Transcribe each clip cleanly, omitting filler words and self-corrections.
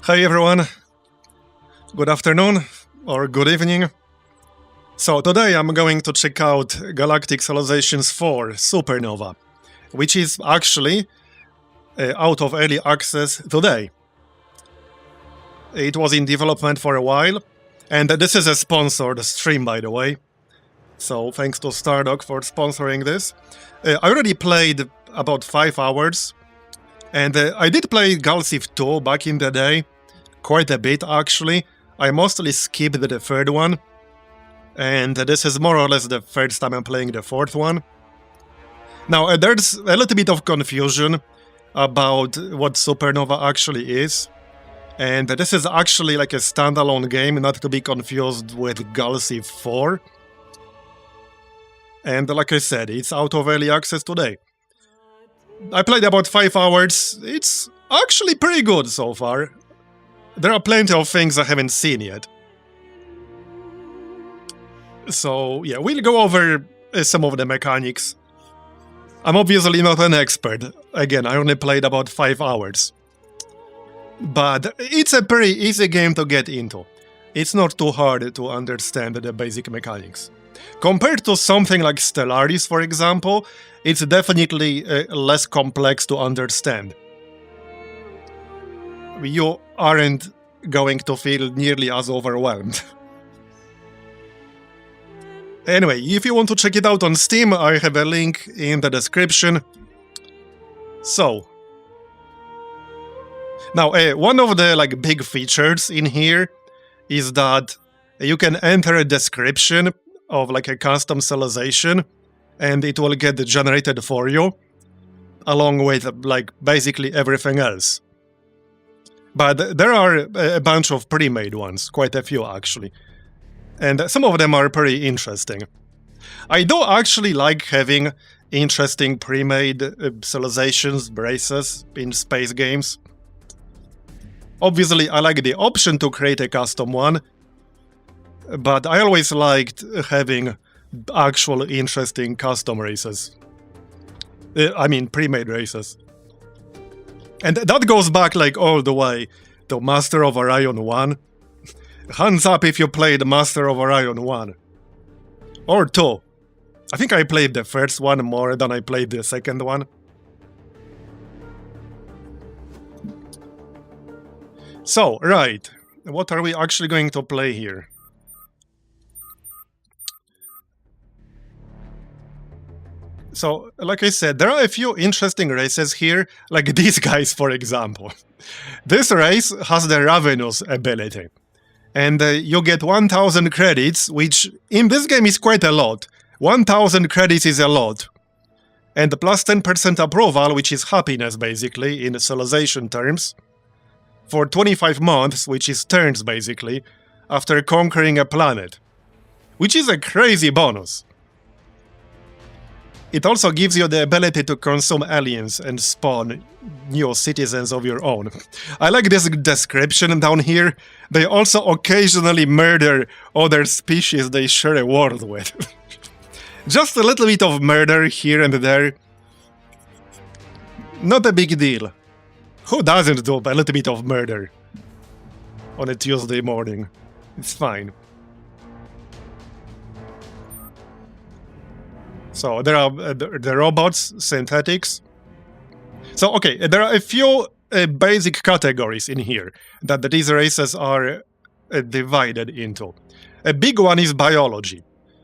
Hi everyone, good afternoon or good evening. So today I'm going to check out Galactic Civilizations IV Supernova, which is actually out of early access today. It was in development for a while, and this is a sponsored stream, by the way. So thanks to Stardock for sponsoring this. I already played about 5 hours, and I did play Galciv 2 back in the day, quite a bit actually. I mostly skipped the third one, and this is more or less the first time I'm playing the fourth one. Now, there's a little bit of confusion about what Supernova actually is, and this is actually like a standalone game, not to be confused with Galciv 4. And like I said, it's out of early access today. I played about 5 hours. It's actually pretty good so far. There are plenty of things I haven't seen yet. So yeah, we'll go over some of the mechanics. I'm obviously not an expert. Again, I only played about 5 hours. But it's a pretty easy game to get into. It's not too hard to understand the basic mechanics. Compared to something like Stellaris, for example, it's definitely less complex to understand. You aren't going to feel nearly as overwhelmed. Anyway, if you want to check it out on Steam, I have a link in the description. So, now one of the big features in here is that you can enter a description of a custom civilization, and it will get generated for you, along with basically everything else. But there are a bunch of pre-made ones, quite a few actually, and some of them are pretty interesting. I do actually like having interesting pre-made civilizations, races in space games. Obviously, I like the option to create a custom one, but I always liked having actual interesting custom races. I mean, pre-made races. And that goes back all the way to Master of Orion 1. Hands up if you played Master of Orion 1. Or 2. I think I played the first one more than I played the second one. So, right. What are we actually going to play here? So, like I said, there are a few interesting races here, like these guys, for example. This race has the Ravenous ability, and you get 1000 credits, which in this game is quite a lot. 1000 credits is a lot. And plus 10% approval, which is happiness, basically, in civilization terms, for 25 months, which is turns, basically, after conquering a planet. Which is a crazy bonus. It also gives you the ability to consume aliens and spawn new citizens of your own. I like this description down here. They also occasionally murder other species they share a world with. Just a little bit of murder here and there. Not a big deal. Who doesn't do a little bit of murder on a Tuesday morning? It's fine. So there are the robots, synthetics. So okay, there are a few basic categories in here that these races are divided into. A big one is biology.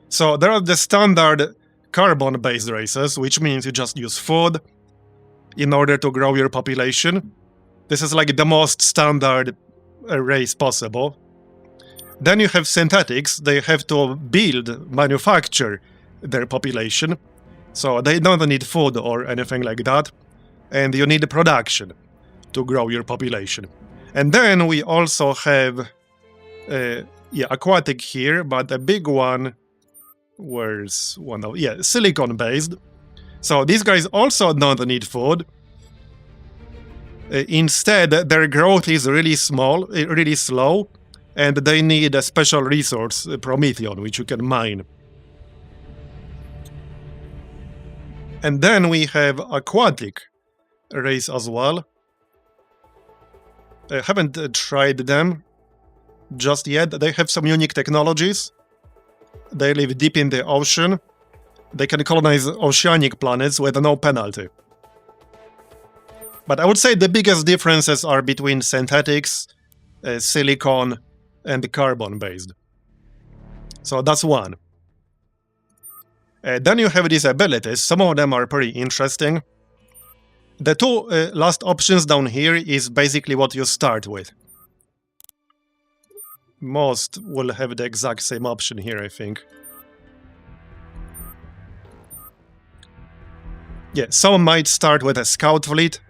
So there are the standard carbon-based races, which means you just use food in order to grow your population. This is the most standard race possible. Then you have synthetics. They have to manufacture their population, so they don't need food or anything like that, and you need production to grow your population. And then we also have aquatic here, but a big one, where's one of, silicon based. So these guys also don't need food. Instead, their growth is really small, really slow, and they need a special resource, Prometheon, which you can mine. And then we have aquatic race as well. I haven't tried them just yet. They have some unique technologies. They live deep in the ocean. They can colonize oceanic planets with no penalty. But I would say the biggest differences are between synthetics, silicon, and carbon-based. So that's one. Then you have these abilities. Some of them are pretty interesting. The two last options down here is basically what you start with. Most will have the exact same option here, I think. Yeah, some might start with a scout fleet.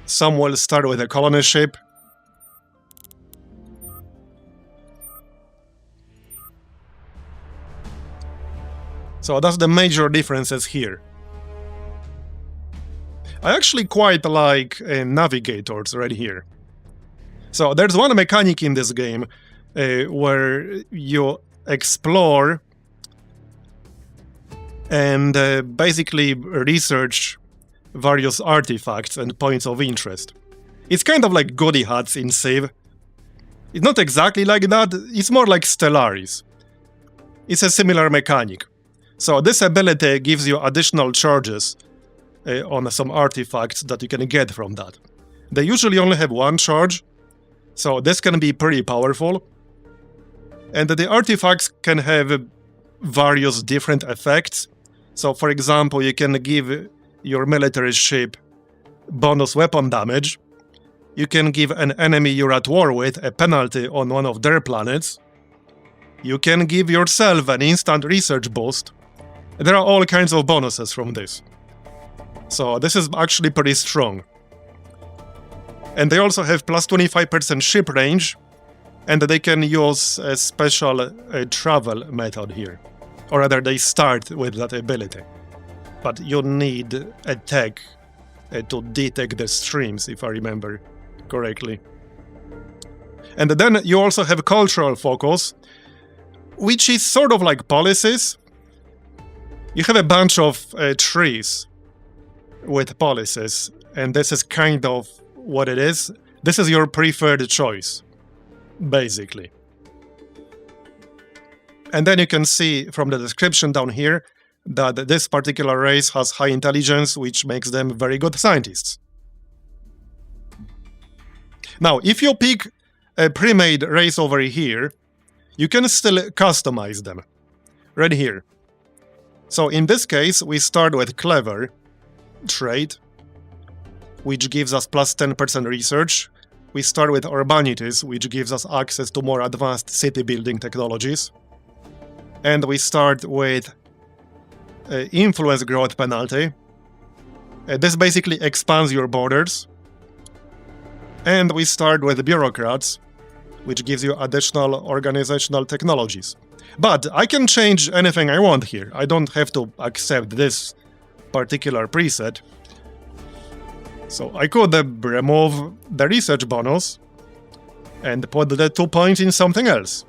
Some will start with a colony ship. So that's the major differences here. I actually quite like Navigators right here. So there's one mechanic in this game where you explore and basically research various artifacts and points of interest. It's kind of like goodie huts in Civ. It's not exactly like that, it's more like Stellaris. It's a similar mechanic. So this ability gives you additional charges on some artifacts that you can get from that. They usually only have one charge, so this can be pretty powerful. And the artifacts can have various different effects. So for example, you can give your military ship bonus weapon damage. You can give an enemy you're at war with a penalty on one of their planets. You can give yourself an instant research boost. There are all kinds of bonuses from this. So this is actually pretty strong. And they also have plus 25% ship range, and they can use a special travel method here. Or rather, they start with that ability. But you need a tech to detect the streams, if I remember correctly. And then you also have cultural focus, which is sort of like policies. You have a bunch of trees with policies, and this is kind of what it is. This is your preferred choice, basically. And then you can see from the description down here that this particular race has high intelligence, which makes them very good scientists. Now, if you pick a pre-made race over here, you can still customize them, right here. So in this case, we start with Clever trait, which gives us plus 10% research. We start with Urbanities, which gives us access to more advanced city building technologies. And we start with Influence Growth Penalty. This basically expands your borders. And we start with Bureaucrats, which gives you additional organizational technologies. But I can change anything I want here. I don't have to accept this particular preset. So I could remove the research bonus and put the 2 points in something else.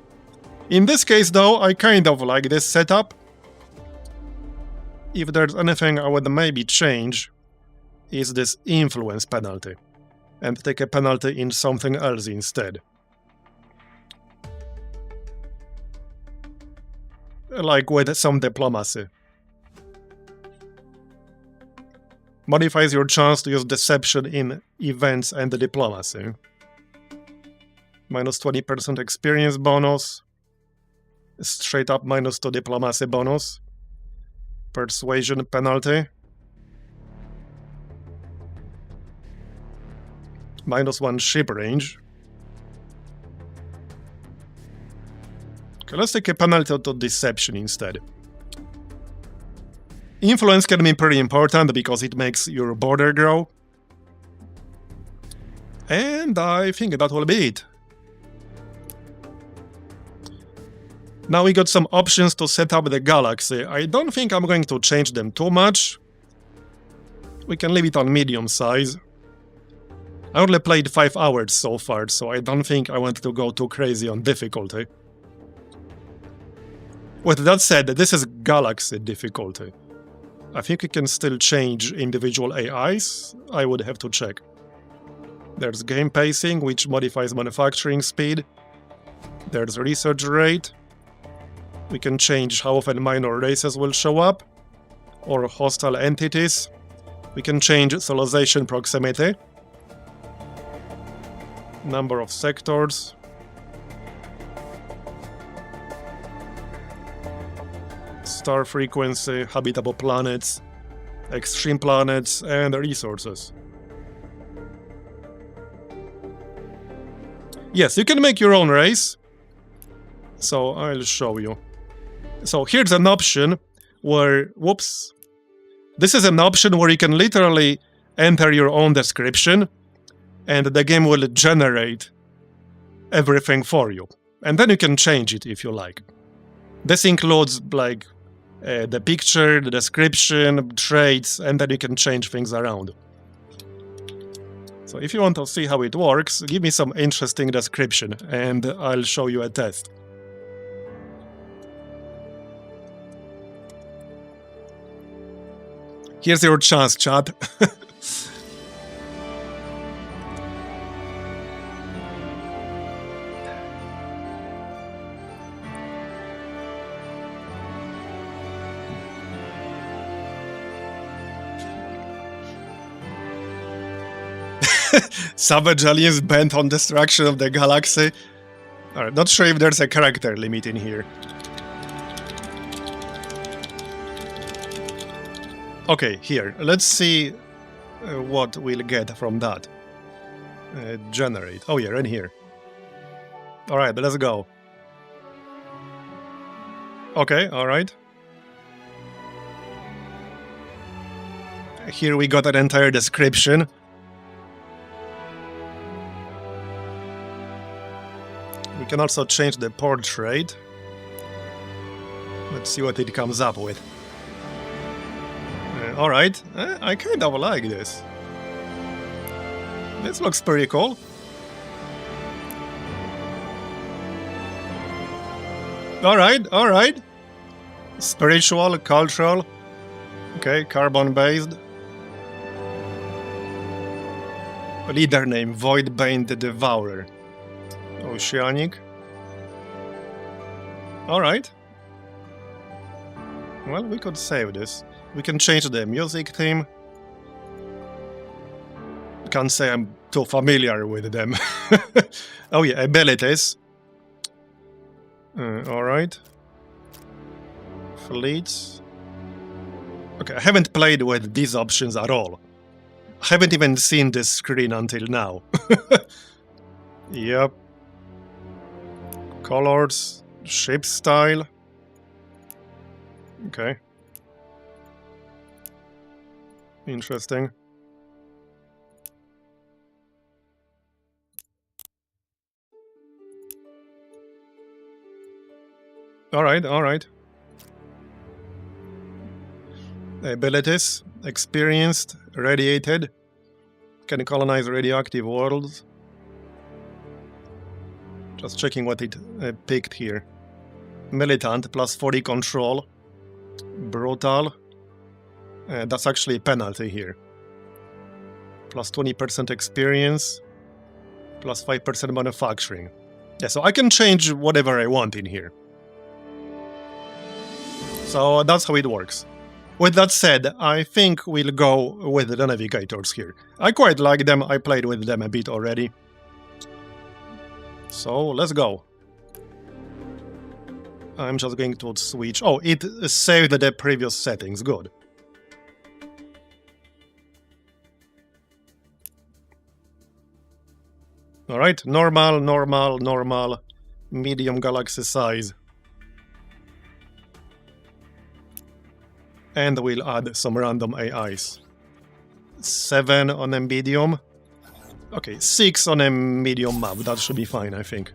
In this case, though, I kind of like this setup. If there's anything I would maybe change, is this influence penalty, and take a penalty in something else instead. Like with some diplomacy. Modifies your chance to use deception in events and diplomacy. Minus 20% experience bonus. Straight up minus 2 diplomacy bonus. Persuasion penalty. Minus 1 ship range. Okay, let's take a penalty to deception instead. Influence can be pretty important because it makes your border grow. And I think that will be it. Now we got some options to set up the galaxy. I don't think I'm going to change them too much. We can leave it on medium size. I only played 5 hours so far, so I don't think I want to go too crazy on difficulty. With that said, this is galaxy difficulty. I think you can still change individual AIs. I would have to check. There's game pacing, which modifies manufacturing speed. There's research rate. We can change how often minor races will show up, or hostile entities. We can change civilization proximity. Number of sectors. Star frequency, habitable planets, extreme planets, and resources. Yes, you can make your own race. So I'll show you. So here's an option where, whoops. This is an option where you can literally enter your own description and the game will generate everything for you. And then you can change it if you like. This includes like the picture, the description, traits, and then you can change things around. So if you want to see how it works, give me some interesting description and I'll show you a test. Here's your chance, chat. Savage aliens bent on destruction of the galaxy. Alright, not sure if there's a character limit in here. Okay, here, let's see what we'll get from that. Generate. Oh yeah, right here. Alright, let's go. Okay, alright. Here we got an entire description. We can also change the portrait. Let's see what it comes up with. Alright, I kind of like this. This looks pretty cool. Alright, alright. Spiritual, cultural. Okay, carbon-based. Leader name, Voidbane the Devourer. Oceanic. Alright. Well, we could save this. We can change the music theme. Can't say I'm too familiar with them. Oh yeah, abilities. Alright. Fleets. Okay, I haven't played with these options at all. I haven't even seen this screen until now. Yep. Colors, ship style. Okay. Interesting. Alright, alright. Abilities, experienced, radiated, can colonize radioactive worlds. Just checking what it picked here. Militant, plus 40 control. Brutal. That's actually a penalty here. Plus 20% experience. Plus 5% manufacturing. Yeah, so I can change whatever I want in here. So that's how it works. With that said, I think we'll go with the Navigators here. I quite like them, I played with them a bit already. So, let's go. I'm just going to switch... Oh, it saved the previous settings, good. Alright, normal, normal, normal, medium galaxy size. And we'll add some random AIs. 7 on a medium. Okay, 6 on a medium map, that should be fine, I think.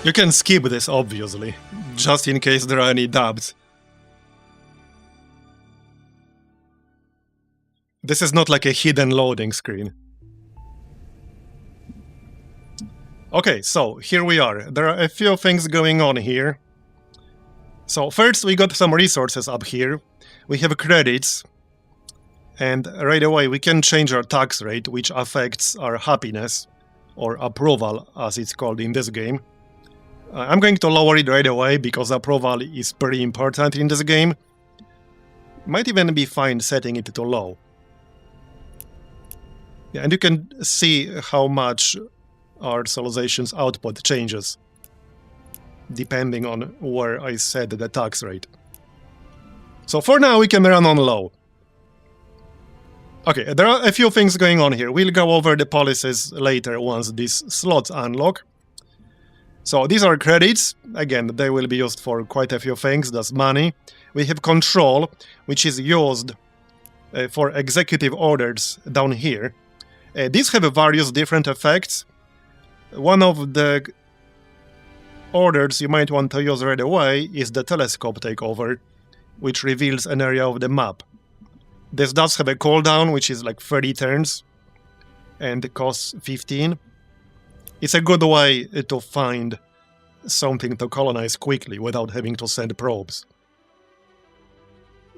You can skip this, obviously, just in case there are any doubts. This is not like a hidden loading screen. Okay, so here we are. There are a few things going on here. So first we got some resources up here. We have credits. And right away we can change our tax rate, which affects our happiness, or approval as it's called in this game. I'm going to lower it right away because approval is pretty important in this game. Might even be fine setting it to low. Yeah, and you can see how much our civilization's output changes depending on where I set the tax rate. So for now we can run on low. Okay, there are a few things going on here. We'll go over the policies later once these slots unlock. So these are credits. Again, they will be used for quite a few things. That's money. We have control, which is used for executive orders down here. These have various different effects. One of the orders you might want to use right away is the telescope takeover, which reveals an area of the map. This does have a cooldown, which is like 30 turns, and it costs 15. It's a good way to find something to colonize quickly without having to send probes.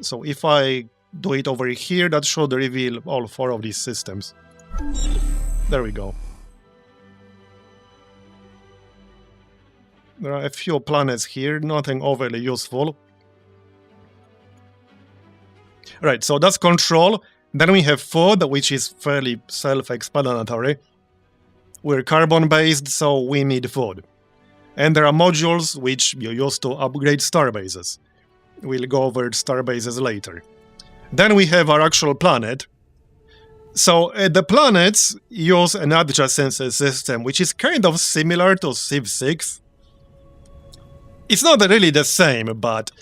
So if I do it over here, that should reveal all 4 of these systems. There we go. There are a few planets here, nothing overly useful. Right, so that's control. Then we have food, which is fairly self-explanatory. We're carbon-based, so we need food. And there are modules which you use to upgrade starbases. We'll go over starbases later. Then we have our actual planet. So the planets use an adjacency system, which is kind of similar to Civ 6. It's not really the same, but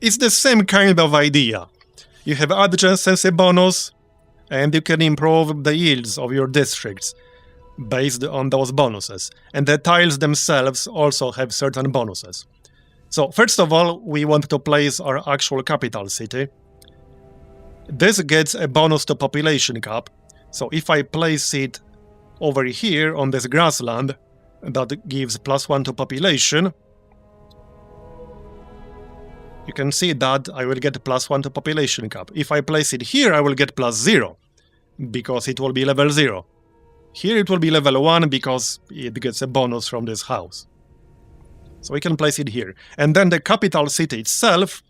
it's the same kind of idea. You have adjacency bonus, and you can improve the yields of your districts based on those bonuses. And the tiles themselves also have certain bonuses. So first of all, we want to place our actual capital city. This gets a bonus to population cap. So if I place it over here on this grassland, that gives +1 to population. You can see that I will get +1 to population cap. If I place it here, I will get +0, because it will be level 0. Here it will be level 1, because it gets a bonus from this house. So we can place it here. And then the capital city itself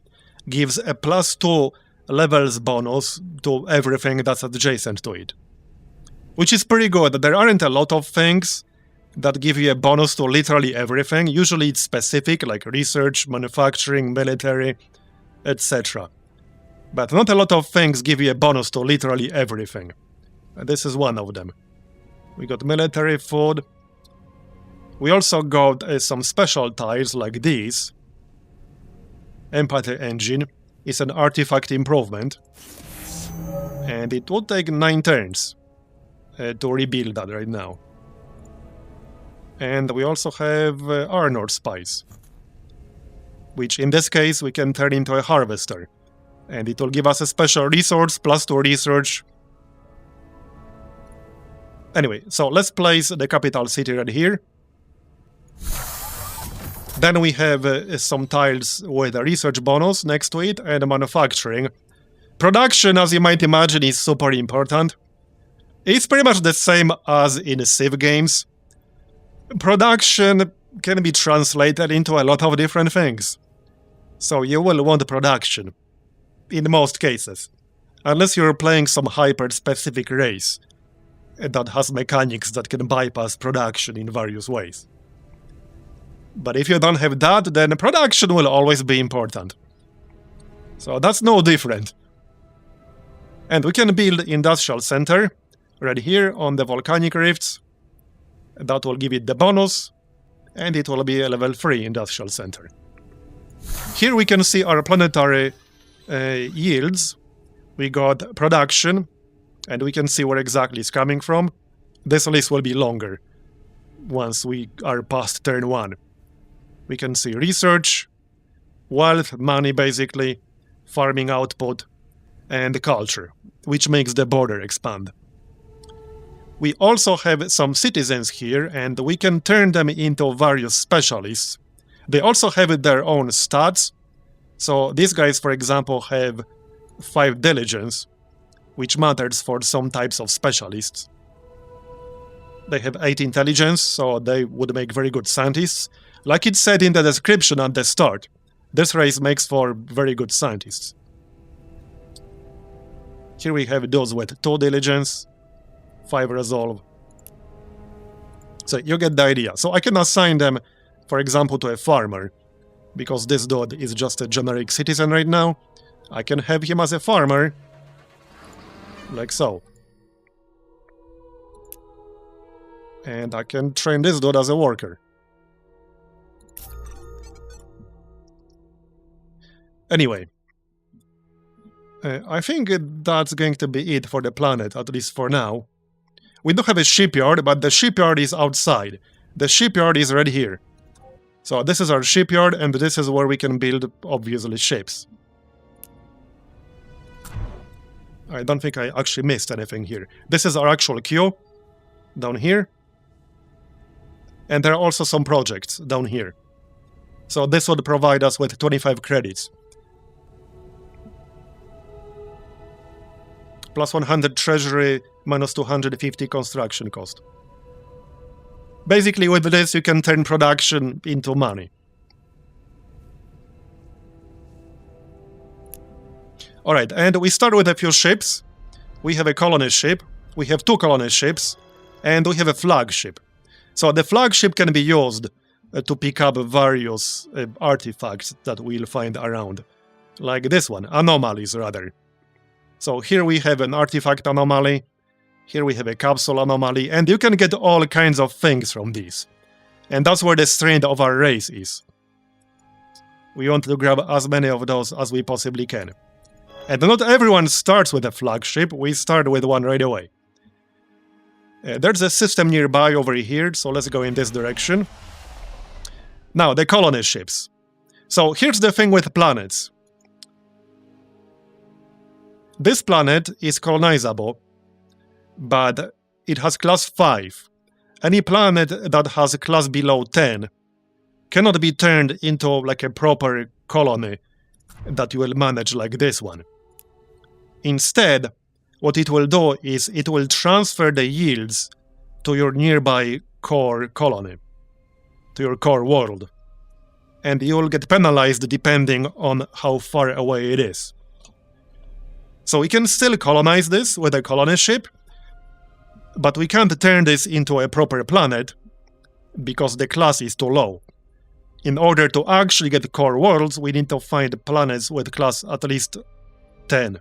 gives a +2 levels bonus to everything that's adjacent to it. Which is pretty good. There aren't a lot of things that give you a bonus to literally everything. Usually it's specific, like research, manufacturing, military, etc. But not a lot of things give you a bonus to literally everything. And this is one of them. We got military, food. We also got some special tiles like these. Empathy engine is an artifact improvement. And it will take 9 turns to rebuild that right now. And we also have Arnor Spice, which in this case we can turn into a harvester. And it will give us a special resource, +2 research. Anyway, so let's place the capital city right here. Then we have some tiles with a research bonus next to it, and manufacturing. Production, as you might imagine, is super important. It's pretty much the same as in Civ games. Production can be translated into a lot of different things. So you will want production, in most cases. Unless you're playing some hyper-specific race that has mechanics that can bypass production in various ways. But if you don't have that, then production will always be important. So that's no different. And we can build industrial center right here on the volcanic rifts. That will give it the bonus, and it will be a level 3 industrial center. Here we can see our planetary yields. We got production, and we can see where exactly it's coming from. This list will be longer once we are past turn 1. We can see research, wealth, money basically, farming output, and culture, which makes the border expand. We also have some citizens here, and we can turn them into various specialists. They also have their own stats. So these guys, for example, have 5 diligence, which matters for some types of specialists. They have 8 intelligence, so they would make very good scientists. Like it said in the description at the start, this race makes for very good scientists. Here we have those with 2 diligence, 5 resolve. So you get the idea. So I can assign them, for example, to a farmer, because this dude is just a generic citizen right now. I can have him as a farmer, like so. And I can train this dude as a worker. Anyway, I think that's going to be it for the planet, at least for now. We do have a shipyard, but the shipyard is outside. The shipyard is right here. So this is our shipyard, and this is where we can build, obviously, ships. I don't think I actually missed anything here. This is our actual queue, down here. And there are also some projects down here. So this would provide us with 25 credits. Plus 100 treasury, minus 250 construction cost. Basically, with this, you can turn production into money. Alright, and we start with a few ships. We have a colony ship, we have 2 colony ships, and we have a flagship. So the flagship can be used to pick up various artifacts that we'll find around. Like this one, anomalies rather. So here we have an artifact anomaly, here we have a capsule anomaly, and you can get all kinds of things from these. And that's where the strength of our race is. We want to grab as many of those as we possibly can. And not everyone starts with a flagship, we start with one right away. There's a system nearby over here, so let's go in this direction. Now, the colony ships. So here's the thing with planets. This planet is colonizable, but it has class 5. Any planet that has a class below 10 cannot be turned into like a proper colony that you will manage like this one. Instead, what it will do is it will transfer the yields to your nearby core colony, to your core world. And you will get penalized depending on how far away it is. So we can still colonize this with a colony ship, but we can't turn this into a proper planet because the class is too low. In order to actually get core worlds, we need to find planets with class at least 10.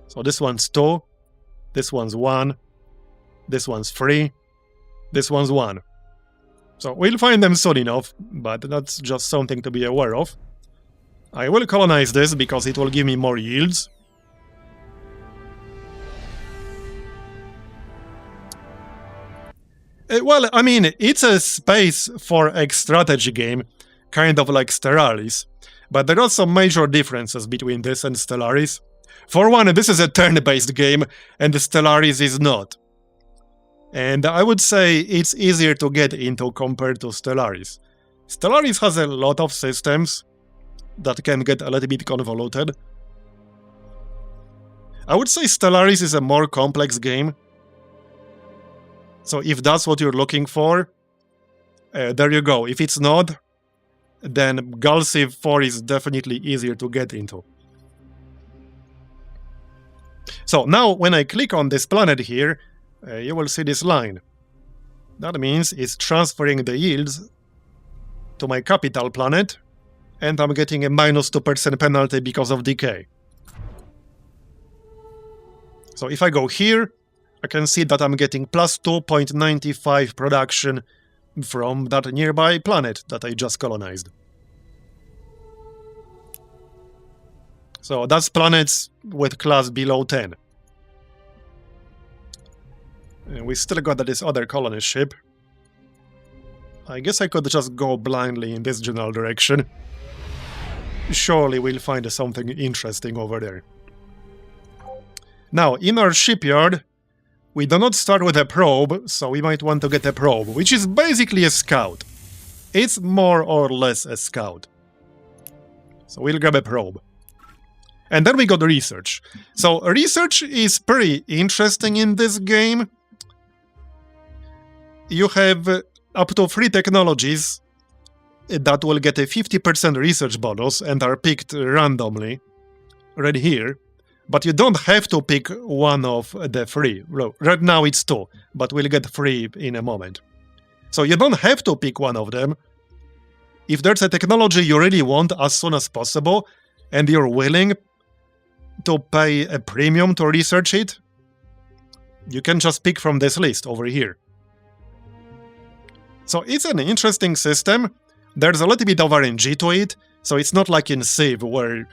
So this one's 2, this one's 1, this one's 3, this one's 1. So we'll find them soon enough, but that's just something to be aware of. I will colonize this because it will give me more yields. Well, I mean, it's a space for a strategy game, kind of like Stellaris, but there are some major differences between this and Stellaris. For one, this is a turn-based game, and Stellaris is not. And I would say it's easier to get into compared to Stellaris. Stellaris has a lot of systems that can get a little bit convoluted. I would say Stellaris is a more complex game. So if that's what you're looking for, there you go. If it's not, then Galciv 4 is definitely easier to get into. So now when I click on this planet here, you will see this line. That means it's transferring the yields to my capital planet, and I'm getting a minus 2% penalty because of decay. So if I go here, I can see that I'm getting plus 2.95 production from that nearby planet that I just colonized. So that's planets with class below 10. And we still got this other colony ship. I guess I could just go blindly in this general direction. Surely we'll find something interesting over there. Now, in our shipyard, we do not start with a probe, so we might want to get a probe, which is basically a scout. It's more or less a scout. So we'll grab a probe. And then we got research. So research is pretty interesting in this game. You have up to 3 technologies that will get a 50% research bonus and are picked randomly, right here. But you don't have to pick one of the 3. Right now it's 2, but we'll get 3 in a moment. So you don't have to pick one of them. If there's a technology you really want as soon as possible, and you're willing to pay a premium to research it, you can just pick from this list over here. So it's an interesting system. There's a little bit of RNG to it, so it's not like in Civ where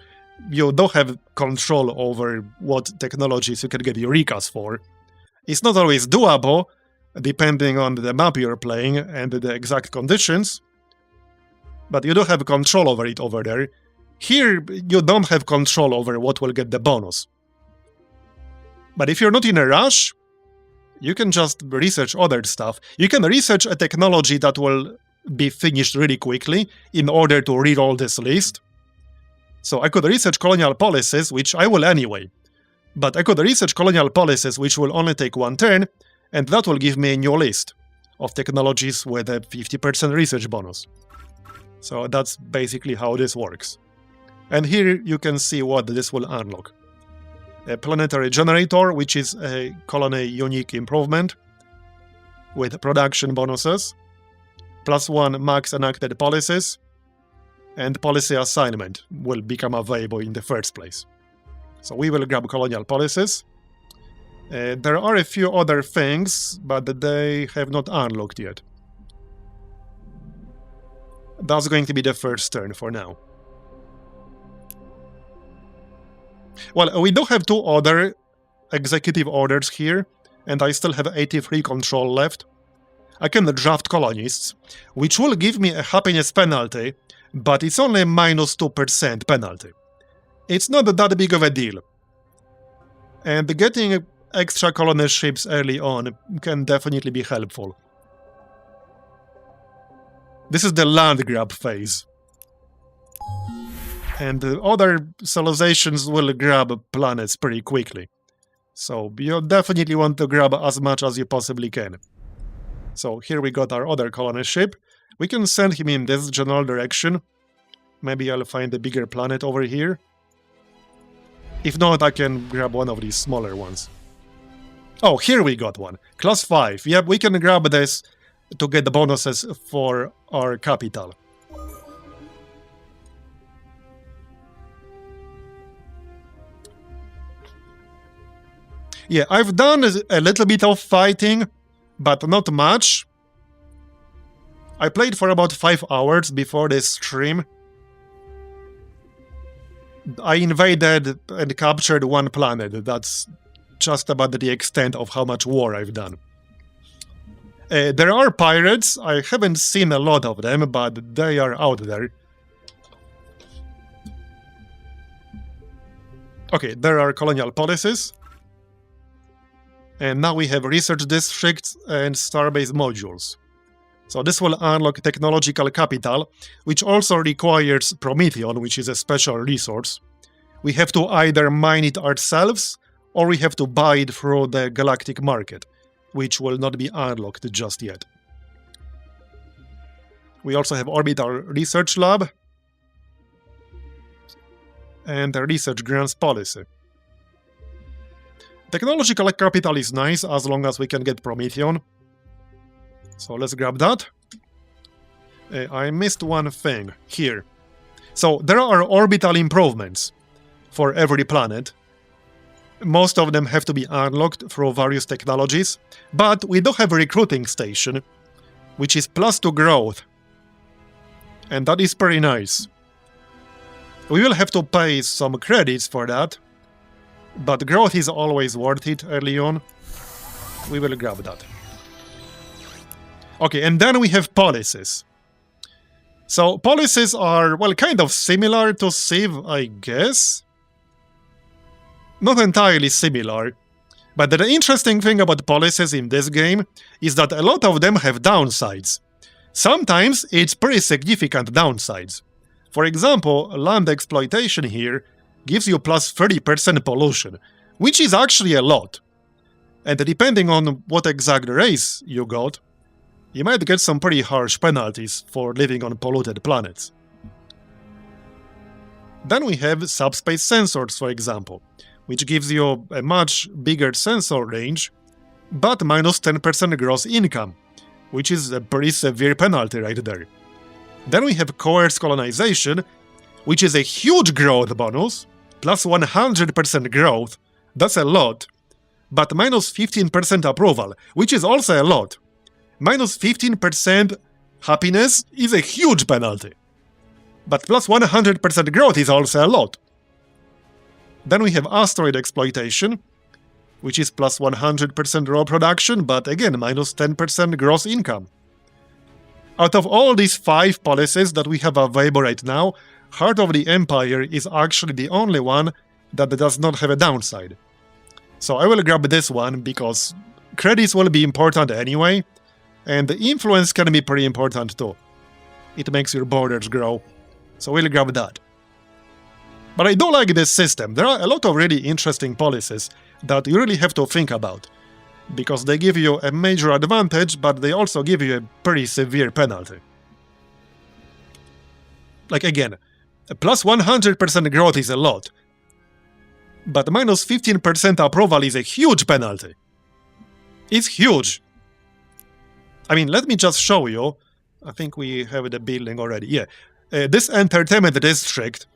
you don't have control over what technologies you can get Eurekas for. It's not always doable, depending on the map you're playing and the exact conditions, but you do have control over it over there. Here, you don't have control over what will get the bonus. But if you're not in a rush, you can just research other stuff. You can research a technology that will be finished really quickly in order to reroll this list. So I could research colonial policies, which I will anyway. But I could research colonial policies, which will only take 1 turn, and that will give me a new list of technologies with a 50% research bonus. So that's basically how this works. And here you can see what this will unlock. A planetary generator, which is a colony unique improvement with production bonuses, +1 max enacted policies, and policy assignment will become available in the first place. So we will grab colonial policies. There are a few other things, but they have not unlocked yet. That's going to be the first turn for now. Well, we do have 2 other executive orders here, and I still have 83 control left. I can draft colonists, which will give me a happiness penalty, but it's only a -2% penalty. It's not that big of a deal. And getting extra colony ships early on can definitely be helpful. This is the land grab phase. And other civilizations will grab planets pretty quickly. So you definitely want to grab as much as you possibly can. So here we got our other colony ship. We can send him in this general direction. Maybe I'll find a bigger planet over here. If not, I can grab one of these smaller ones. Oh, here we got one. Class 5. Yep, we can grab this to get the bonuses for our capital. Yeah, I've done a little bit of fighting, but not much. I played for about 5 hours before this stream. I invaded and captured 1 planet. That's just about the extent of how much war I've done. There are pirates. I haven't seen a lot of them, but they are out there. Okay, there are colonial policies. And now we have research districts and starbase modules. So this will unlock technological capital, which also requires Prometheon, which is a special resource. We have to either mine it ourselves, or we have to buy it through the galactic market, which will not be unlocked just yet. We also have Orbital Research Lab and a Research Grants Policy. Technological capital is nice as long as we can get Prometheon. So let's grab that. I missed one thing here. So there are orbital improvements for every planet. Most of them have to be unlocked through various technologies, but we do have a recruiting station, which is +2 growth. And that is pretty nice. We will have to pay some credits for that, but growth is always worth it early on. We will grab that. Okay, and then we have policies. So policies are, well, kind of similar to Civ, I guess. Not entirely similar. But the interesting thing about policies in this game is that a lot of them have downsides. Sometimes it's pretty significant downsides. For example, land exploitation here gives you plus 30% pollution, which is actually a lot. And depending on what exact race you got, you might get some pretty harsh penalties for living on polluted planets. Then we have subspace sensors, for example, which gives you a much bigger sensor range, but minus 10% gross income, which is a pretty severe penalty right there. Then we have coerced colonization, which is a huge growth bonus, plus 100% growth, that's a lot, but minus 15% approval, which is also a lot. Minus 15% happiness is a huge penalty, but plus 100% growth is also a lot. Then we have asteroid exploitation, which is plus 100% raw production, but again, minus 10% gross income. Out of all these 5 policies that we have available right now, Heart of the Empire is actually the only one that does not have a downside. So I will grab this one because credits will be important anyway, and the influence can be pretty important too. It makes your borders grow, so we'll grab that. But I do like this system. There are a lot of really interesting policies that you really have to think about, because they give you a major advantage, but they also give you a pretty severe penalty. Like again, a plus 100% growth is a lot, but minus 15% approval is a huge penalty. It's huge. I mean, let me just show you. I think we have the building already. Yeah, this entertainment district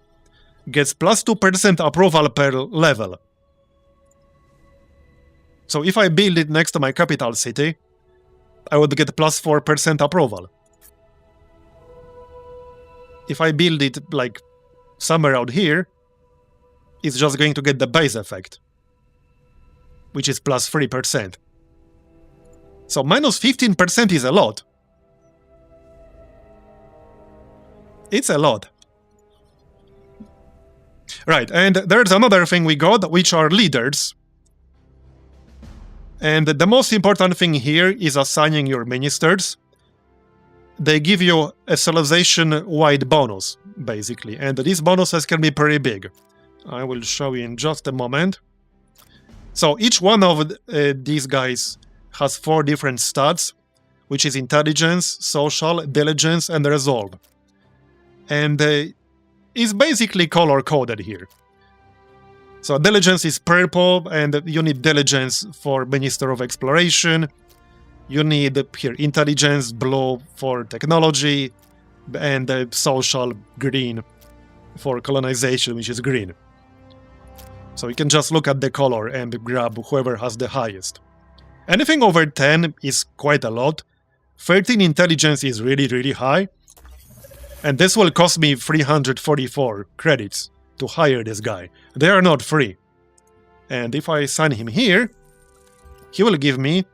gets plus 2% approval per level. So if I build it next to my capital city, I would get plus 4% approval. If I build it like somewhere out here, it's just going to get the base effect, which is plus 3%. So minus 15% is a lot. It's a lot. Right, and there's another thing we got, which are leaders. And the most important thing here is assigning your ministers. They give you a civilization-wide bonus, basically, and these bonuses can be pretty big. I will show you in just a moment. So each one of these guys has 4 different stats, which is intelligence, social, diligence, and resolve. And is basically color-coded here. So diligence is purple, and you need diligence for Minister of Exploration. You need here intelligence, blue for technology, and social, green for colonization, which is green. So you can just look at the color and grab whoever has the highest. Anything over 10 is quite a lot. 13 intelligence is really, really high. And this will cost me 344 credits to hire this guy. They are not free. And if I assign him here, he will give me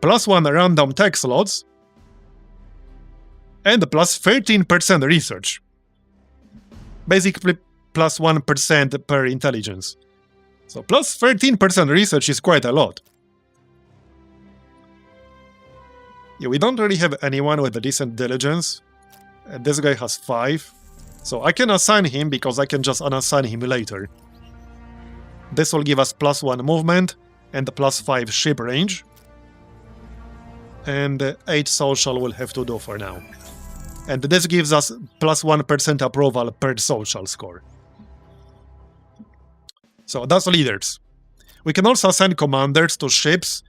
plus 1 random tech slots and plus 13% research. Basically plus 1% per intelligence. So plus 13% research is quite a lot. Yeah, we don't really have anyone with a decent diligence. This guy has 5, so I can assign him because I can just unassign him later. This will give us plus 1 movement and plus 5 ship range. And 8 social will have to do for now. And this gives us plus 1% approval per social score. So that's leaders. We can also assign commanders to ships,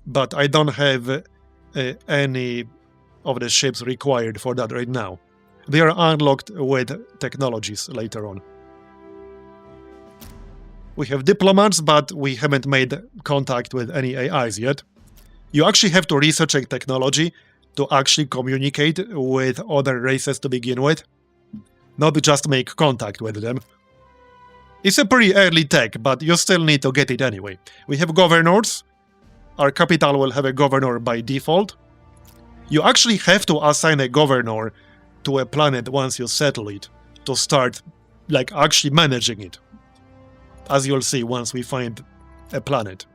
but I don't have any of the ships required for that right now. They are unlocked with technologies later on. We have diplomats, but we haven't made contact with any AIs yet. You actually have to research a technology to actually communicate with other races to begin with, not just make contact with them. It's a pretty early tech, but you still need to get it anyway. We have governors. Our capital will have a governor by default. You actually have to assign a governor to a planet once you settle it to start, like, actually managing it. As you'll see once we find a planet.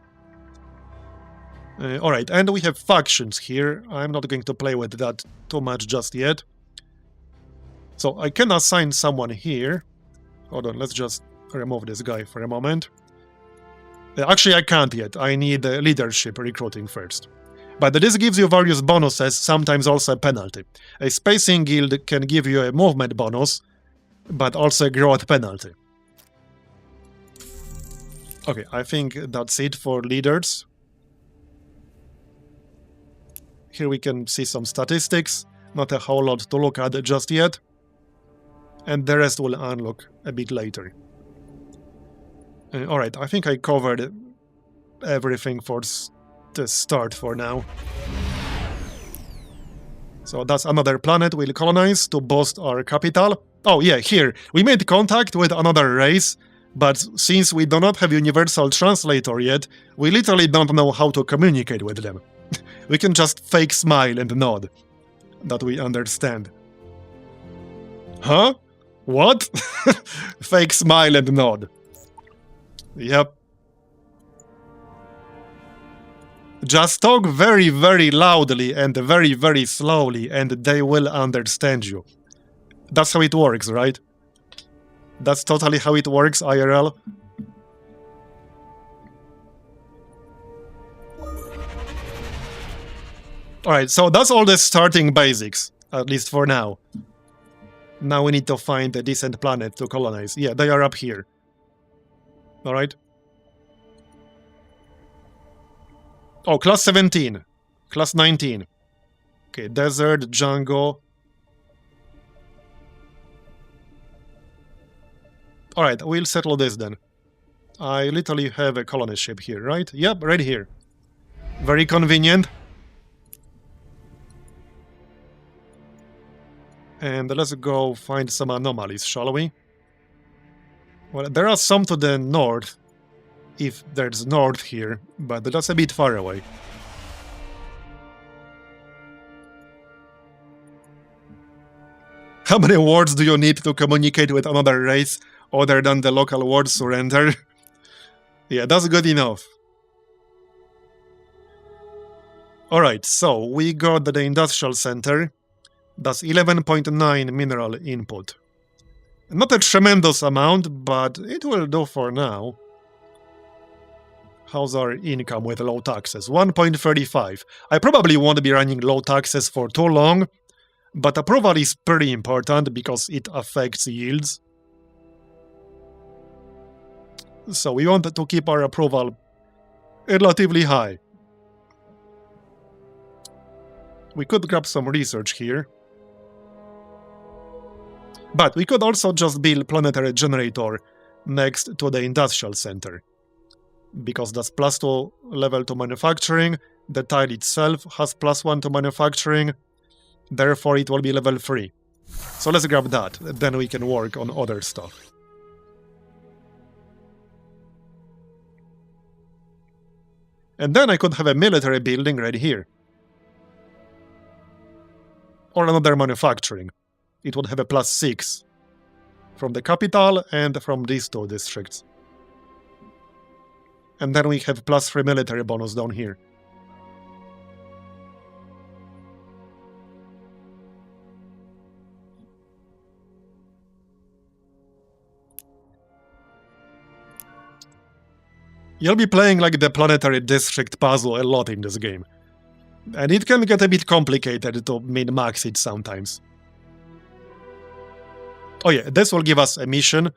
Alright, and we have factions here. I'm not going to play with that too much just yet. So I can assign someone here. Hold on, let's just remove this guy for a moment. Actually, I can't yet. I need leadership recruiting first. But this gives you various bonuses, sometimes also a penalty. A spacing guild can give you a movement bonus, but also a growth penalty. Okay, I think that's it for leaders. Here we can see some statistics, not a whole lot to look at just yet. And the rest will unlock a bit later. Alright, I think I covered everything for the start for now. So that's another planet we'll colonize to boost our capital. Oh yeah, here, we made contact with another race, but since we do not have universal translator yet, we literally don't know how to communicate with them. We can just fake smile and nod that we understand. Huh? What? Fake smile and nod. Yep. Just talk very, very loudly and very, very slowly, and they will understand you. That's how it works, right? That's totally how it works, IRL. Alright, so that's all the starting basics, at least for now. Now we need to find a decent planet to colonize. Yeah, they are up here. Alright. Oh, class 17. Class 19. Okay, desert, jungle. Alright, we'll settle this then. I literally have a colony ship here, right? Yep, right here. Very convenient. And let's go find some anomalies, shall we? Well, there are some to the north, if there's north here, but that's a bit far away. How many words do you need to communicate with another race other than the local word surrender? Yeah, that's good enough. Alright, so we got the industrial center. That's 11.9 mineral input. Not a tremendous amount, but it will do for now. How's our income with low taxes? 1.35. I probably won't be running low taxes for too long, but approval is pretty important because it affects yields. So we want to keep our approval relatively high. We could grab some research here. But we could also just build planetary generator next to the industrial center. Because that's +2 level to manufacturing, the tile itself has +1 to manufacturing, therefore it will be level 3. So let's grab that, then we can work on other stuff. And then I could have a military building right here. Or another manufacturing. It would have a +6 from the capital and from these two districts. And then we have +3 military bonus down here. You'll be playing like the planetary district puzzle a lot in this game. And it can get a bit complicated to min-max it sometimes. Oh yeah, this will give us a mission,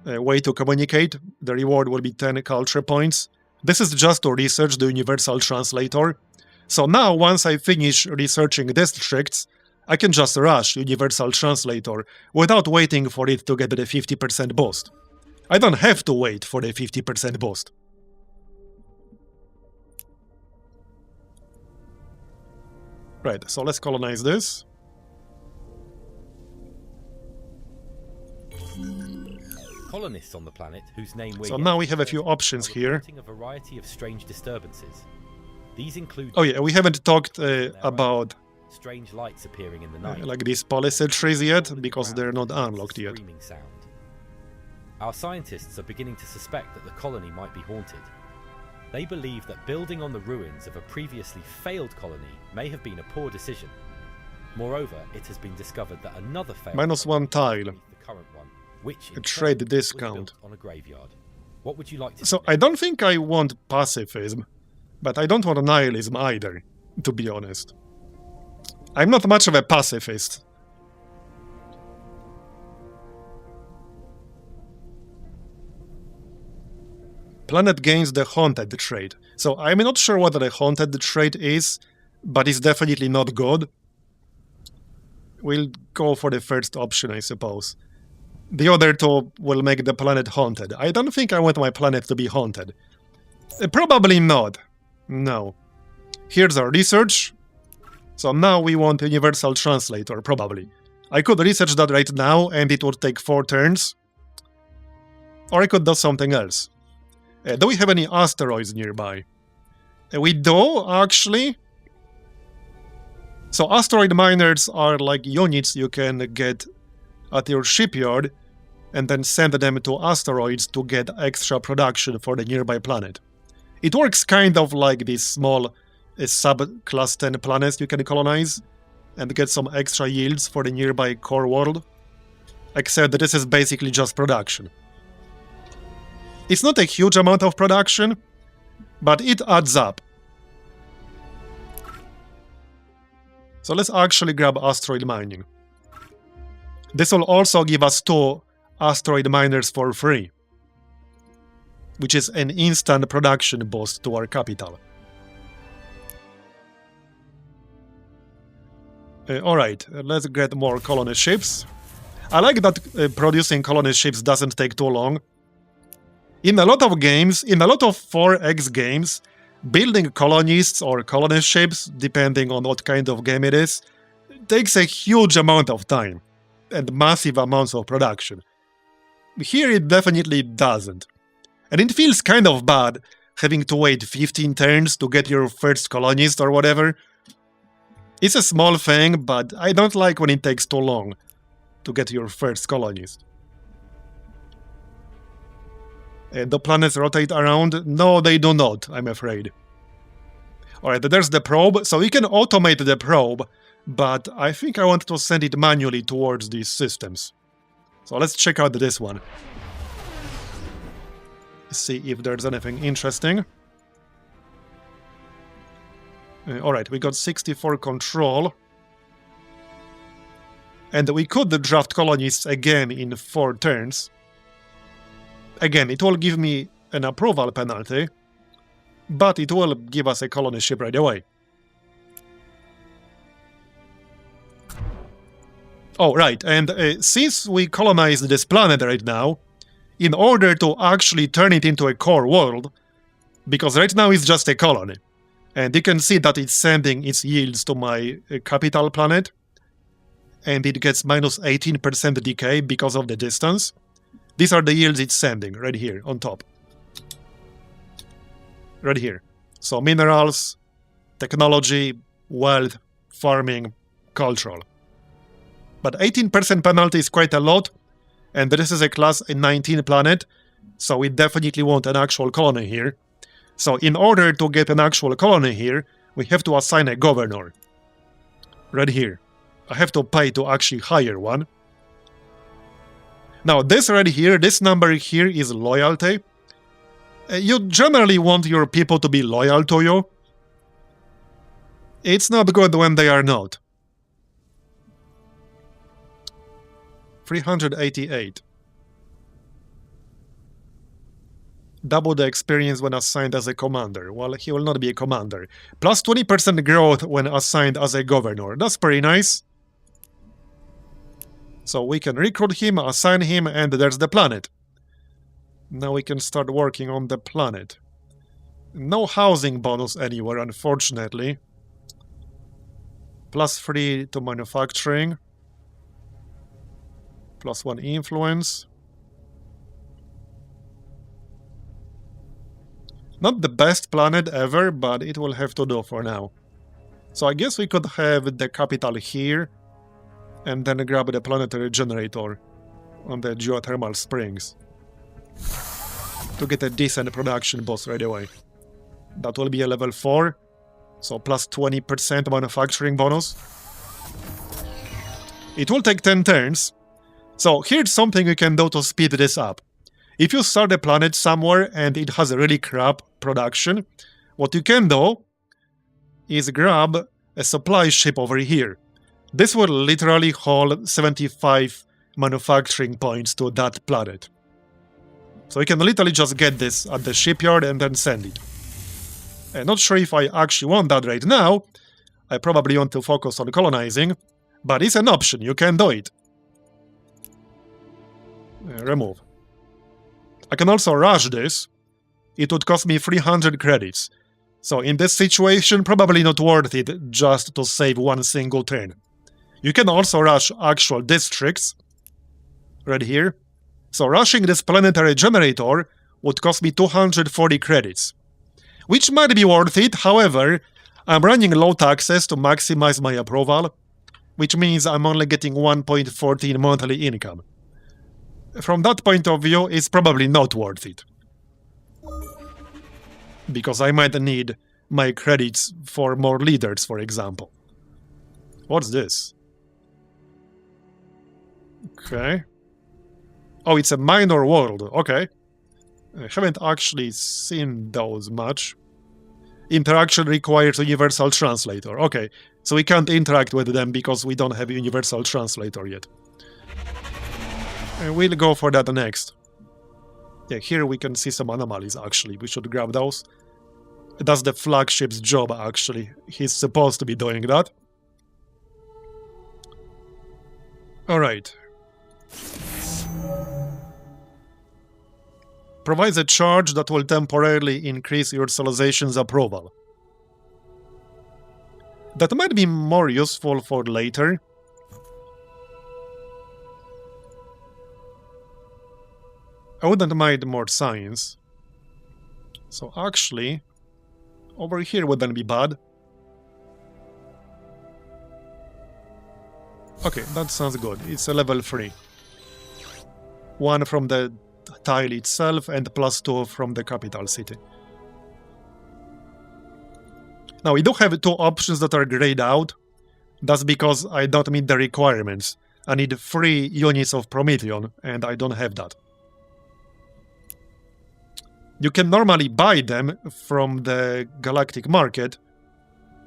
a way to communicate. The reward will be 10 culture points. This is just to research the universal translator. So now, once I finish researching districts, I can just rush universal translator without waiting for it to get the 50% boost. I don't have to wait for the 50% boost. Right, so let's colonize this. Colonists on the planet whose name we're So now we have a few options here. A variety of strange disturbances. These include Oh yeah, we haven't talked about strange lights appearing in the night, like these policy trees yet, because they're not unlocked yet. screaming sound. Our scientists are beginning to suspect that the colony might be haunted. They believe that building on the ruins of a previously failed colony may have been a poor decision. Moreover, it has been discovered that another failed -1 tile. beneath the current one, which in A trade turn discount. was built on a graveyard. What would you like to So do I don't think I want pacifism, but I don't want nihilism either, to be honest. I'm not much of a pacifist. Planet gains the haunted trait. So I'm not sure what the haunted trait is, but it's definitely not good. We'll go for the first option, I suppose. The other two will make the planet haunted. I don't think I want my planet to be haunted. Probably not. No. Here's our research. So now we want Universal Translator, probably. I could research that right now, and it would take 4 turns. Or I could do something else. Do we have any asteroids nearby? We do, actually. So asteroid miners are like units you can get at your shipyard, and then send them to asteroids to get extra production for the nearby planet. It works kind of like these small sub-class 10 planets you can colonize, and get some extra yields for the nearby core world. Except that this is basically just production. It's not a huge amount of production, but it adds up. So let's actually grab asteroid mining. This will also give us 2 asteroid miners for free, which is an instant production boost to our capital. Alright, let's get more colony ships. I like that producing colony ships doesn't take too long. In a lot of games, in a lot of 4X games, building colonists or colony ships, depending on what kind of game it is, takes a huge amount of time and massive amounts of production. Here it definitely doesn't. And it feels kind of bad having to wait 15 turns to get your first colonist or whatever. It's a small thing, but I don't like when it takes too long to get your first colonist. The planets rotate around? No, they do not, I'm afraid. Alright, there's the probe, so we can automate the probe, but I think I want to send it manually towards these systems. So let's check out this one. See if there's anything interesting. Alright, we got 64 control. And we could draft colonists again in 4 turns. Again, it will give me an approval penalty, but it will give us a colony ship right away. Oh, right, and since we colonized this planet right now, in order to actually turn it into a core world, because right now it's just a colony, and you can see that it's sending its yields to my capital planet, and it gets minus 18% decay because of the distance. These are the yields it's sending, right here, on top. Right here. So minerals, technology, wealth, farming, cultural. But 18% penalty is quite a lot, and this is a class 19 planet, so we definitely want an actual colony here. So in order to get an actual colony here, we have to assign a governor. Right here. I have to pay to actually hire one. Now this right here, this number here is loyalty. You generally want your people to be loyal to you. It's not good when they are not. 388. Double the experience when assigned as a commander. Well, he will not be a commander. Plus 20% growth when assigned as a governor. That's pretty nice. So we can recruit him, assign him, and there's the planet. Now we can start working on the planet. No housing bonus anywhere, unfortunately. Plus 3 to manufacturing. Plus 1 influence. Not the best planet ever, but it will have to do for now. So I guess we could have the capital here, and then grab the planetary generator on the geothermal springs to get a decent production boost right away. That will be a level 4, so plus 20% manufacturing bonus. It will take 10 turns. So here's something you can do to speed this up. If you start a planet somewhere and it has a really crap production, what you can do is grab a supply ship over here. This will literally hold 75 manufacturing points to that planet. So you can literally just get this at the shipyard and then send it. I'm not sure if I actually want that right now. I probably want to focus on colonizing, but it's an option, you can do it. Remove. I can also rush this. It would cost me 300 credits. So in this situation, probably not worth it just to save one single turn. You can also rush actual districts, right here. So rushing this planetary generator would cost me 240 credits, which might be worth it. However, I'm running low taxes to maximize my approval, which means I'm only getting 1.14 monthly income. From that point of view, it's probably not worth it, because I might need my credits for more leaders, for example. What's this? Okay. Oh, it's a minor world. Okay. I haven't actually seen those much. Interaction requires a universal translator. Okay, so we can't interact with them because we don't have a universal translator yet. And we'll go for that next. Yeah, here we can see some anomalies, actually. We should grab those. That's the flagship's job, actually. He's supposed to be doing that. Alright. Provides a charge that will temporarily increase your civilization's approval. That might be more useful for later. I wouldn't mind more science. So actually, over here wouldn't be bad. Okay, that sounds good. It's a level 3. 1 from the tile itself and plus 2 from the capital city. Now, we do have 2 options that are grayed out. That's because I don't meet the requirements. I need 3 units of Promethean, and I don't have that. You can normally buy them from the Galactic Market,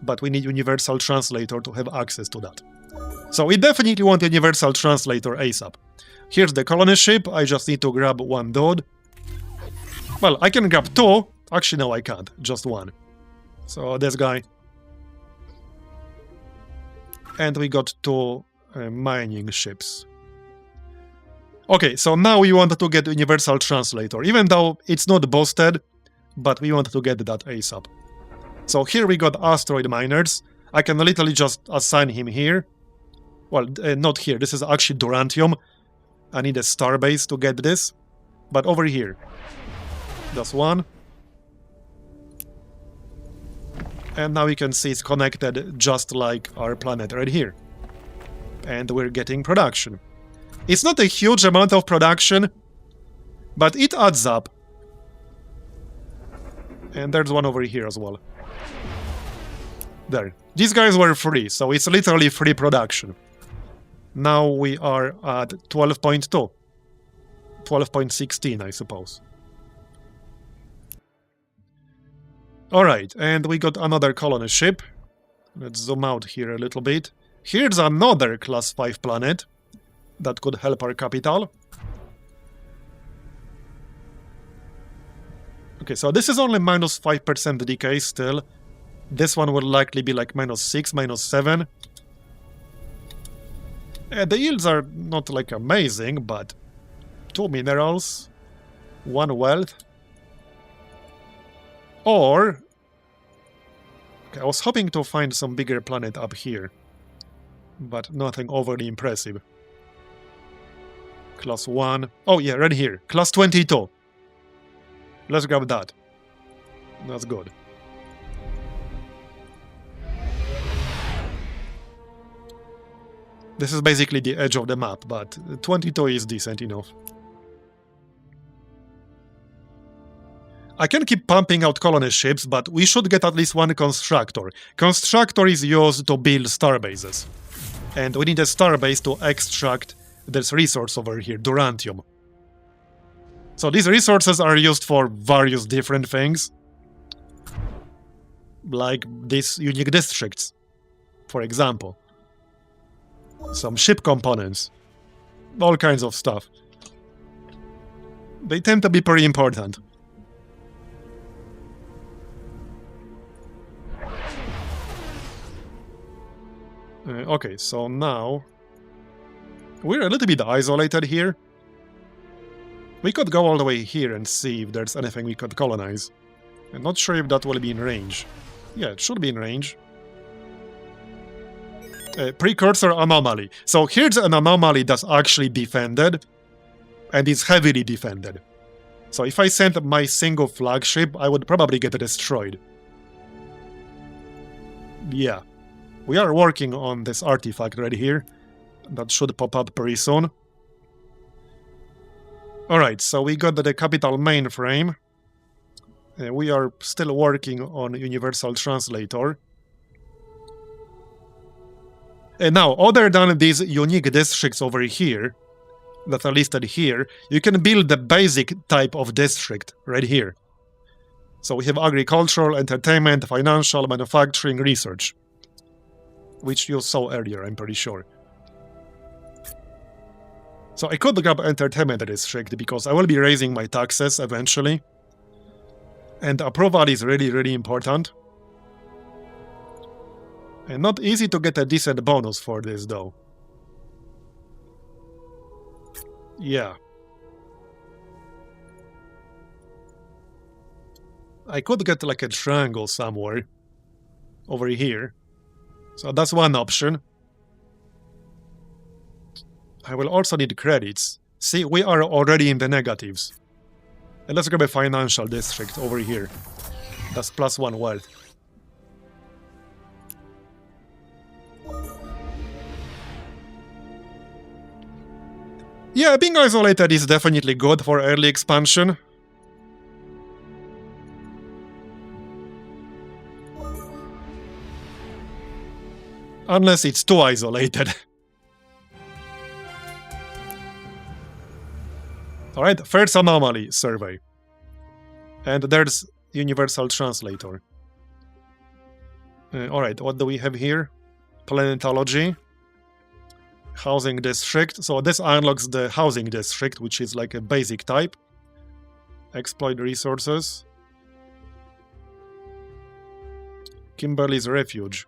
but we need Universal Translator to have access to that. So we definitely want a Universal Translator ASAP. Here's the colony ship. I just need to grab 1 dude. Well, I can grab 2. Actually, no, I can't. Just 1. So this guy. And we got 2 mining ships. Okay, so now we want to get Universal Translator, even though it's not boosted, but we want to get that ASAP. So here we got Asteroid Miners. I can literally just assign him here. Well, not here, this is actually Durantium. I need a starbase to get this, but over here. That's 1. And now we can see it's connected just like our planet right here. And we're getting production. It's not a huge amount of production, but it adds up. And there's one over here as well. There. These guys were free, so it's literally free production. Now we are at 12.2. 12.16, I suppose. Alright, and we got another colony ship. Let's zoom out here a little bit. Here's another class 5 planet that could help our capital. Okay, so this is only minus 5% decay still. This one will likely be like minus 6, minus 7. The yields are not like amazing, but 2 minerals, 1 wealth. Or, okay, I was hoping to find some bigger planet up here, but nothing overly impressive. Class 1. Oh yeah, right here. Class 22. Let's grab that. That's good. This is basically the edge of the map, but 22 is decent enough. I can keep pumping out colony ships, but we should get at least one constructor. Constructor is used to build starbases. And we need a starbase to extract this resource over here, Durantium. So these resources are used for various different things. Like these unique districts, for example. Some ship components. All kinds of stuff. They tend to be pretty important. Okay, so now we're a little bit isolated here. We could go all the way here and see if there's anything we could colonize. I'm not sure if that will be in range. Yeah, it should be in range. Precursor anomaly. So here's an anomaly that's actually defended, and is heavily defended. So if I sent my single flagship, I would probably get destroyed. Yeah. We are working on this artifact right here. That should pop up pretty soon. Alright, so we got the capital mainframe. We are still working on Universal Translator. And now, other than these unique districts over here, that are listed here, you can build the basic type of district right here. So we have agricultural, entertainment, financial, manufacturing, research. Which you saw earlier, I'm pretty sure. So I could grab entertainment district because I will be raising my taxes eventually. And approval is really, really important. And not easy to get a decent bonus for this though. Yeah. I could get like a triangle somewhere. Over here. So that's one option. I will also need credits. See, we are already in the negatives. And let's grab a financial district over here. That's +1 wealth. Yeah, being isolated is definitely good for early expansion. Unless it's too isolated. Alright, first anomaly survey. And there's Universal Translator. Alright, what do we have here? Planetology. Housing district. So this unlocks the housing district, which is like a basic type. Exploit resources. Kimberly's Refuge.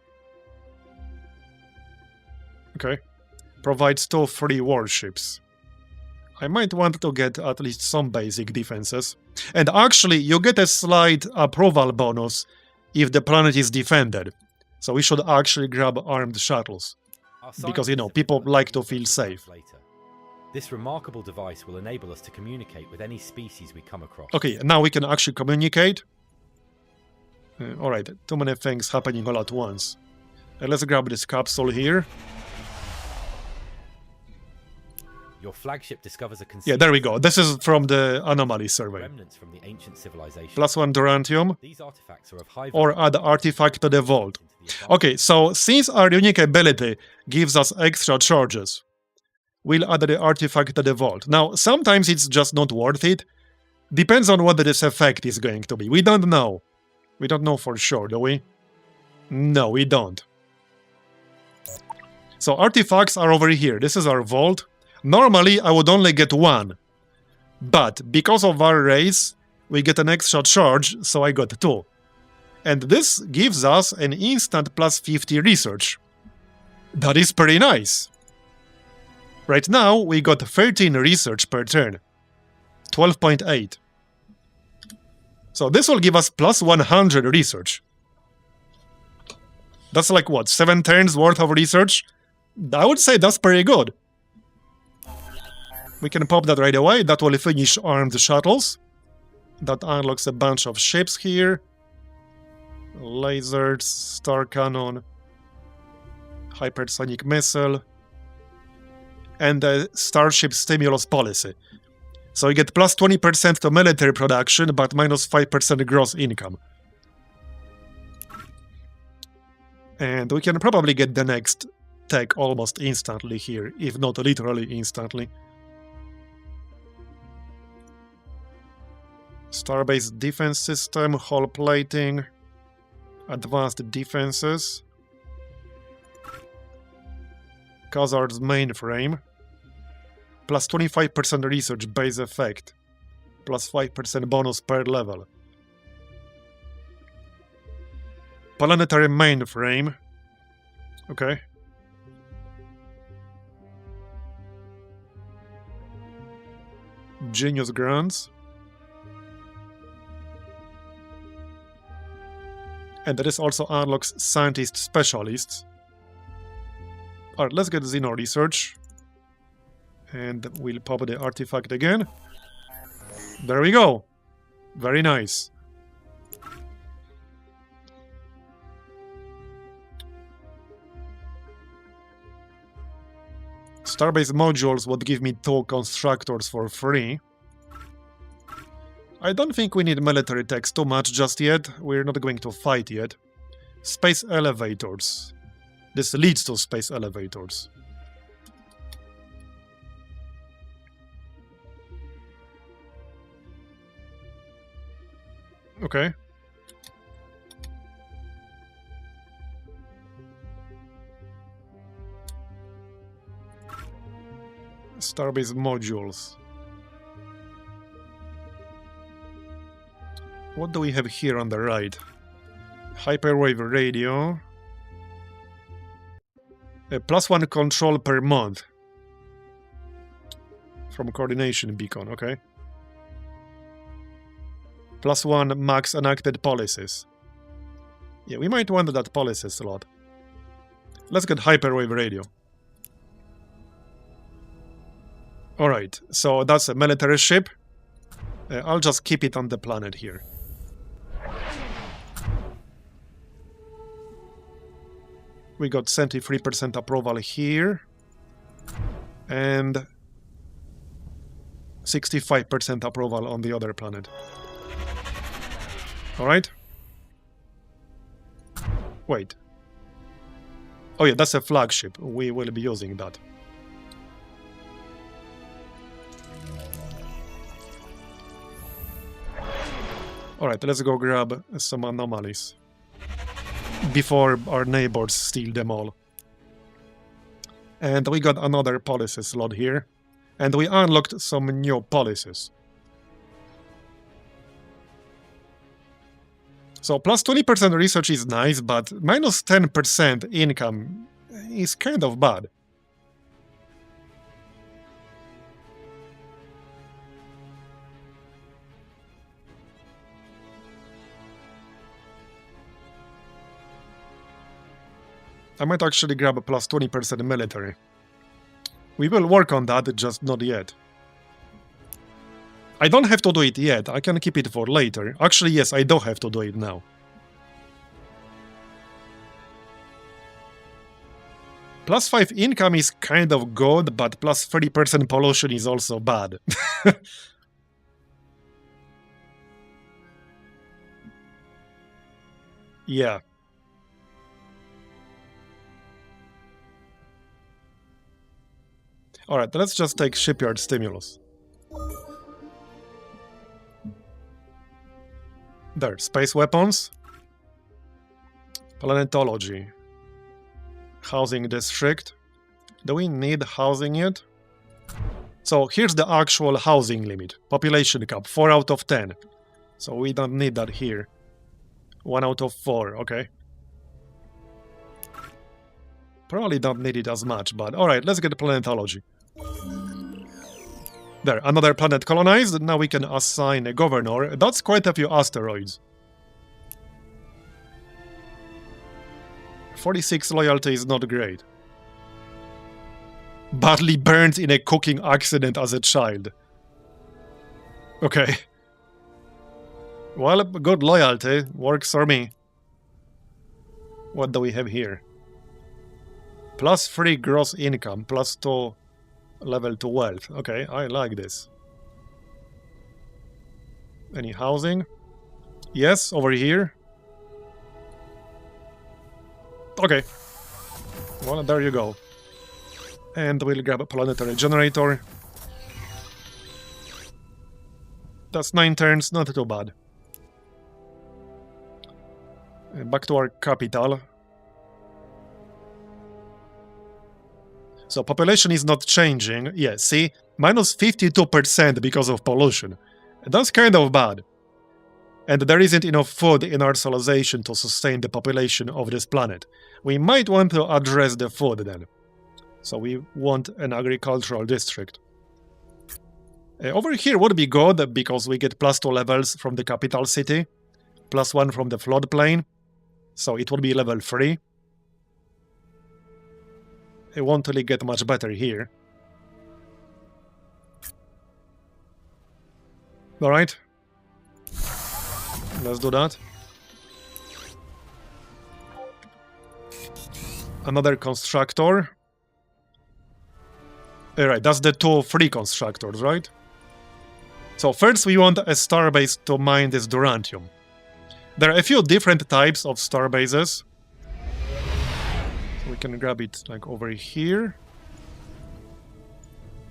Okay. Provides 2 free warships. I might want to get at least some basic defenses. And actually, you get a slight approval bonus if the planet is defended. So we should actually grab armed shuttles. Because, you know, people like to feel safe. This remarkable device will enable us to communicate with any species we come across. Okay, now we can actually communicate. Alright, too many things happening all at once. Let's grab this capsule here. Your flagship discovers a Yeah, there we go. This is from the anomaly survey. Remnants from the ancient civilization. +1 Durantium. These artifacts are of high or add artifact to the vault. Okay, so since our unique ability gives us extra charges, we'll add the artifact to the vault. Now, sometimes it's just not worth it. Depends on what this effect is going to be. We don't know. We don't know for sure, do we? No, we don't. So artifacts are over here. This is our vault. Normally, I would only get 1. But because of our race, we get an extra charge, so I got 2. And this gives us an instant +50 research. That is pretty nice. Right now, we got 13 research per turn. 12.8. So this will give us +100 research. That's like what, 7 turns worth of research? I would say that's pretty good. We can pop that right away. That will finish armed shuttles. That unlocks a bunch of ships here. lasers, star cannon, hypersonic missile, and the Starship Stimulus Policy. So you get plus 20% to military production, but minus 5% gross income. And we can probably get the next tech almost instantly here, if not literally instantly. Star-based defense system, hull plating, advanced defenses, Khazar's mainframe, plus 25% research base effect, plus 5% bonus per level. Planetary mainframe, okay. Genius grants. And this also unlocks scientist specialists. Alright, let's get Xeno research. And we'll pop the artifact again. There we go. Very nice. Starbase modules would give me 2 constructors for free. I don't think we need military techs too much just yet. We're not going to fight yet. Space elevators. This leads to space elevators. Okay. Starbase modules. What do we have here on the right? Hyperwave radio. A +1 control per month. From coordination beacon, okay. +1 max enacted policies. Yeah, we might want that policy slot. Let's get hyperwave radio. Alright, so that's a military ship. I'll just keep it on the planet here. We got 73% approval here. And 65% approval on the other planet. Alright. Wait. Oh yeah, that's a flagship. We will be using that. Alright, let's go grab some anomalies before our neighbors steal them all. And we got another policy slot here. And we unlocked some new policies. So plus 20% research is nice, but minus 10% income is kind of bad. I might actually grab a plus 20% military. We will work on that, just not yet. I don't have to do it yet, I can keep it for later. Actually, yes, I do have to do it now. Plus 5 income is kind of good, but plus 30% pollution is also bad. Yeah. Alright, let's just take shipyard stimulus. There, space weapons. Planetology. Housing district. Do we need housing yet? So here's the actual housing limit. Population cap, 4 out of 10. So we don't need that here. 1 out of 4, okay. Probably don't need it as much, but alright, let's get planetology. There, another planet colonized. Now we can assign a governor. That's quite a few asteroids. 46 loyalty is not great. Badly burned in a cooking accident as a child. Okay. Well, good loyalty. Works for me. What do we have here? +3 gross income, +2 level to wealth. Okay, I like this. Any housing? Yes, over here. Okay. Well, there you go. And we'll grab a planetary generator. That's 9 turns, not too bad. Back to our capital. So population is not changing. Yeah, see? Minus 52% because of pollution. That's kind of bad. And there isn't enough food in our civilization to sustain the population of this planet. We might want to address the food then. So we want an agricultural district. Over here would be good, because we get +2 levels from the capital city, +1 from the floodplain, so it would be level 3. It won't really get much better here. Alright. Let's do that. Another constructor. Alright, that's the 2 free constructors, right? So first we want a starbase to mine this durantium. There are a few different types of starbases. So we can grab it like over here.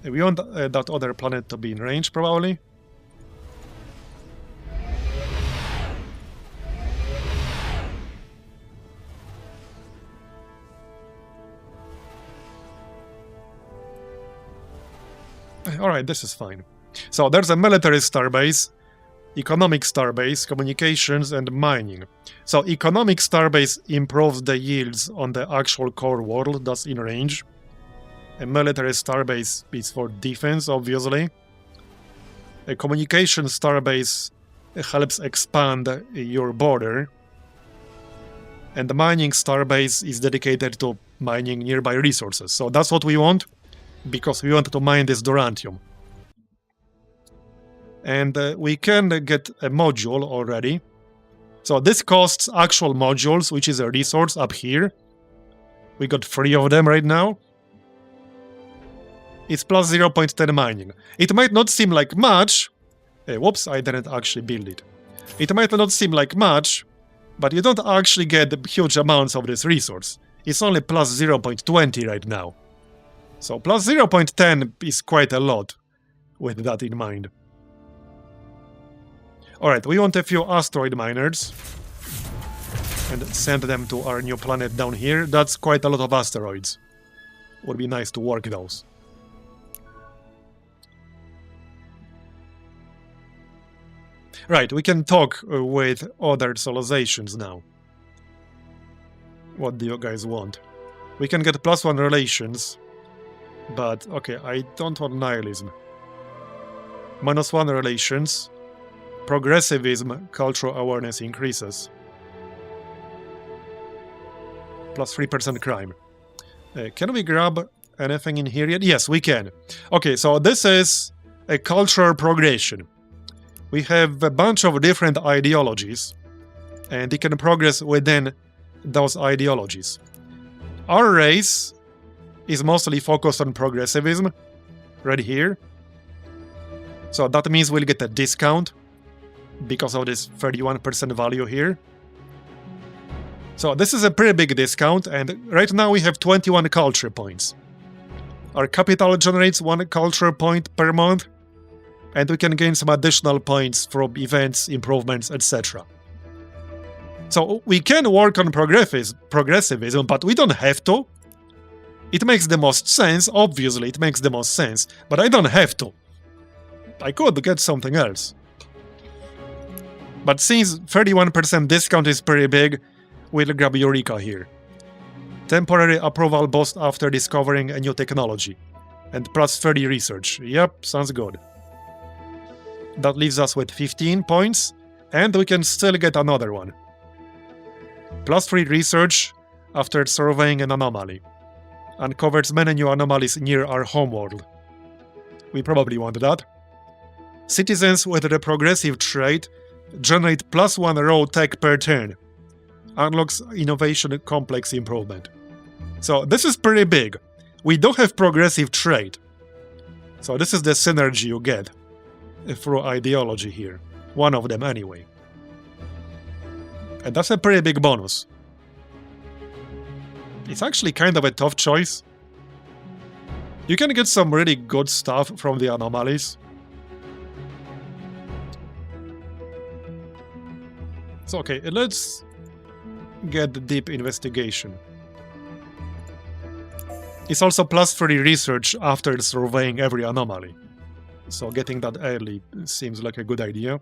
We want that other planet to be in range, probably. Alright, this is fine. So there's a military starbase, economic starbase, communications, and mining. So economic starbase improves the yields on the actual core world that's in range. A military starbase is for defense, obviously. A communication starbase helps expand your border. And the mining starbase is dedicated to mining nearby resources. So that's what we want, because we want to mine this durantium. And we can get a module already. So this costs actual modules, which is a resource up here. We got 3 of them right now. It's plus 0.10 mining. It might not seem like much. Whoops, I didn't actually build it. It might not seem like much, but you don't actually get huge amounts of this resource. It's only plus 0.20 right now. So plus 0.10 is quite a lot, with that in mind. Alright, we want a few asteroid miners. And send them to our new planet down here. That's quite a lot of asteroids. Would be nice to work those. Right, we can talk with other civilizations now. What do you guys want? We can get +1 relations. But, okay, I don't want nihilism. -1 relations. Progressivism, cultural awareness increases. Plus 3% crime. Can we grab anything in here yet? Yes, we can. Okay, so this is a cultural progression. We have a bunch of different ideologies, and we can progress within those ideologies. Our race is mostly focused on progressivism, right here. So that means we'll get a discount because of this 31% value here. So this is a pretty big discount, and right now we have 21 culture points. Our capital generates 1 culture point per month, and we can gain some additional points from events, improvements, etc. So we can work on progressivism, but we don't have to. It makes the most sense, obviously it makes the most sense, but I don't have to. I could get something else. But since 31% discount is pretty big, we'll grab Eureka here. Temporary approval boost after discovering a new technology. And plus 30 research. Yep, sounds good. That leaves us with 15 points, and we can still get another one. Plus 3 research after surveying an anomaly. Uncovers many new anomalies near our homeworld. We probably want that. Citizens with the progressive trait generate +1 raw tech per turn. Unlocks innovation complex improvement. So this is pretty big. We don't have progressive trade. So this is the synergy you get through ideology here. One of them anyway. And that's a pretty big bonus. It's actually kind of a tough choice. You can get some really good stuff from the anomalies. So okay, let's get the deep investigation. It's also +3 research after surveying every anomaly. So getting that early seems like a good idea.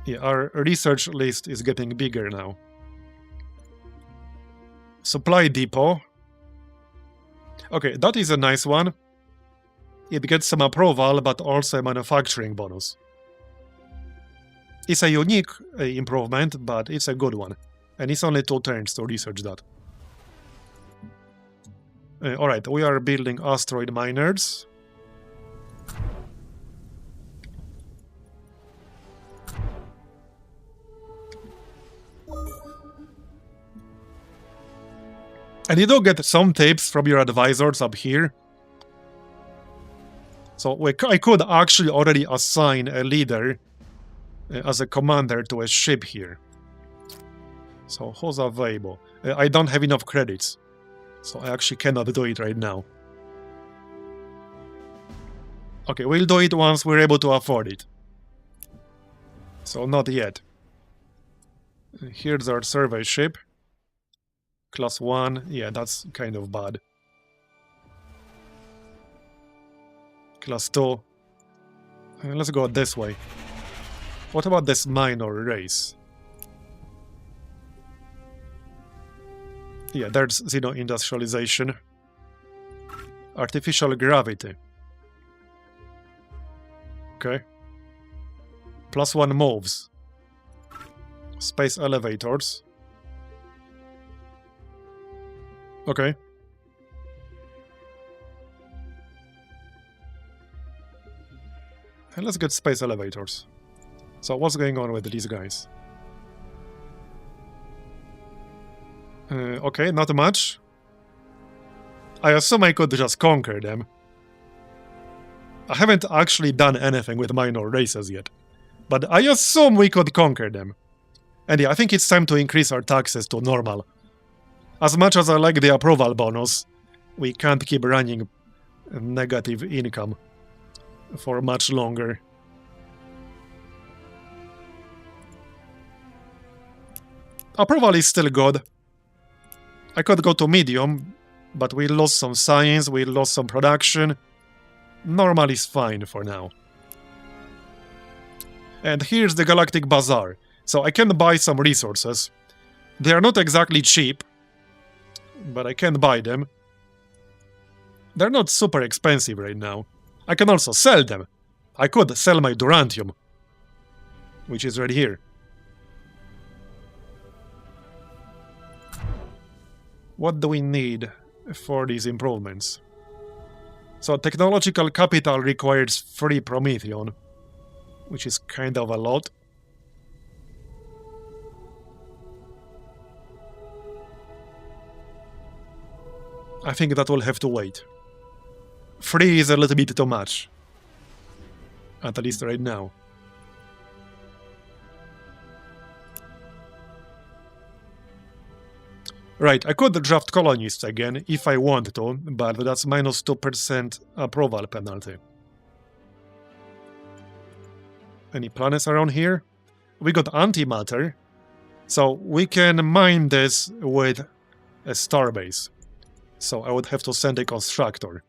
Yeah, our research list is getting bigger now. Supply depot. Okay, that is a nice one. It gets some approval, but also a manufacturing bonus. It's a unique improvement, but it's a good one. And it's only 2 turns to research that. Alright, we are building asteroid miners. And you do get some tips from your advisors up here. So I could actually already assign a leader as a commander to a ship here. So who's available? I don't have enough credits. So I actually cannot do it right now. Okay, we'll do it once we're able to afford it. So not yet. Here's our survey ship. Class 1, yeah, that's kind of bad. Class 2. Let's go this way. What about this minor race? Yeah, there's xeno-industrialization. Artificial gravity. Okay. +1 moves. Space elevators. Okay. And let's get space elevators. So what's going on with these guys? Okay, not much. I assume I could just conquer them. I haven't actually done anything with minor races yet. But I assume we could conquer them. And yeah, I think it's time to increase our taxes to normal. As much as I like the approval bonus, we can't keep running negative income for much longer. Approval is still good. I could go to medium, but we lost some science, we lost some production. Normal is fine for now. And here's the Galactic Bazaar. So I can buy some resources. They are not exactly cheap, but I can buy them. They're not super expensive right now. I can also sell them. I could sell my Durantium, which is right here. What do we need for these improvements? So technological capital requires 3 Prometheon, which is kind of a lot. I think that will have to wait. 3 is a little bit too much. At least right now. Right, I could draft colonists again if I want to, but that's minus 2% approval penalty. Any planets around here? We got antimatter, so we can mine this with a starbase. So I would have to send a constructor.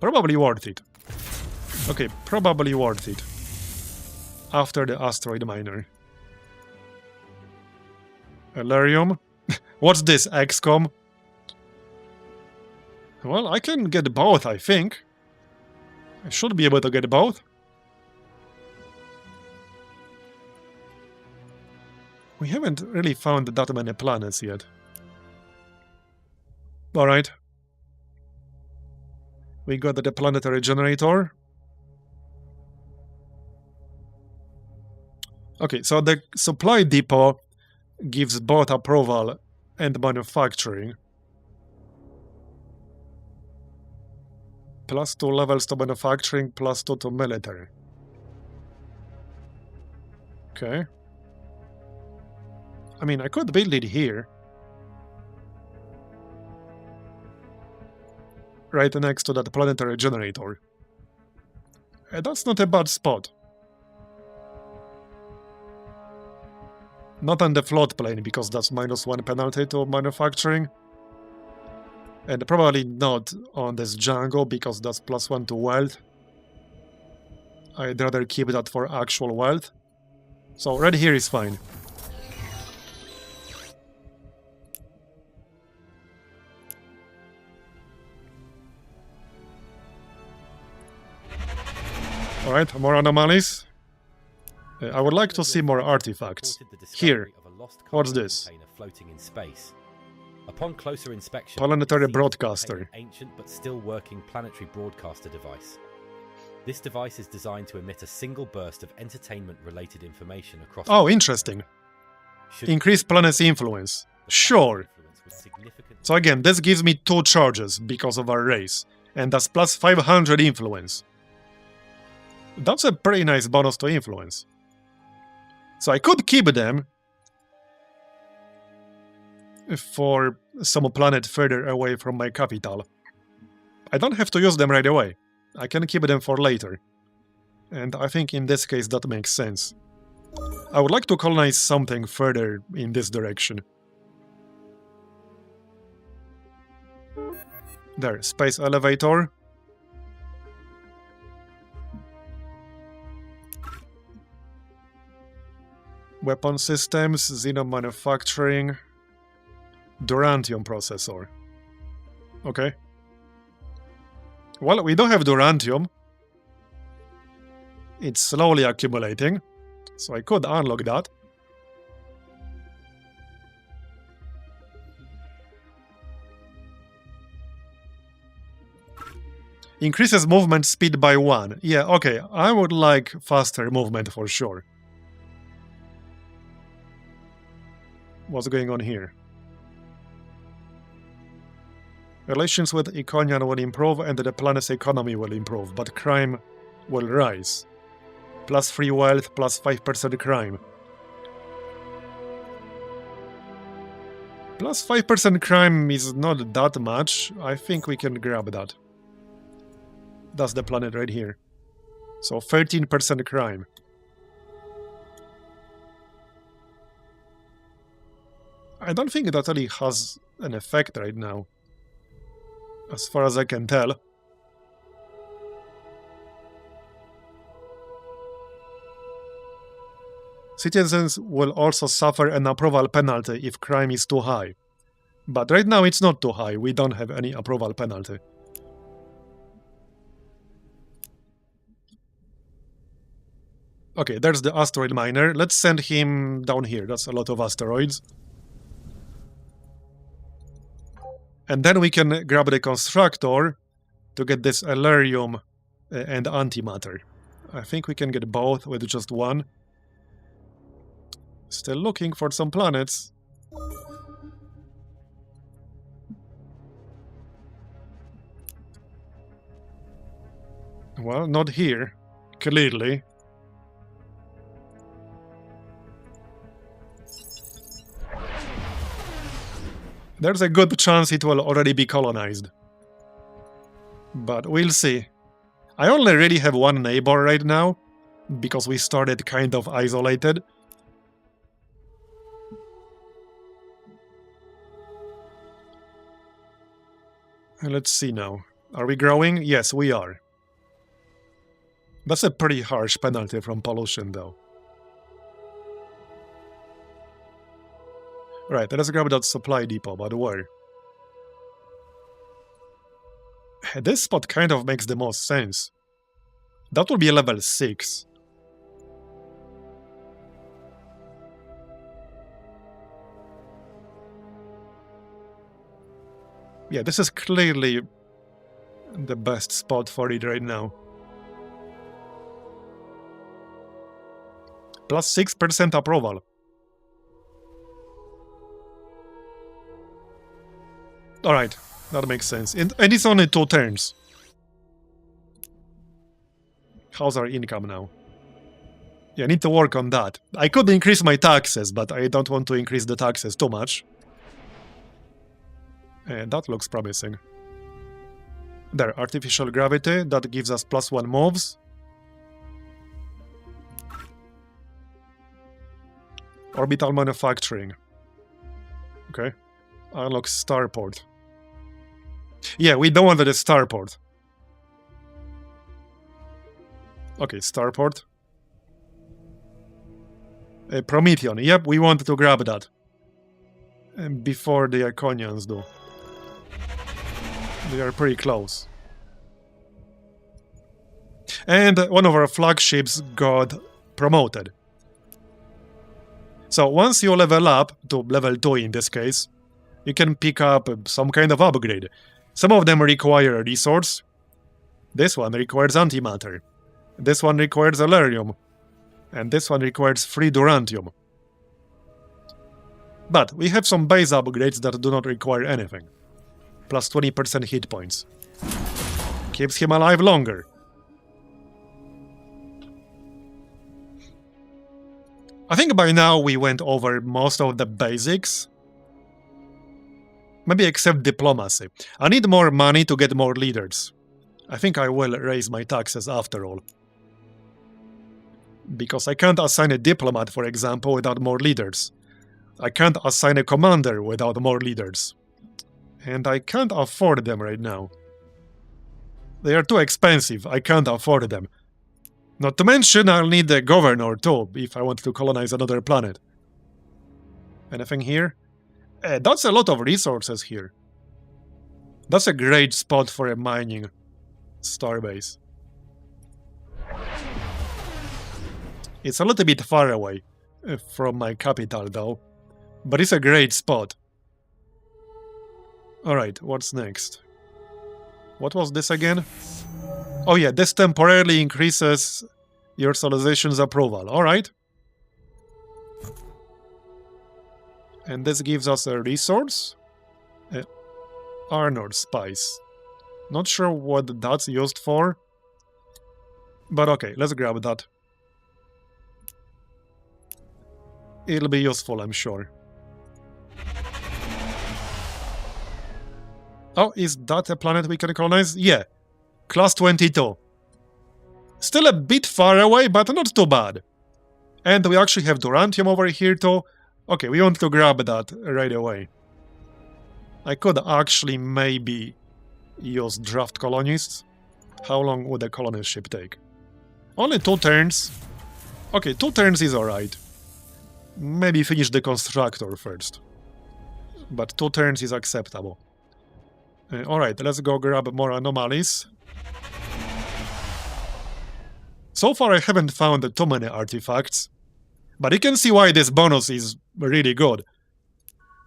Probably worth it. Okay, probably worth it. After the asteroid miner. Elerium. What's this, XCOM? Well, I can get both, I think. I should be able to get both. We haven't really found that many planets yet. Alright. We got the planetary generator. Okay, so the supply depot gives both approval and manufacturing. +2 levels to manufacturing, +2 to military. Okay. I mean, I could build it here. Right next to that planetary generator. That's not a bad spot. Not on the floodplain, because that's -1 penalty to manufacturing. And probably not on this jungle, because that's +1 to wealth. I'd rather keep that for actual wealth. So right here is fine. Alright, more anomalies. I would like to see more artifacts. Here, what's this? Floating in space. Upon closer inspection, Planetary broadcaster. an ancient but still working planetary broadcaster device. This device is designed to emit a single burst of entertainment-related information across. Oh, interesting. Increase planet's influence. Sure. So again, this gives me 2 charges because of our race, and that's +500 influence. That's a pretty nice bonus to influence. So I could keep them for some planet further away from my capital. I don't have to use them right away. I can keep them for later. And I think in this case that makes sense. I would like to colonize something further in this direction. There, space elevator. Weapon systems, xenon manufacturing, Durantium processor. Okay. Well, we don't have Durantium. It's slowly accumulating, so I could unlock that. Increases movement speed by 1. Yeah, okay, I would like faster movement for sure. What's going on here? Relations with Iconian will improve and the planet's economy will improve, but crime will rise. +3 wealth, +5% crime. +5% crime is not that much. I think we can grab that. That's the planet right here. So 13% crime. I don't think that really has an effect right now, as far as I can tell. Citizens will also suffer an approval penalty if crime is too high. But right now it's not too high, we don't have any approval penalty. Okay, there's the asteroid miner. Let's send him down here. That's a lot of asteroids. And then we can grab the constructor to get this Elerium and antimatter. I think we can get both with just one. Still looking for some planets. Well, not here, clearly. There's a good chance it will already be colonized. But we'll see. I only really have one neighbor right now, because we started kind of isolated. Let's see now. Are we growing? Yes, we are. That's a pretty harsh penalty from pollution, though. Right, let's grab that supply depot, but where? This spot kind of makes the most sense. That will be a level 6. Yeah, this is clearly the best spot for it right now. Plus 6% approval. Alright, that makes sense. And it's only 2 turns. How's our income now? Yeah, I need to work on that. I could increase my taxes, but I don't want to increase the taxes too much. And that looks promising. There, artificial gravity, that gives us +1 moves. Orbital manufacturing. Okay. Unlock starport. Yeah, we don't want the starport. Okay, starport. Promethean. Yep, we want to grab that. Before the Iconians do. They are pretty close. And one of our flagships got promoted. So once you level up to level 2 in this case, you can pick up some kind of upgrade. Some of them require a resource. This one requires antimatter. This one requires Elerium. And this one requires free Durantium. But we have some base upgrades that do not require anything. Plus 20% hit points. Keeps him alive longer. I think by now we went over most of the basics. Maybe except diplomacy. I need more money to get more leaders. I think I will raise my taxes after all. Because I can't assign a diplomat, for example, without more leaders. I can't assign a commander without more leaders. And I can't afford them right now. They are too expensive, I can't afford them. Not to mention I'll need a governor too, if I want to colonize another planet. Anything here? That's a lot of resources here. That's a great spot for a mining starbase. It's a little bit far away from my capital though, but it's a great spot. Alright, what's next? What was this again? Oh yeah, this temporarily increases your civilization's approval. Alright. And this gives us a resource. Arnold Spice. Not sure what that's used for. But okay, let's grab that. It'll be useful, I'm sure. Oh, is that a planet we can colonize? Yeah. Class 22. Still a bit far away, but not too bad. And we actually have Durantium over here too. Okay, we want to grab that right away. I could actually maybe use draft colonists. How long would a colonist ship take? Only 2 turns. Okay, 2 turns is alright. Maybe finish the constructor first. But 2 turns is acceptable. Alright, let's go grab more anomalies. So far I haven't found too many artifacts. But you can see why this bonus is really good.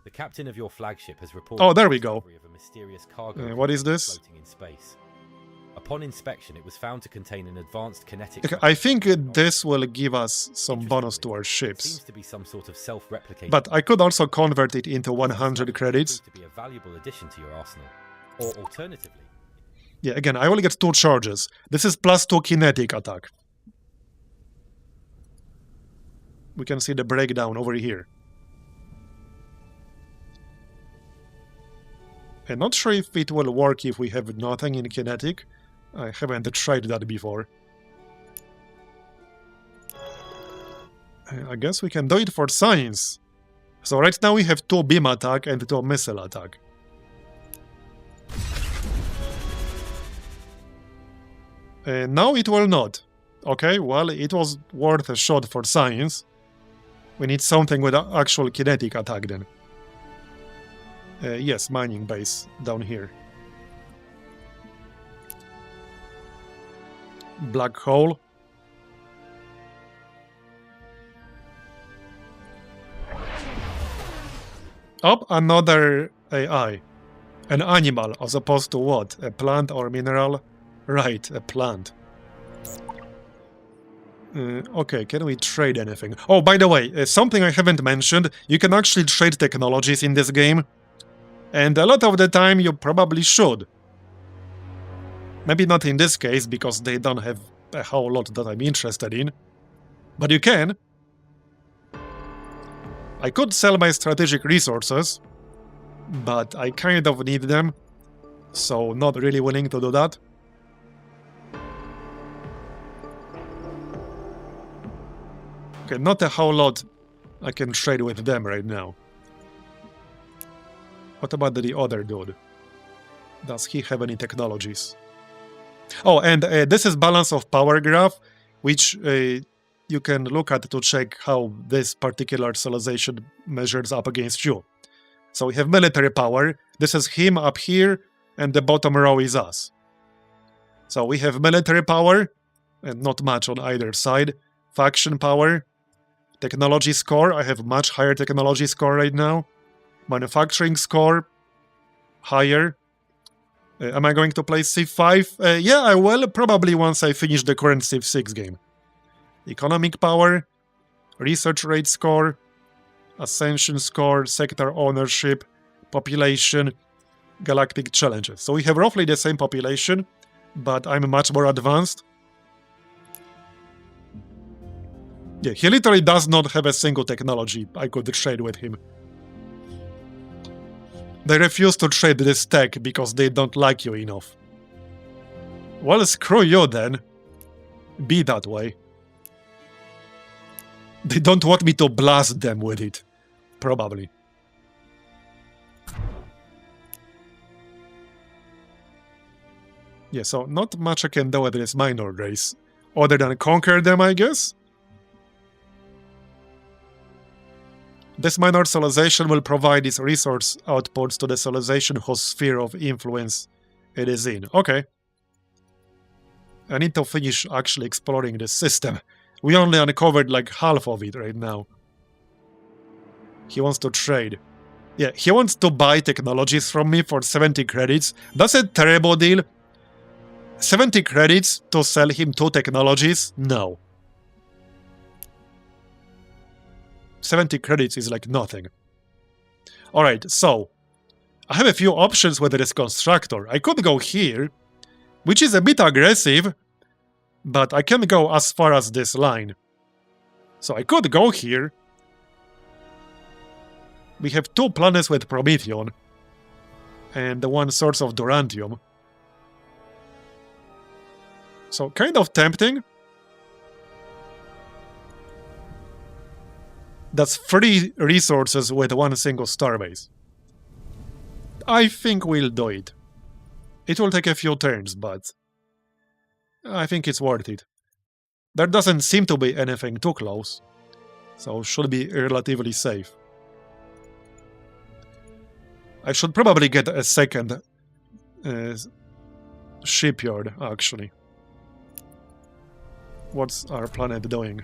The captain of your flagship has reported oh, there we go. Of a mysterious cargo what is this? Floating in space. Upon inspection, it was found to contain an advanced kinetic. Okay, I think this will give us some bonus to our ships. Seems to be some sort of self-replicating. But I could also convert it into 100 credits. To be a valuable addition to your arsenal. Or alternatively. Yeah, again, I only get 2 charges. This is +2 kinetic attack. We can see the breakdown over here. I'm not sure if it will work if we have nothing in kinetic. I haven't tried that before. I guess we can do it for science. So right now we have 2 beam attack and 2 missile attack. Now it will not. Okay, well, it was worth a shot for science. We need something with actual kinetic attack then. Yes, mining base down here. Black hole. Up another AI. An animal as opposed to what? A plant or mineral? Right, a plant. Okay, can we trade anything? Oh, by the way, something I haven't mentioned, you can actually trade technologies in this game. And a lot of the time you probably should. Maybe not in this case, because they don't have a whole lot that I'm interested in. But you can. I could sell my strategic resources, but I kind of need them, so not really willing to do that. Okay, not a whole lot I can trade with them right now. What about the other dude? Does he have any technologies? Oh, and this is balance of power graph, which you can look at to check how this particular civilization measures up against you. So we have military power. This is him up here, and the bottom row is us. So we have military power, and not much on either side. Faction power. Technology score. I have much higher technology score right now. Manufacturing score. Higher. Am I going to play Civ 5? Yeah, I will, probably once I finish the current Civ 6 game. Economic power, research rate score, ascension score, sector ownership, population, galactic challenges. So we have roughly the same population, but I'm much more advanced. Yeah, he literally does not have a single technology I could trade with him. They refuse to trade this tech because they don't like you enough. Well, screw you then. Be that way. They don't want me to blast them with it. Probably. Yeah, so not much I can do with this minor race. Other than conquer them, I guess? This minor civilization will provide its resource outputs to the civilization whose sphere of influence it is in. Okay. I need to finish actually exploring this system. We only uncovered like half of it right now. He wants to trade. Yeah, he wants to buy technologies from me for 70 credits. That's a terrible deal. 70 credits to sell him 2 technologies? No. 70 credits is like nothing. Alright, so I have a few options with this constructor. I could go here, which is a bit aggressive, but I can go as far as this line. So I could go here. We have 2 planets with Promethean, and 1 source of Durantium. So kind of tempting. That's 3 resources with 1 single starbase. I think we'll do it. It will take a few turns, but I think it's worth it. There doesn't seem to be anything too close, so should be relatively safe. I should probably get a second shipyard, actually. What's our planet doing?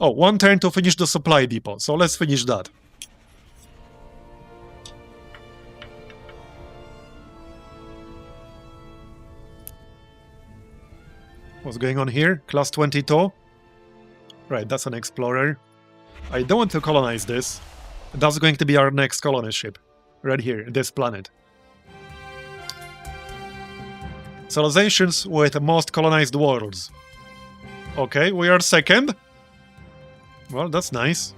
Oh, 1 turn to finish the supply depot, so let's finish that. What's going on here? Class 22? Right, that's an explorer. I don't want to colonize this. That's going to be our next colony ship. Right here, this planet. Civilizations with the most colonized worlds. Okay, we are second. Well, that's nice.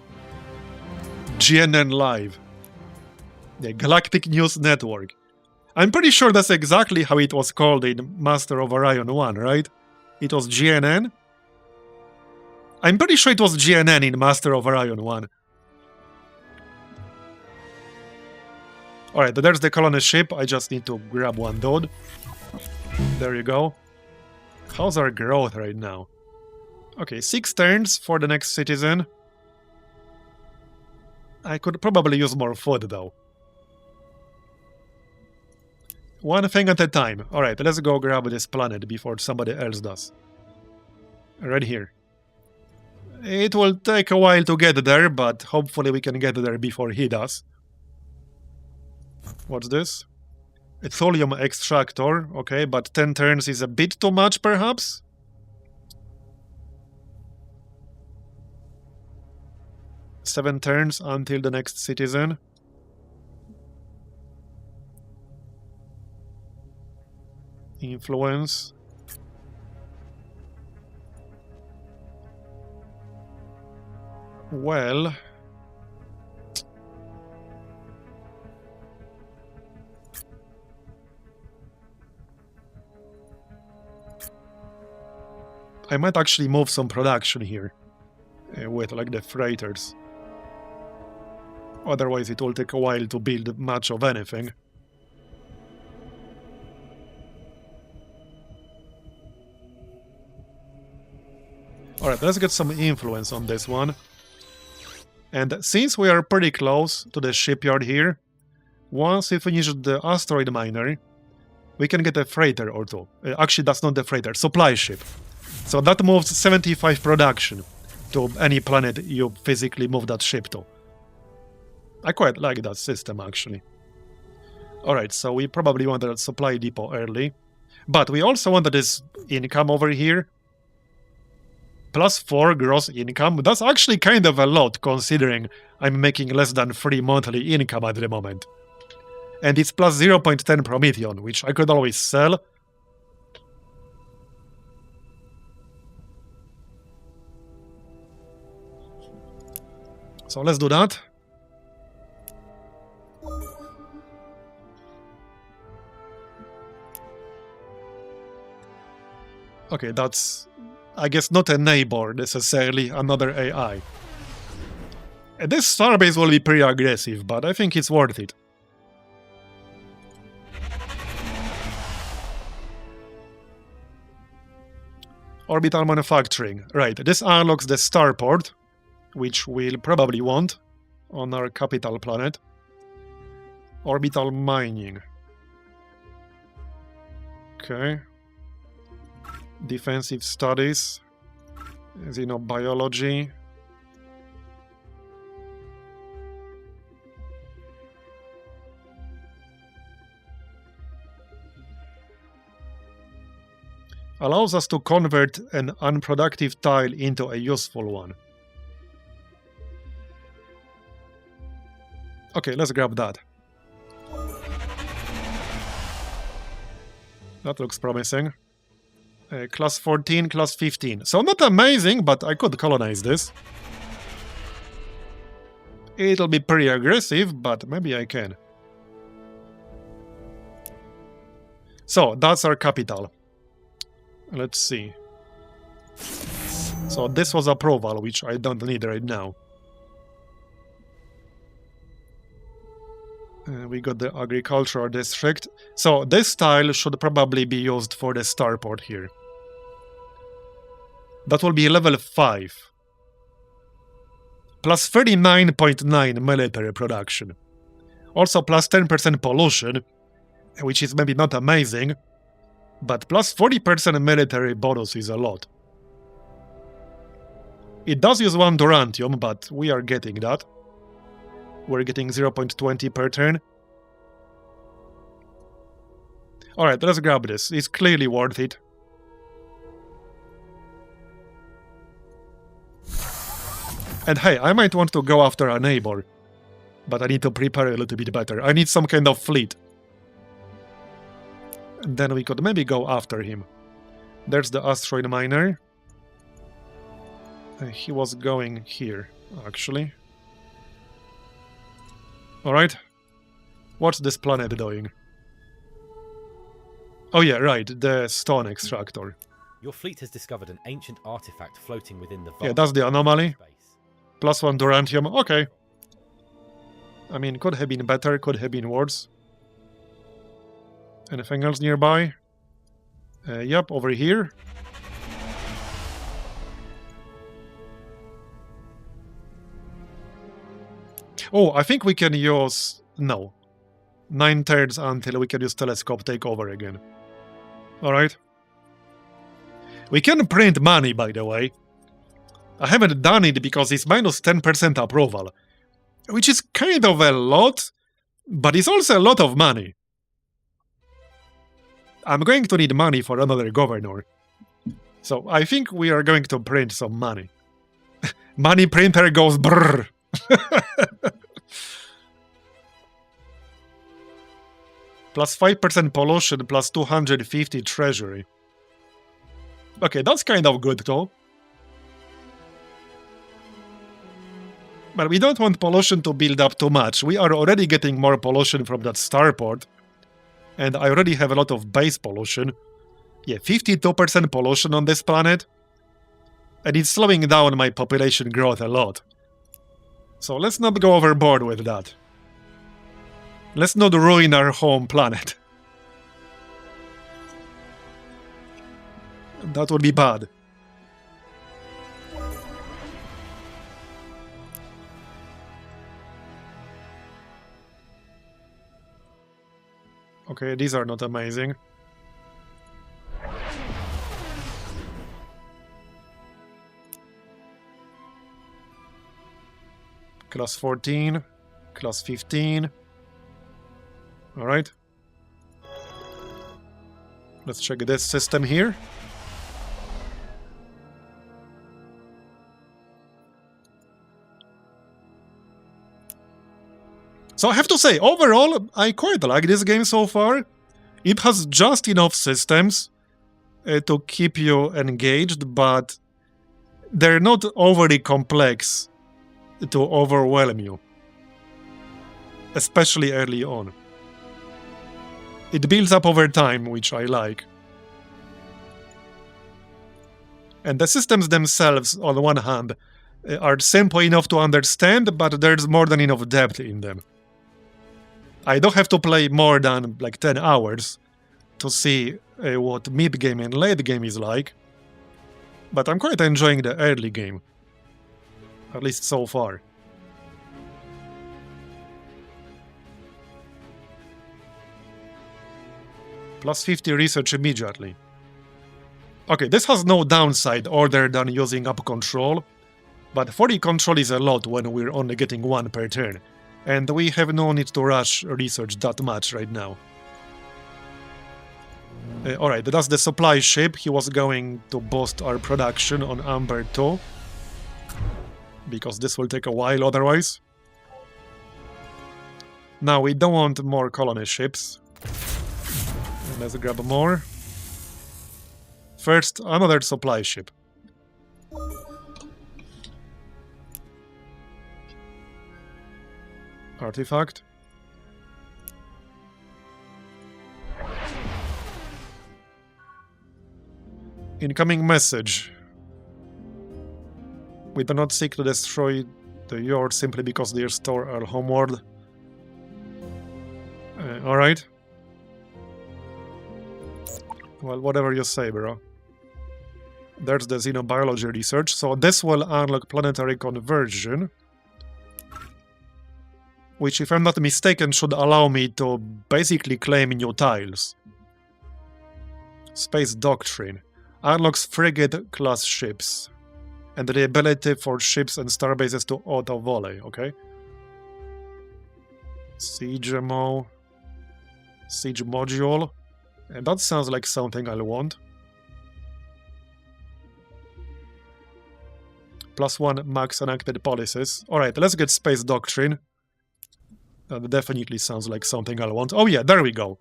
GNN Live. The Galactic News Network. I'm pretty sure that's exactly how it was called in Master of Orion 1, right? It was GNN? I'm pretty sure it was GNN in Master of Orion 1. Alright, there's the colony ship. I just need to grab 1 dude. There you go. How's our growth right now? Okay, 6 turns for the next citizen. I could probably use more food, though. 1 thing at a time. Alright, let's go grab this planet before somebody else does. Right here. It will take a while to get there, but hopefully we can get there before he does. What's this? A thulium extractor, okay, but 10 turns is a bit too much, perhaps? 7 turns until the next citizen. Influence. Well... I might actually move some production here with like the freighters. Otherwise it will take a while to build much of anything. Alright, let's get some influence on this one. And since we are pretty close to the shipyard here, once we finish the asteroid miner, we can get a freighter or two. Actually, that's not the freighter, supply ship. So that moves 75 production to any planet you physically move that ship to. I quite like that system, actually. Alright, so we probably want a supply depot early. But we also wanted this income over here. +4 gross income. That's actually kind of a lot, considering I'm making less than 3 monthly income at the moment. And it's plus 0.10 Promethean, which I could always sell. So let's do that. Okay, that's, I guess, not a neighbor necessarily, another AI. This starbase will be pretty aggressive, but I think it's worth it. Orbital manufacturing. Right, this unlocks the starport, which we'll probably want on our capital planet. Orbital mining. Okay. Defensive studies. Xenobiology. Allows us to convert an unproductive tile into a useful one. Okay, let's grab that. That looks promising. Class 14, class 15. So not amazing, but I could colonize this. It'll be pretty aggressive, but maybe I can. So, that's our capital. Let's see. So this was approval, which I don't need right now. We got the agricultural district. So this tile should probably be used for the starport here. That will be level 5. Plus 39.9 military production. Also plus 10% pollution, which is maybe not amazing, but plus 40% military bonus is a lot. It does use 1 Durantium, but we are getting that. We're getting 0.20 per turn. Alright, let's grab this. It's clearly worth it. And hey, I might want to go after a neighbor. But I need to prepare a little bit better. I need some kind of fleet. And then we could maybe go after him. There's the asteroid miner. He was going here, actually. Alright. What's this planet doing? Oh yeah, right, the stone extractor. Your fleet has discovered an ancient artifact floating within the Yeah, that's the anomaly. space. Plus 1 Durantium, okay. I mean, could have been better, could have been worse. Anything else nearby? Yep, over here. Oh, I think we can use... No. 9 turns until we can use telescope takeover again. Alright. We can print money, by the way. I haven't done it because it's minus 10% approval. Which is kind of a lot, but it's also a lot of money. I'm going to need money for another governor. So I think we are going to print some money. Money printer goes brrr. Plus 5% pollution, plus 250 treasury. Okay, that's kind of good though. But we don't want pollution to build up too much. We are already getting more pollution from that starport. And I already have a lot of base pollution. Yeah, 52% pollution on this planet. And it's slowing down my population growth a lot. So let's not go overboard with that. Let's not ruin our home planet. That would be bad. Okay, these are not amazing. Class 14, class 15. Alright. Let's check this system here. So I have to say, overall, I quite like this game so far. It has just enough systems to keep you engaged, but they're not overly complex to overwhelm you. Especially early on. It builds up over time, which I like. And the systems themselves, on the one hand, are simple enough to understand, but there's more than enough depth in them. I don't have to play more than like 10 hours to see what mid-game and late-game is like, but I'm quite enjoying the early game, at least so far. Plus 50 research immediately. Okay, this has no downside other than using up control, but 40 control is a lot when we're only getting one per turn. And we have no need to rush research that much right now. Alright, that's the supply ship. He was going to boost our production on Amber 2. Because this will take a while otherwise. Now we don't want more colony ships. Let's grab more. First, another supply ship. Artifact. Incoming message. We do not seek to destroy the yard simply because they restore our homeworld. Alright. Well, whatever you say, bro. There's the xenobiology research. So this will unlock planetary conversion. Which, if I'm not mistaken, should allow me to basically claim new tiles. Space Doctrine. Unlocks frigate-class ships. And the ability for ships and starbases to auto-volley, okay? Siege ammo. Siege module. And that sounds like something I'll want. +1 max enacted policies. Alright, let's get Space Doctrine. That definitely sounds like something I'll want. Oh yeah, there we go.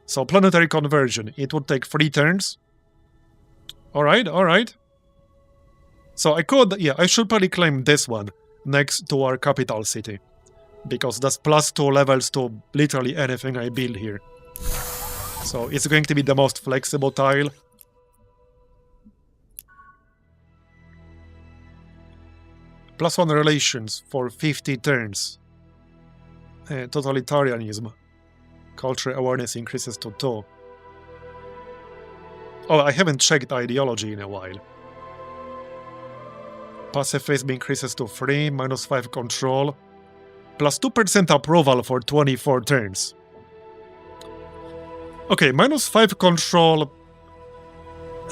So planetary conversion. It would take 3 turns. Alright, alright. So I could, yeah, I should probably claim this one next to our capital city. Because that's +2 levels to literally anything I build here. So it's going to be the most flexible tile. +1 relations for 50 turns. Totalitarianism. Culture awareness increases to 2. Oh, I haven't checked ideology in a while. Pacifism increases to 3, -5 control. +2% approval for 24 turns. Okay, -5 control.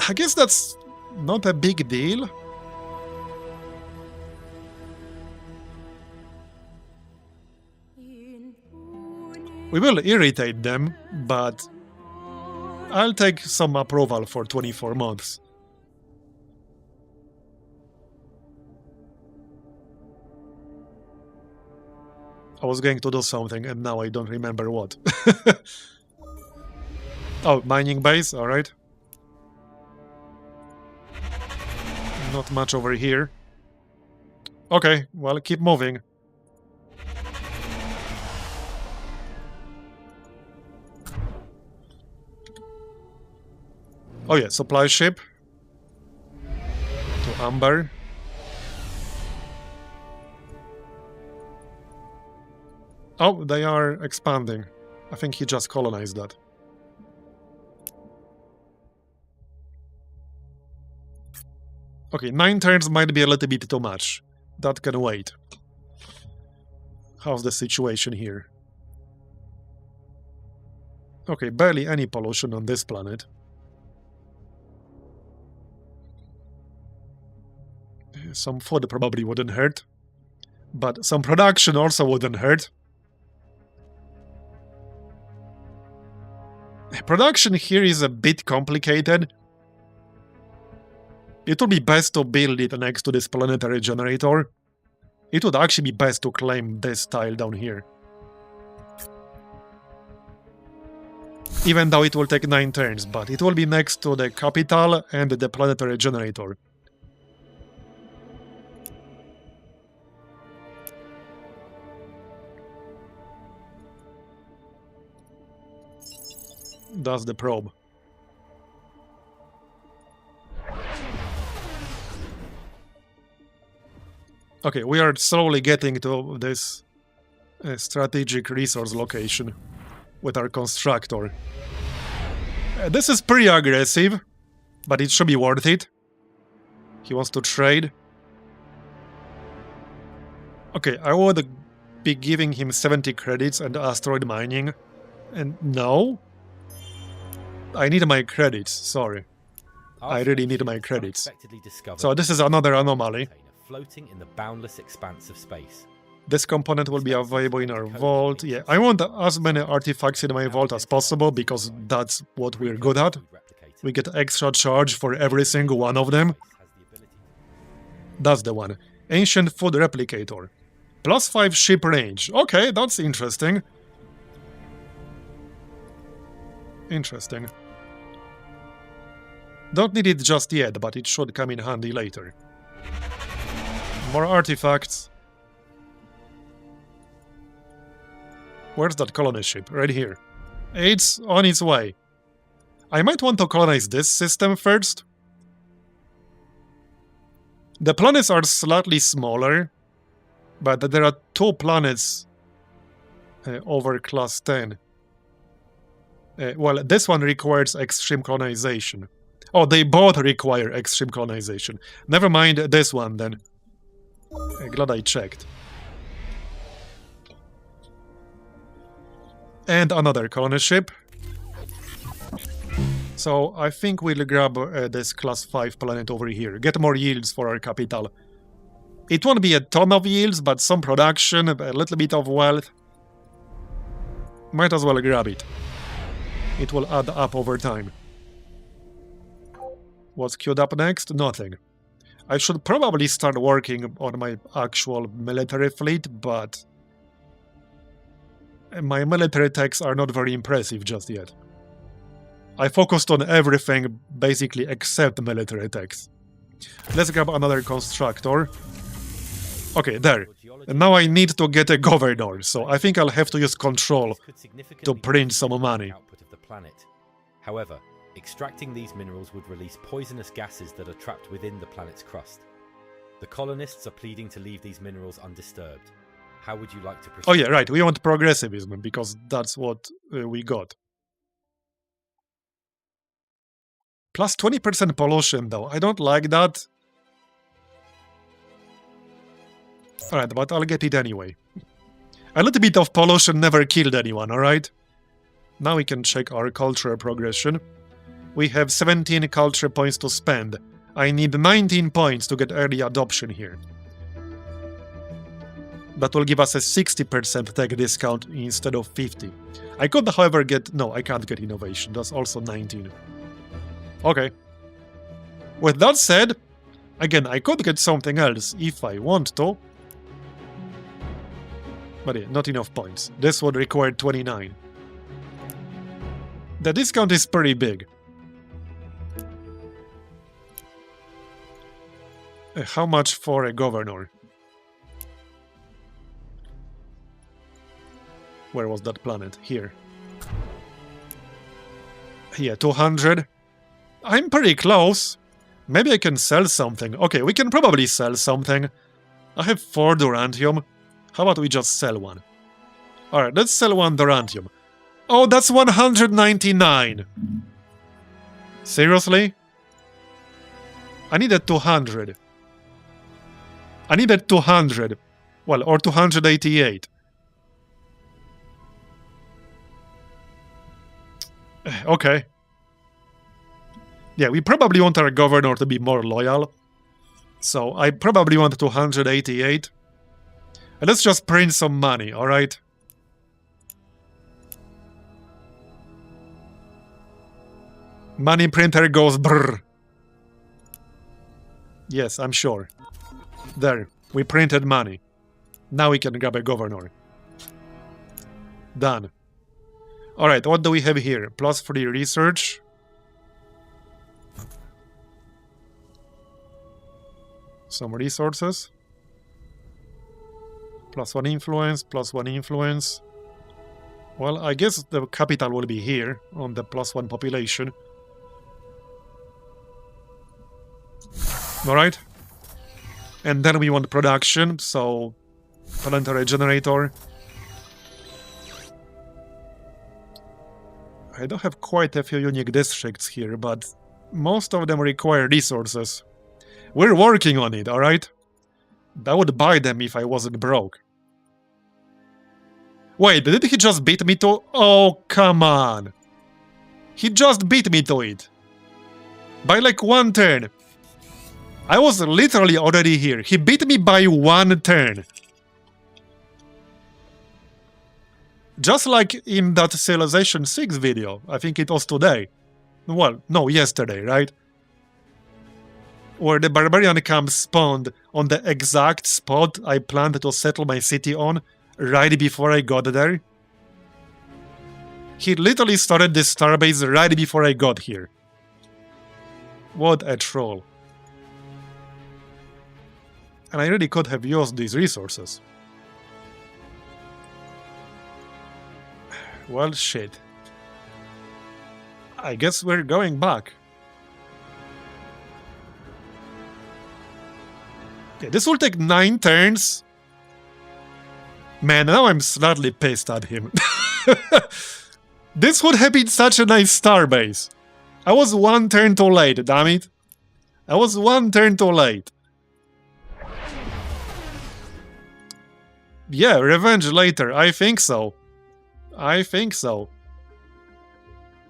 I guess that's not a big deal. We will irritate them, but I'll take some approval for 24 months. I was going to do something, and now I don't remember what. Oh, mining base, alright. Not much over here. Okay, well, keep moving. Oh yeah, supply ship. To Amber. Oh, they are expanding. I think he just colonized that. Okay, 9 turns might be a little bit too much. That can wait. How's the situation here? Okay, barely any pollution on this planet. Some food probably wouldn't hurt. But some production also wouldn't hurt. Production here is a bit complicated. It would be best to build it next to this planetary generator. It would actually be best to claim this tile down here. Even though it will take 9 turns, but it will be next to the capital and the planetary generator. That's the probe. Okay, we are slowly getting to this strategic resource location with our constructor. This is pretty aggressive, but it should be worth it. He wants to trade. Okay, I would be giving him 70 credits and asteroid mining. And no? I need my credits, sorry. I really need my credits. So this is another anomaly. Floating in the boundless expanse of space. This component will be available in our vault. Yeah, I want as many artifacts in my vault as possible because that's what we're good at. We get extra charge for every single one of them. That's the one. Ancient food replicator. +5 ship range. Okay, that's interesting. Interesting. Don't need it just yet, but it should come in handy later. More artifacts. Where's that colony ship? Right here. It's on its way. I might want to colonize this system first. The planets are slightly smaller, but there are 2 planets over class 10. Well, this one requires extreme colonization. Oh, they both require extreme colonization. Never mind this one, then. Glad I checked. And another colony ship. So, I think we'll grab this class 5 planet over here. Get more yields for our capital. It won't be a ton of yields, but some production, a little bit of wealth. Might as well grab it. It will add up over time. What's queued up next? Nothing. I should probably start working on my actual military fleet, but my military techs are not very impressive just yet. I focused on everything basically except military techs. Let's grab another constructor. Okay, there. And now I need to get a governor, so I think I'll have to use control to print some money. However, extracting these minerals would release poisonous gases that are trapped within the planet's crust. The colonists are pleading to leave these minerals undisturbed. How would you like to proceed? Oh yeah, right, we want progressivism, because that's what we got. Plus 20% pollution, though. I don't like that. Alright, but I'll get it anyway. A little bit of pollution never killed anyone, alright? Now we can check our cultural progression. We have 17 culture points to spend. I need 19 points to get early adoption here. That will give us a 60% tech discount instead of 50. I could, however, get... No, I can't get innovation. That's also 19. Okay. With that said, again, I could get something else if I want to. But yeah, not enough points. This would require 29. The discount is pretty big. How much for a governor? Where was that planet? Here. Yeah, 200. I'm pretty close. Maybe I can sell something. Okay, we can probably sell something. I have 4 Durantium. How about we just sell one? Alright, let's sell 1 Durantium. Oh, that's 199. Seriously? I needed 200. I needed 200. Well, or 288. Okay. Yeah, we probably want our governor to be more loyal. So I probably want 288. And let's just print some money, alright? Money printer goes brrr. Yes, I'm sure. There, we printed money. Now we can grab a governor. Done. Alright, what do we have here? +3 research. Some resources. +1 influence, +1 influence. Well, I guess the capital will be here, on the +1 population. Alright. And then we want production, so planetary generator. I don't have quite a few unique districts here, but most of them require resources. We're working on it, alright? I would buy them if I wasn't broke. Wait, did he just beat me to... Oh, come on. He just beat me to it. By like 1 turn. I was literally already here. He beat me by 1 turn. Just like in that Civilization 6 video. I think it was today. Well, no, yesterday, right? Where the barbarian camp spawned on the exact spot I planned to settle my city on right before I got there. He literally started this starbase right before I got here. What a troll. And I really could have used these resources. Well, shit. I guess we're going back. Okay, this will take 9 turns. Man, now I'm slightly pissed at him. This would have been such a nice starbase. I was 1 turn too late, damn it. I was 1 turn too late. Yeah, revenge later. I think so. I think so.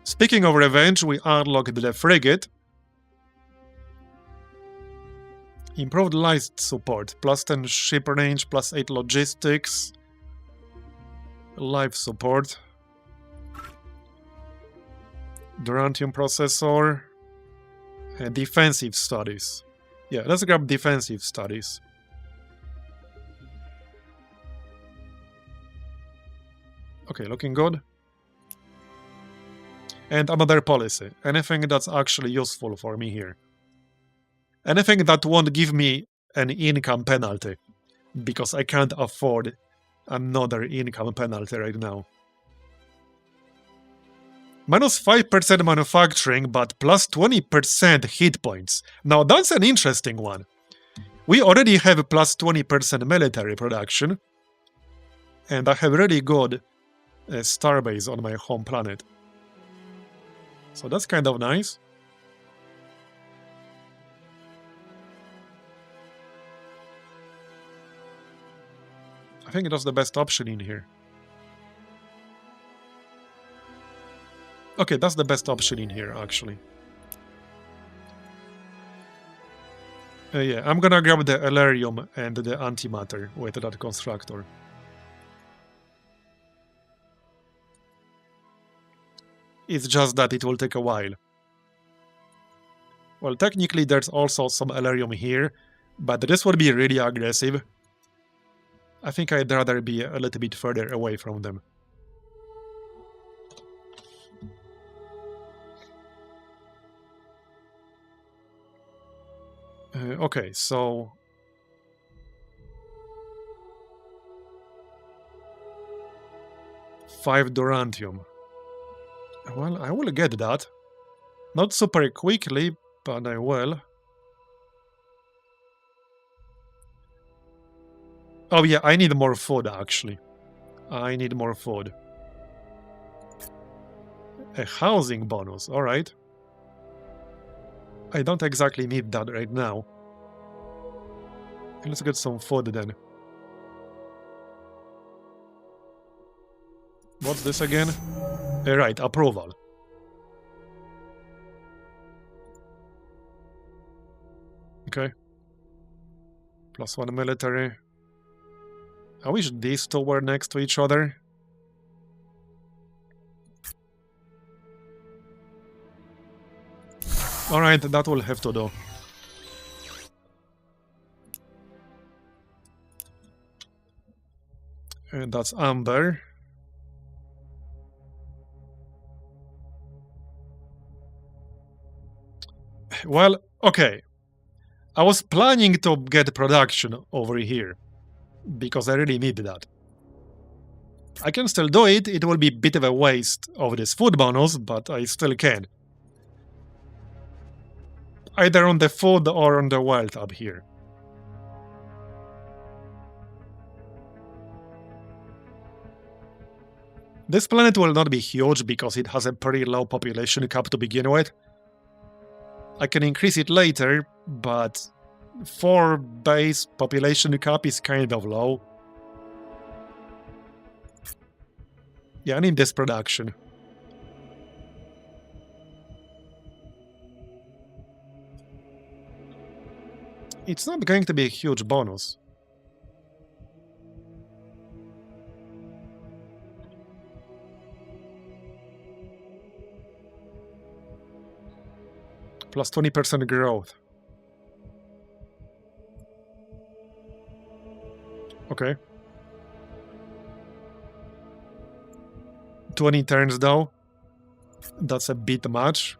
Speaking of revenge, we unlocked the frigate. Improved light support. +10 ship range, +8 logistics. Life support. Durantium processor. Defensive studies. Yeah, let's grab defensive studies. Okay, looking good. And another policy. Anything that's actually useful for me here. Anything that won't give me an income penalty. Because I can't afford another income penalty right now. -5% manufacturing, but +20% hit points. Now that's an interesting one. We already have +20% military production. And I have really good starbase on my home planet. So that's kind of nice. I think it was the best option in here. Okay, that's the best option in here, actually. Yeah, I'm gonna grab the Elerium and the Antimatter with that constructor. It's just that it will take a while. Well, technically there's also some Elerium here, but this would be really aggressive. I think I'd rather be a little bit further away from them. Okay, so... $5 durantium. Well, I will get that. Not super quickly, but I will. Oh yeah, I need more food, actually. I need more food. A housing bonus, alright. I don't exactly need that right now. Let's get some food then. What's this again? Right, approval. Okay. +1 military. I wish these two were next to each other. Alright, that will have to do. And that's amber. Well, okay. I was planning to get production over here, because I really need that. I can still do it, it will be a bit of a waste of this food bonus, but I still can. Either on the food or on the wealth up here. This planet will not be huge because it has a pretty low population cap to begin with. I can increase it later, but 4 base population cap is kind of low. Yeah, I need this production. It's not going to be a huge bonus. Plus 20% growth. Okay. 20 turns though. That's a bit much.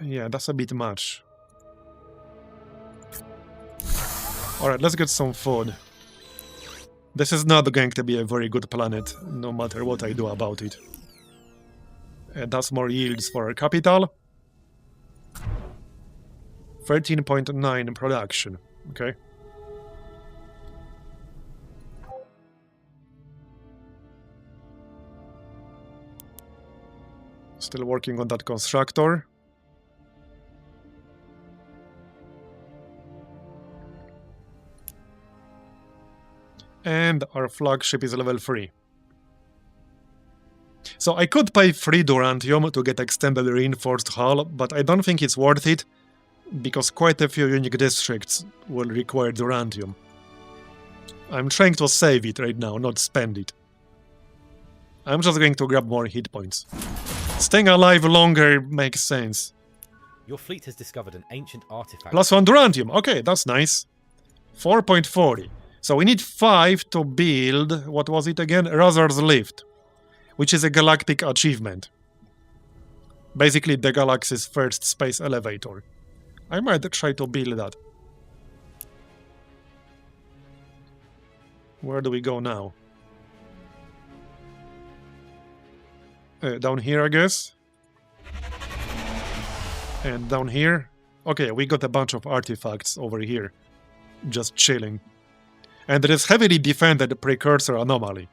Yeah, that's a bit much. Alright, let's get some food. This is not going to be a very good planet, no matter what I do about it. That's more yields for our capital. 13.9 production. Okay. Still working on that constructor. And our flagship is level 3. So I could pay 3 durantium to get extended reinforced hull, but I don't think it's worth it, because quite a few unique districts will require durantium. I'm trying to save it right now, not spend it. I'm just going to grab more hit points. Staying alive longer makes sense. Your fleet has discovered an ancient artifact. +1 durantium, okay, that's nice. 4.40. So we need 5 to build, what was it again? Razor's Lift, which is a galactic achievement. Basically the galaxy's first space elevator. I might try to build that. Where do we go now? Down here, I guess. And down here. Okay, we got a bunch of artifacts over here. Just chilling. And there is heavily defended precursor anomaly.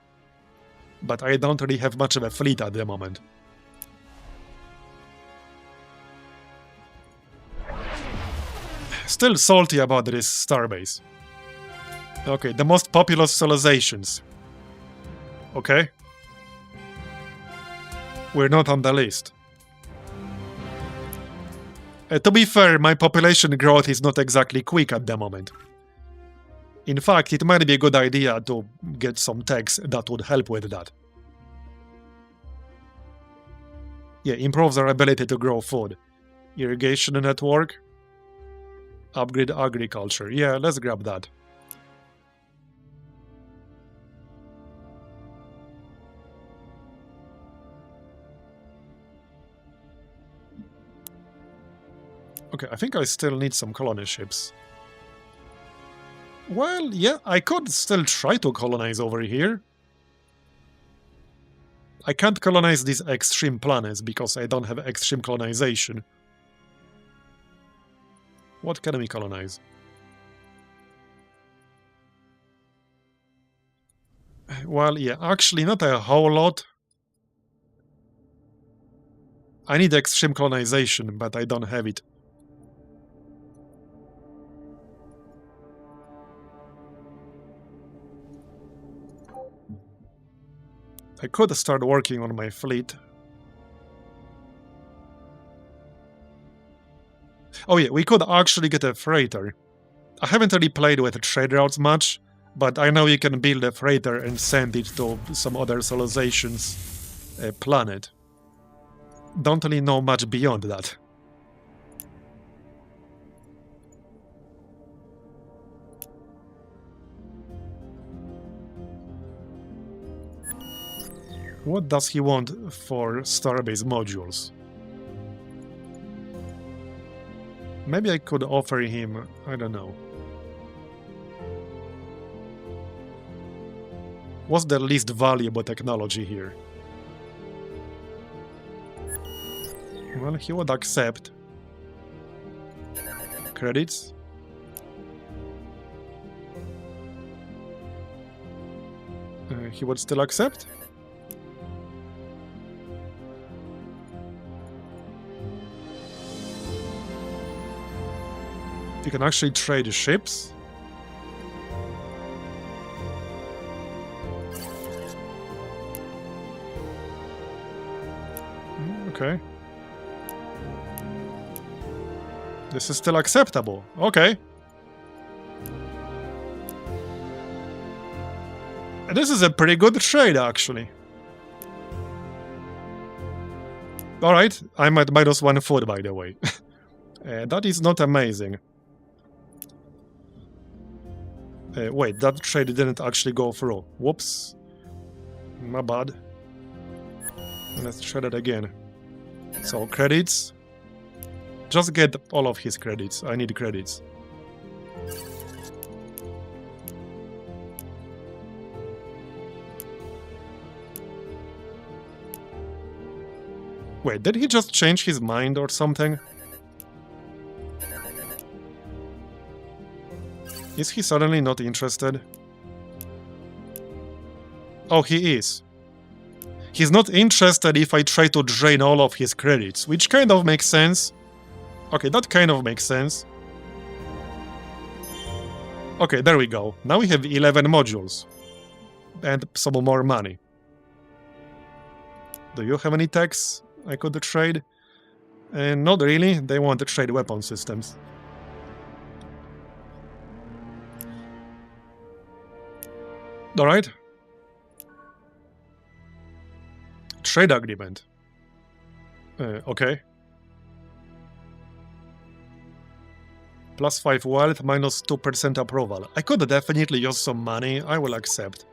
But I don't really have much of a fleet at the moment. Still salty about this starbase. Okay, the most populous civilizations. Okay. We're not on the list. To be fair, my population growth is not exactly quick at the moment. In fact, it might be a good idea to get some techs that would help with that. Yeah, improves our ability to grow food. Irrigation network. Upgrade agriculture. Yeah, let's grab that. Okay, I think I still need some colony ships. Well, yeah, I could still try to colonize over here. I can't colonize these extreme planets because I don't have extreme colonization. What can we colonize? Well, yeah, actually not a whole lot. I need extreme colonization, but I don't have it. I could start working on my fleet. Oh yeah, we could actually get a freighter. I haven't really played with trade routes much, but I know you can build a freighter and send it to some other civilization's planet. Don't really know much beyond that. What does he want for Starbase modules? Maybe I could offer him, I don't know. What's the least valuable technology here? Well, he would accept credits. He would still accept? You can actually trade ships. Okay. This is still acceptable. Okay. This is a pretty good trade, actually. Alright, I'm at -1 food, by the way. That is not amazing. Wait, that trade didn't actually go through. Whoops. My bad. Let's trade it again. So, credits. Just get all of his credits. I need credits. Wait, did he just change his mind or something? Is he suddenly not interested? Oh, he is. He's not interested if I try to drain all of his credits, which kind of makes sense. Okay, that kind of makes sense. Okay, there we go. Now we have 11 modules. And some more money. Do you have any techs I could trade? Not really. They want to trade weapon systems. Alright. Trade agreement. Okay. +5 wealth, -2% approval. I could definitely use some money. I will accept.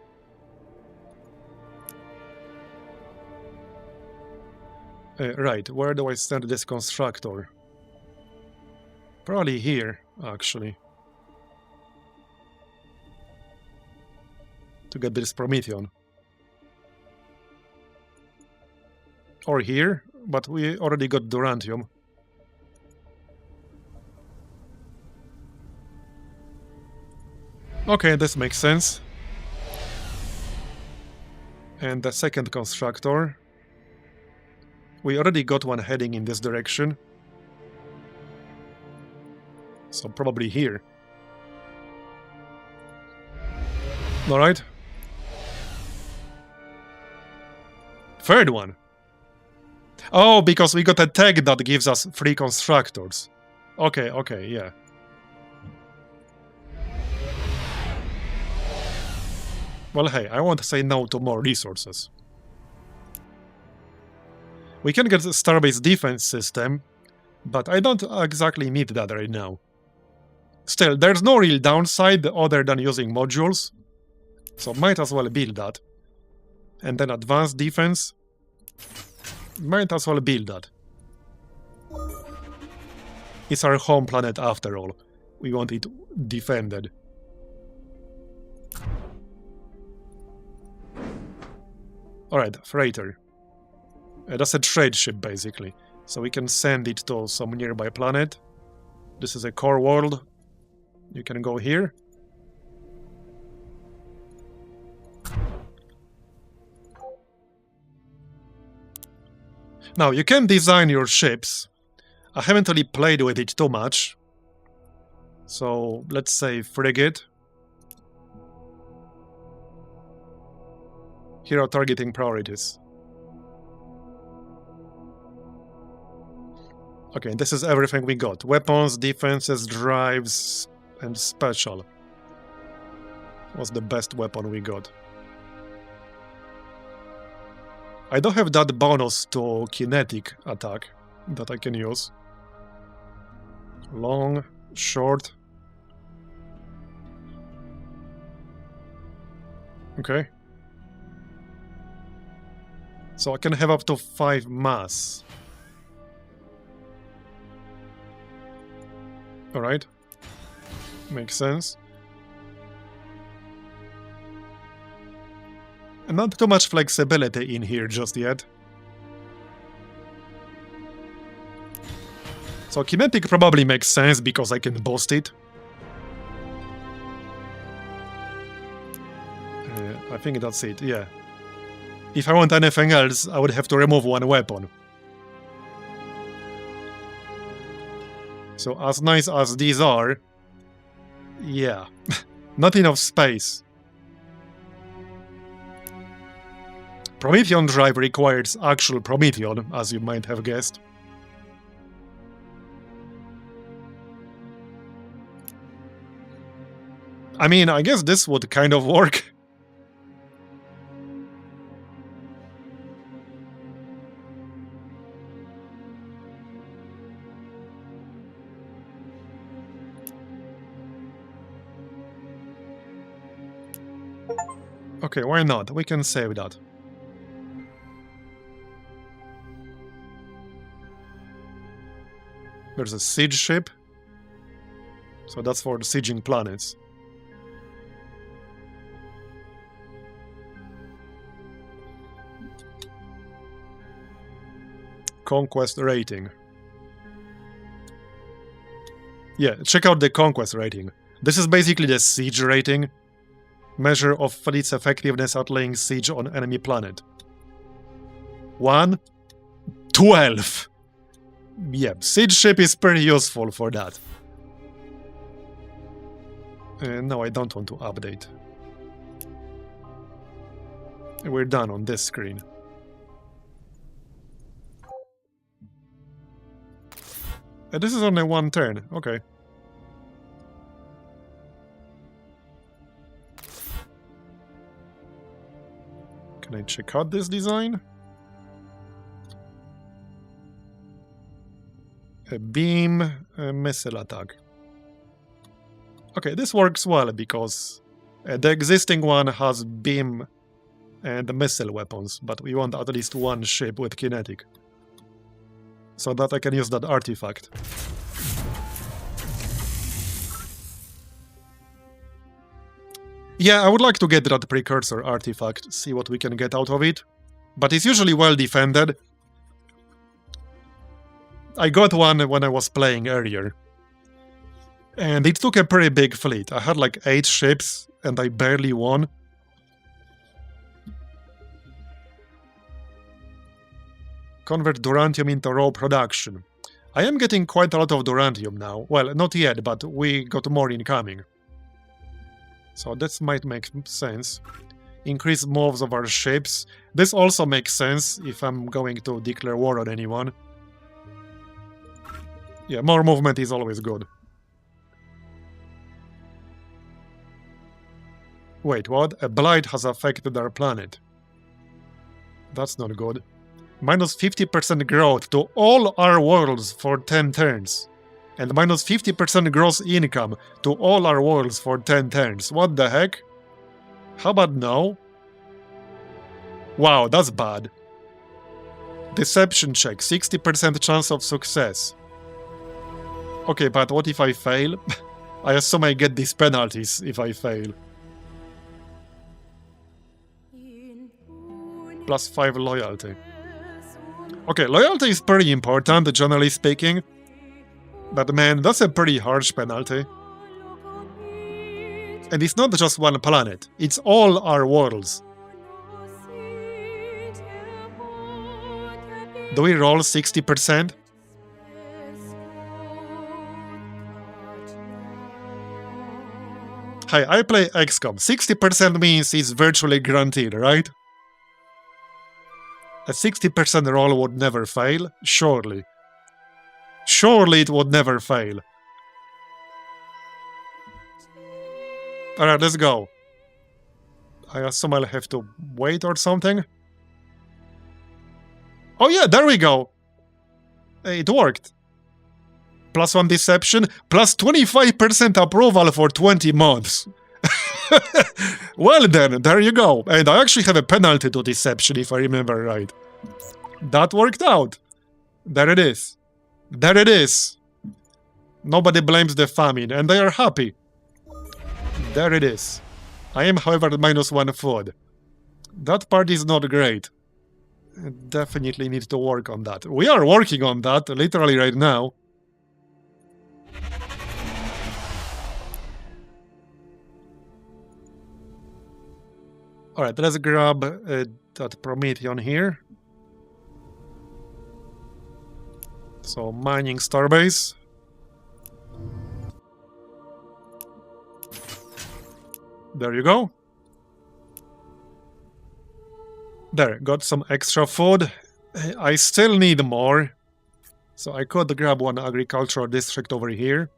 Right, where do I send this constructor? Probably here, actually. To get this Promethean. Or here, but we already got Durantium. Okay, this makes sense. And the second constructor. We already got one heading in this direction. So probably here. Alright. Third one. Oh, because we got a tag that gives us 3 constructors. Okay, okay, yeah. Well, hey, I won't say no to more resources. We can get a Starbase defense system, but I don't exactly need that right now. Still, there's no real downside other than using modules. So might as well build that. And then advanced defense. Might as well build that. It's our home planet after all. We want it defended. Alright, freighter. That's a trade ship basically. So we can send it to some nearby planet. This is a core world. You can go here. Now, you can design your ships. I haven't really played with it too much. So, let's say frigate. Here are targeting priorities. Okay, this is everything we got. Weapons, defenses, drives, and special. What's the best weapon we got? I don't have that bonus to kinetic attack that I can use. Long, short. Okay. So I can have up to 5 mass. Alright. Makes sense. And not too much flexibility in here just yet. So kinetic probably makes sense because I can boost it. I think that's it, yeah. If I want anything else, I would have to remove one weapon. So as nice as these are, yeah, not enough space. Promethean drive requires actual Promethean, as you might have guessed. I mean, I guess this would kind of work. Okay, why not? We can save that. There's a siege ship. So that's for the sieging planets. Conquest rating. Yeah, check out the conquest rating. This is basically the siege rating. Measure of fleet's effectiveness at laying siege on enemy planet. 1, 12. Yeah, siege ship is pretty useful for that. No, I don't want to update. We're done on this screen. This is only one turn, okay. Can I check out this design? A beam, a missile attack. Okay, this works well because the existing one has beam and missile weapons, but we want at least one ship with kinetic. So that I can use that artifact. Yeah, I would like to get that precursor artifact, see what we can get out of it. But it's usually well defended. I got one when I was playing earlier. And it took a pretty big fleet. I had like 8 ships, and I barely won. Convert Durantium into raw production. I am getting quite a lot of Durantium now. Well, not yet, but we got more incoming. So this might make sense. Increase moves of our ships. This also makes sense if I'm going to declare war on anyone. Yeah, more movement is always good. Wait, what? A blight has affected our planet. That's not good. Minus 50% growth to all our worlds for 10 turns. And minus 50% gross income to all our worlds for 10 turns. What the heck? How about no? Wow, that's bad. Deception check, 60% chance of success. Okay, but what if I fail? I assume I get these penalties if I fail. Plus 5 loyalty. Okay, loyalty is pretty important, generally speaking. But man, that's a pretty harsh penalty. And it's not just one planet, it's all our worlds. Do we roll 60%? Hey, I play XCOM. 60% means it's virtually guaranteed, right? A 60% roll would never fail, surely. Surely it would never fail. Alright, let's go. I assume I'll have to wait or something. Oh yeah, there we go. It worked. Plus 1 deception, plus 25% approval for 20 months. Well then, there you go. And I actually have a penalty to deception, if I remember right. That worked out. There it is. There it is. Nobody blames the famine, and they are happy. There it is. I am, however, minus 1 food. That part is not great. Definitely need to work on that. We are working on that, literally right now. Alright, let's grab that Promethean here. So, mining starbase. There you go. There, got some extra food. I still need more. So I could grab one agricultural district over here.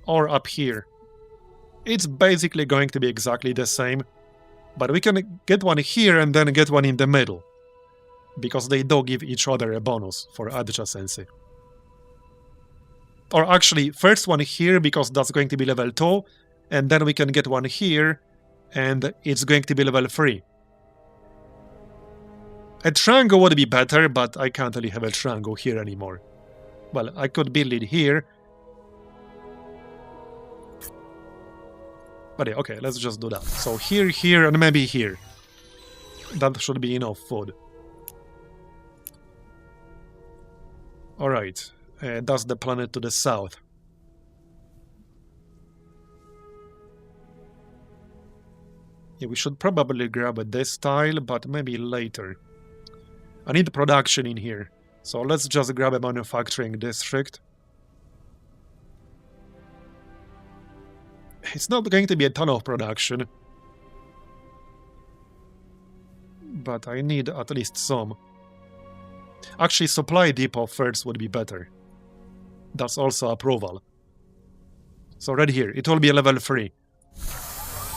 Or up here. It's basically going to be exactly the same. But we can get one here and then get one in the middle. Because they do give each other a bonus for adjacency. Or actually, first one here because that's going to be level 2. And then we can get one here. And it's going to be level 3. A triangle would be better, but I can't really have a triangle here anymore. Well, I could build it here. But yeah, okay, let's just do that. So here, here, and maybe here. That should be enough food. Alright, that's the planet to the south. Yeah, we should probably grab this tile, but maybe later. I need production in here, so let's just grab a manufacturing district. It's not going to be a ton of production, but I need at least some. Actually, supply depot first would be better. That's also approval. So right here, it will be a level 3.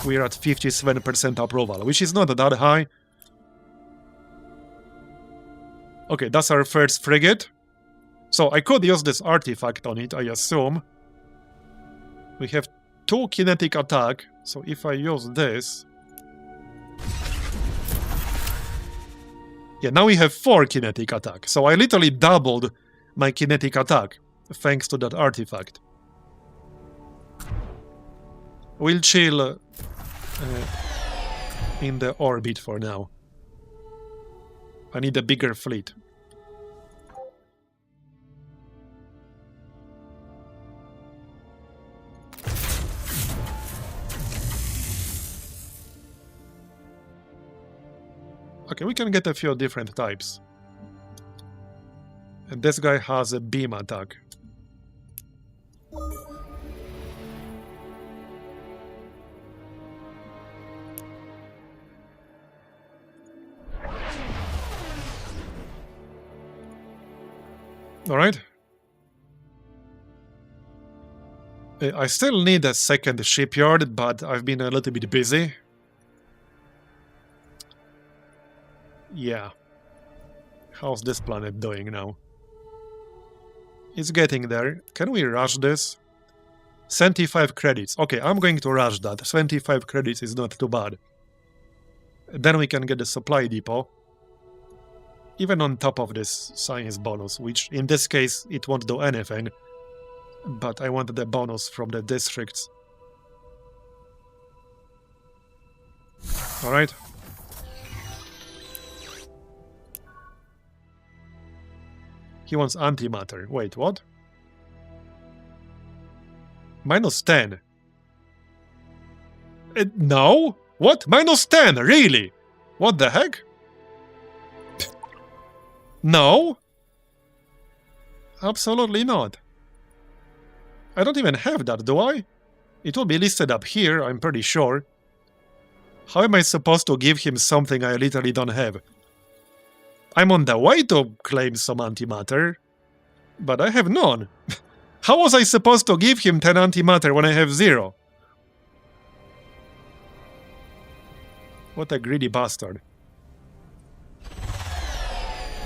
We're at 57% approval, which is not that high. Okay, that's our first frigate. So I could use this artifact on it, I assume. We have 2 kinetic attack, so if I use this... Yeah, now we have 4 kinetic attack, so I literally doubled my kinetic attack, thanks to that artifact. We'll chill in the orbit for now. I need a bigger fleet. Okay, we can get a few different types. And this guy has a beam attack. Alright. I still need a second shipyard, but I've been a little bit busy. Yeah. How's this planet doing now? It's getting there. Can we rush this? 75 credits. Okay, I'm going to rush that. 25 credits is not too bad. Then we can get the supply depot. Even on top of this science bonus, which in this case it won't do anything. But I want the bonus from the districts. Alright. He wants antimatter. Wait, what? Minus 10. No? What? Minus 10? Really? What the heck? No? Absolutely not. I don't even have that, do I? It will be listed up here, I'm pretty sure. How am I supposed to give him something I literally don't have? I'm on the way to claim some antimatter, but I have none. How was I supposed to give him 10 antimatter when I have 0? What a greedy bastard.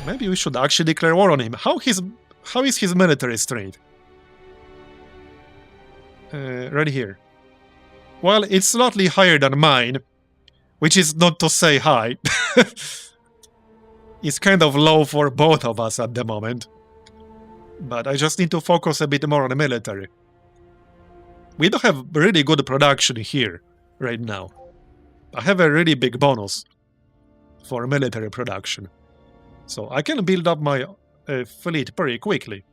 Maybe we should actually declare war on him. How is his military strength? Right here. Well, it's slightly higher than mine, which is not to say high. It's kind of low for both of us at the moment. But I just need to focus a bit more on the military. We don't have really good production here right now. I have a really big bonus for military production. So I can build up my fleet pretty quickly.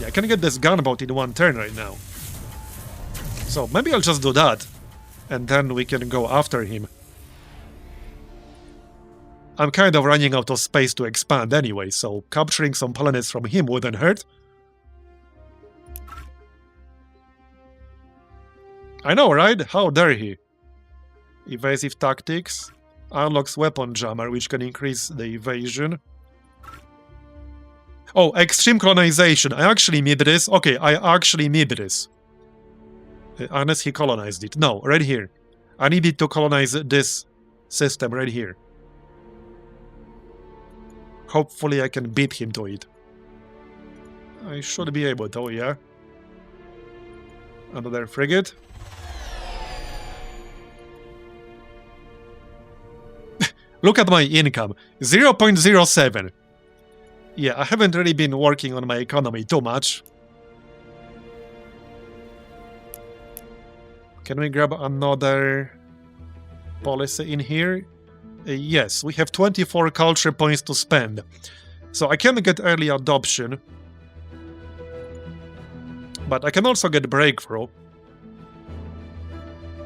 Yeah, I can get this gunboat in one turn right now. So maybe I'll just do that. And then we can go after him. I'm kind of running out of space to expand anyway, so capturing some planets from him wouldn't hurt. I know, right? How dare he? Evasive tactics. Unlocks weapon jammer, which can increase the evasion. Oh, extreme colonization. I actually need this. Okay, I actually need this. Unless he colonized it. No, right here. I needed to colonize this system right here. Hopefully I can beat him to it. I should be able to, yeah. Another frigate. Look at my income. 0.07. Yeah, I haven't really been working on my economy too much. Can we grab another policy in here? Yes, we have 24 culture points to spend. So I can get early adoption. But I can also get breakthrough.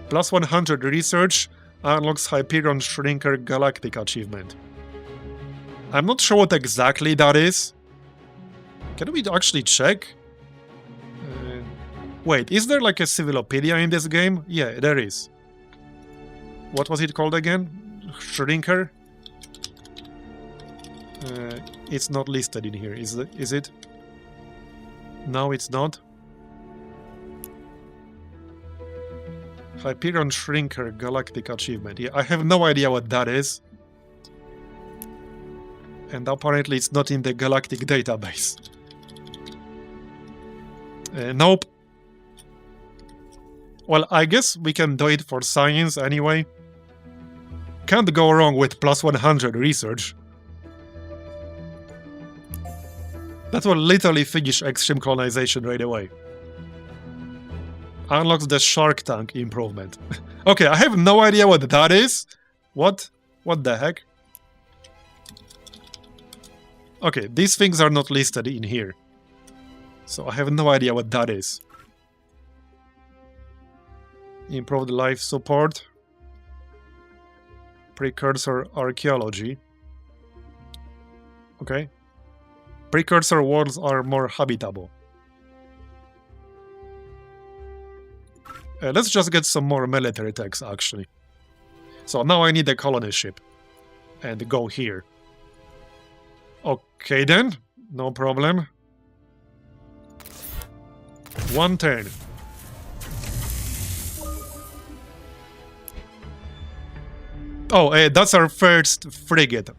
Plus 100 research unlocks Hyperion Shrinker Galactic achievement. I'm not sure what exactly that is. Can we actually check? Wait, is there like a civilopedia in this game? Yeah, there is. What was it called again? Shrinker? It's not listed in here, is it? No, it's not. Hyperion Shrinker Galactic Achievement. Yeah, I have no idea what that is. And apparently it's not in the Galactic database. Nope. Well, I guess we can do it for science anyway. Can't go wrong with plus 100 research. That will literally finish extreme colonization right away. Unlocks the Shark Tank improvement. Okay, I have no idea what that is. What? What the heck? Okay, these things are not listed in here. So I have no idea what that is. Improved life support. Precursor archaeology. Okay. Precursor worlds are more habitable. Let's just get some more military techs, actually. So now I need a colony ship. And go here. Okay then, no problem. One turn. Oh, that's our first frigate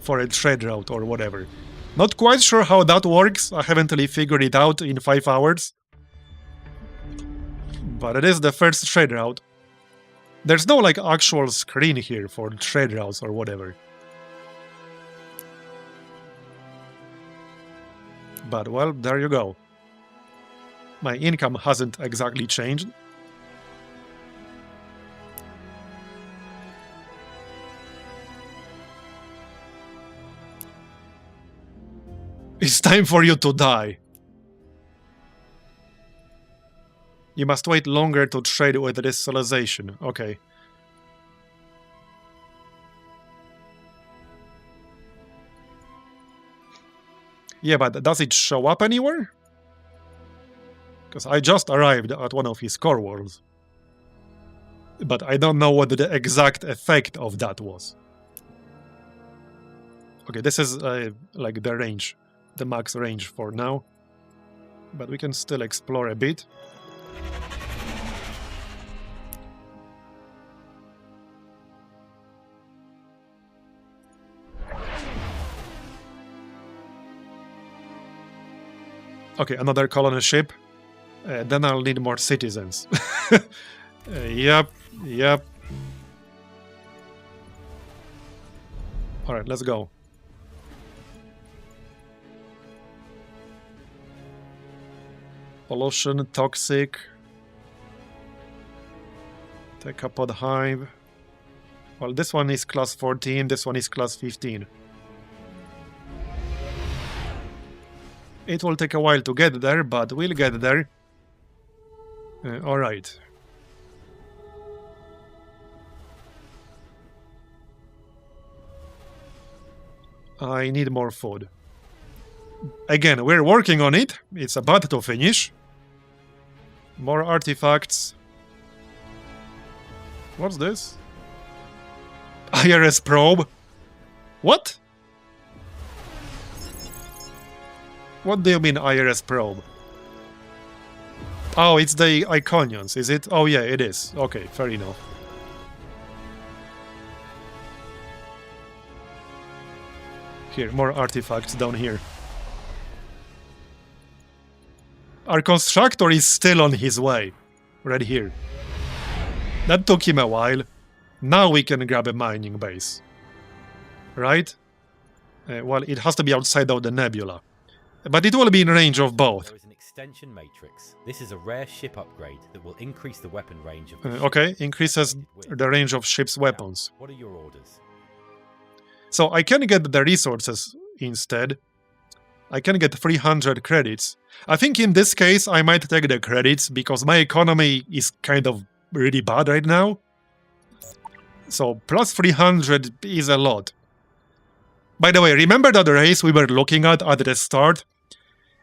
for a trade route or whatever. Not quite sure how that works. I haven't really figured it out in 5 hours. But it is the first trade route. There's no like actual screen here for trade routes or whatever. But well, there you go. My income hasn't exactly changed. It's time for you to die. You must wait longer to trade with this civilization. Okay. Yeah, but does it show up anywhere? Because I just arrived at one of his core worlds. But I don't know what the exact effect of that was. Okay, this is like the range. The max range for now. But we can still explore a bit. Okay, another colony ship. Then I'll need more citizens. Yep. Alright, let's go. Pollution, toxic. Decapod hive. Well, this one is class 14, this one is class 15. It will take a while to get there, but we'll get there. Alright. I need more food. Again, we're working on it. It's about to finish. More artifacts. What's this? IRS probe? What? What do you mean IRS probe? Oh, it's the Iconians, is it? Oh yeah, it is. Okay, fair enough. Here, more artifacts down here. Our constructor is still on his way. Right here. That took him a while. Now we can grab a mining base. Right? Well, it has to be outside of the nebula. But it will be in range of both. There is an extension matrix. This is a rare ship upgrade that will increase the weapon range of okay, increases the range of ship's weapons. What are your orders? So I can get the resources instead. I can get 300 credits. I think in this case I might take the credits because my economy is kind of really bad right now. So plus 300 is a lot. By the way, remember that race we were looking at the start?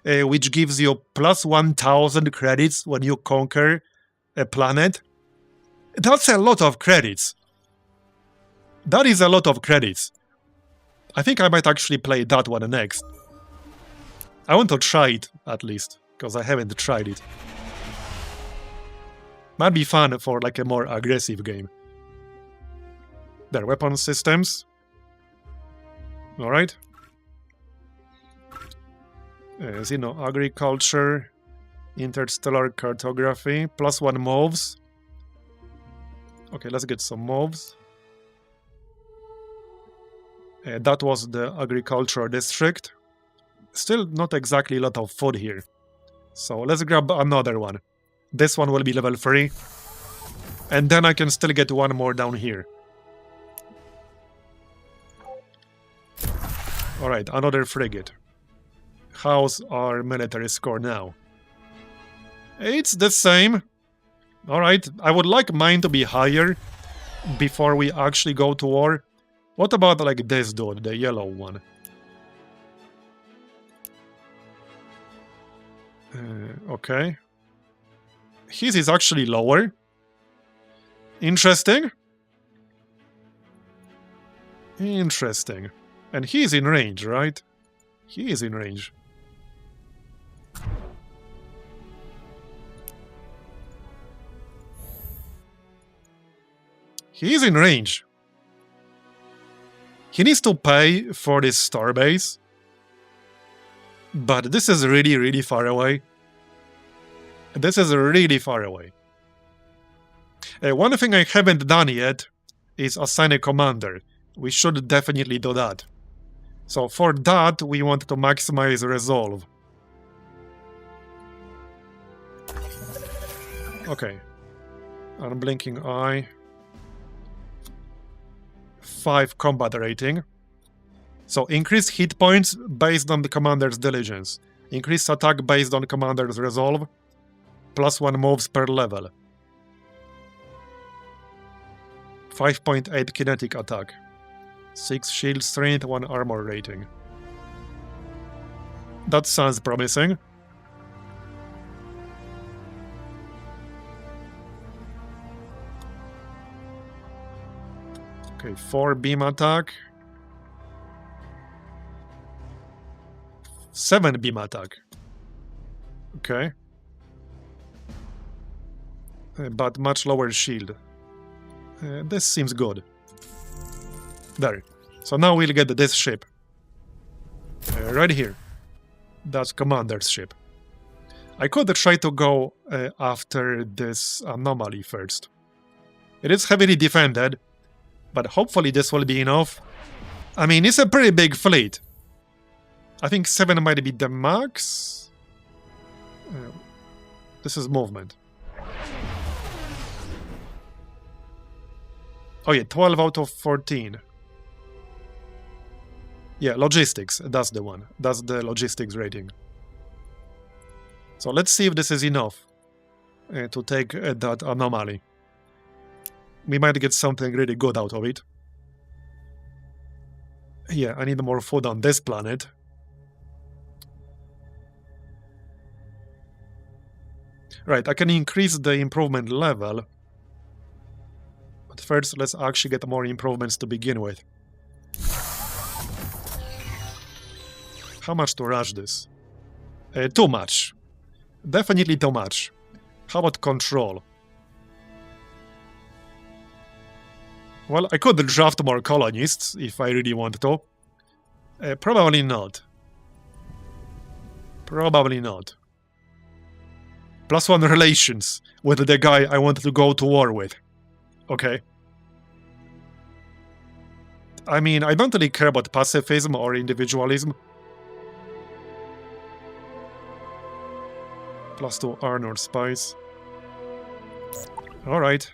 Which gives you plus 1000 credits when you conquer a planet? That's a lot of credits. That is a lot of credits. I think I might actually play that one next. I want to try it, at least, because I haven't tried it. Might be fun for like a more aggressive game. Their weapon systems. Alright. Agriculture, interstellar cartography, plus 1 moves. Okay, let's get some moves. That was the agricultural district. Still not exactly a lot of food here. So let's grab another one. This one will be level 3. And then I can still get one more down here. Alright, another frigate. How's our military score now? It's the same. Alright, I would like mine to be higher before we actually go to war. What about like this dude, the yellow one? Okay. His is actually lower. Interesting. Interesting. And he's in range, right? He is in range. He is in range. He needs to pay for this starbase. But this is really, really far away. This is really far away. One thing I haven't done yet is assign a commander. We should definitely do that. So for that, we want to maximize resolve. Okay. Unblinking eye. 5 combat rating. So increase hit points based on the commander's diligence. Increase attack based on commander's resolve. +1 moves per level. 5.8 kinetic attack. 6 shield strength, 1 armor rating. That sounds promising. Okay, 4 beam attack. 7 beam attack. Okay. But much lower shield. This seems good. There. So now we'll get this ship. Right here. That's commander's ship. I could try to go after this anomaly first. It is heavily defended, but hopefully this will be enough. I mean, it's a pretty big fleet. I think 7 might be the max. This is movement. Oh yeah, 12 out of 14. Yeah, logistics, that's the one. That's the logistics rating. So let's see if this is enough to take that anomaly. We might get something really good out of it. Yeah, I need more food on this planet. Right, I can increase the improvement level. But first, let's actually get more improvements to begin with. How much to rush this? Too much. Definitely too much. How about control? Well, I could draft more colonists if I really want to. Probably not. Probably not. +1 relations with the guy I want to go to war with. Okay. I mean, I don't really care about pacifism or individualism. +2 Arnor spice. Alright.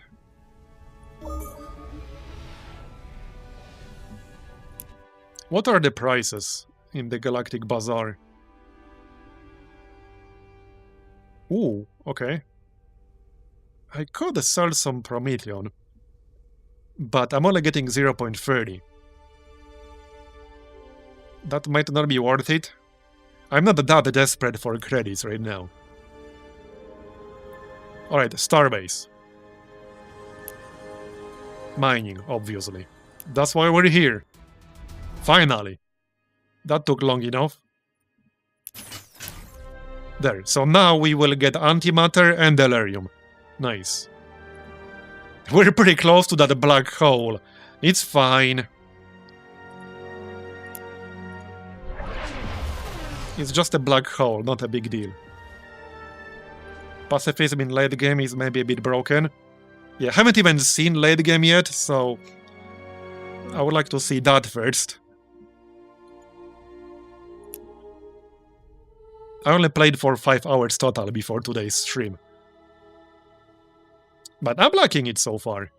What are the prices in the Galactic Bazaar? Ooh, okay. I could sell some Prometheon, but I'm only getting 0.30. That might not be worth it. I'm not that desperate for credits right now. Alright, Starbase. Mining, obviously. That's why we're here. Finally. That took long enough. There, so now we will get antimatter and delirium. Nice. We're pretty close to that black hole. It's fine. It's just a black hole, not a big deal. Pacifism in late game is maybe a bit broken. Yeah, haven't even seen late game yet, so I would like to see that first. I only played for 5 hours total before today's stream. But I'm liking it so far.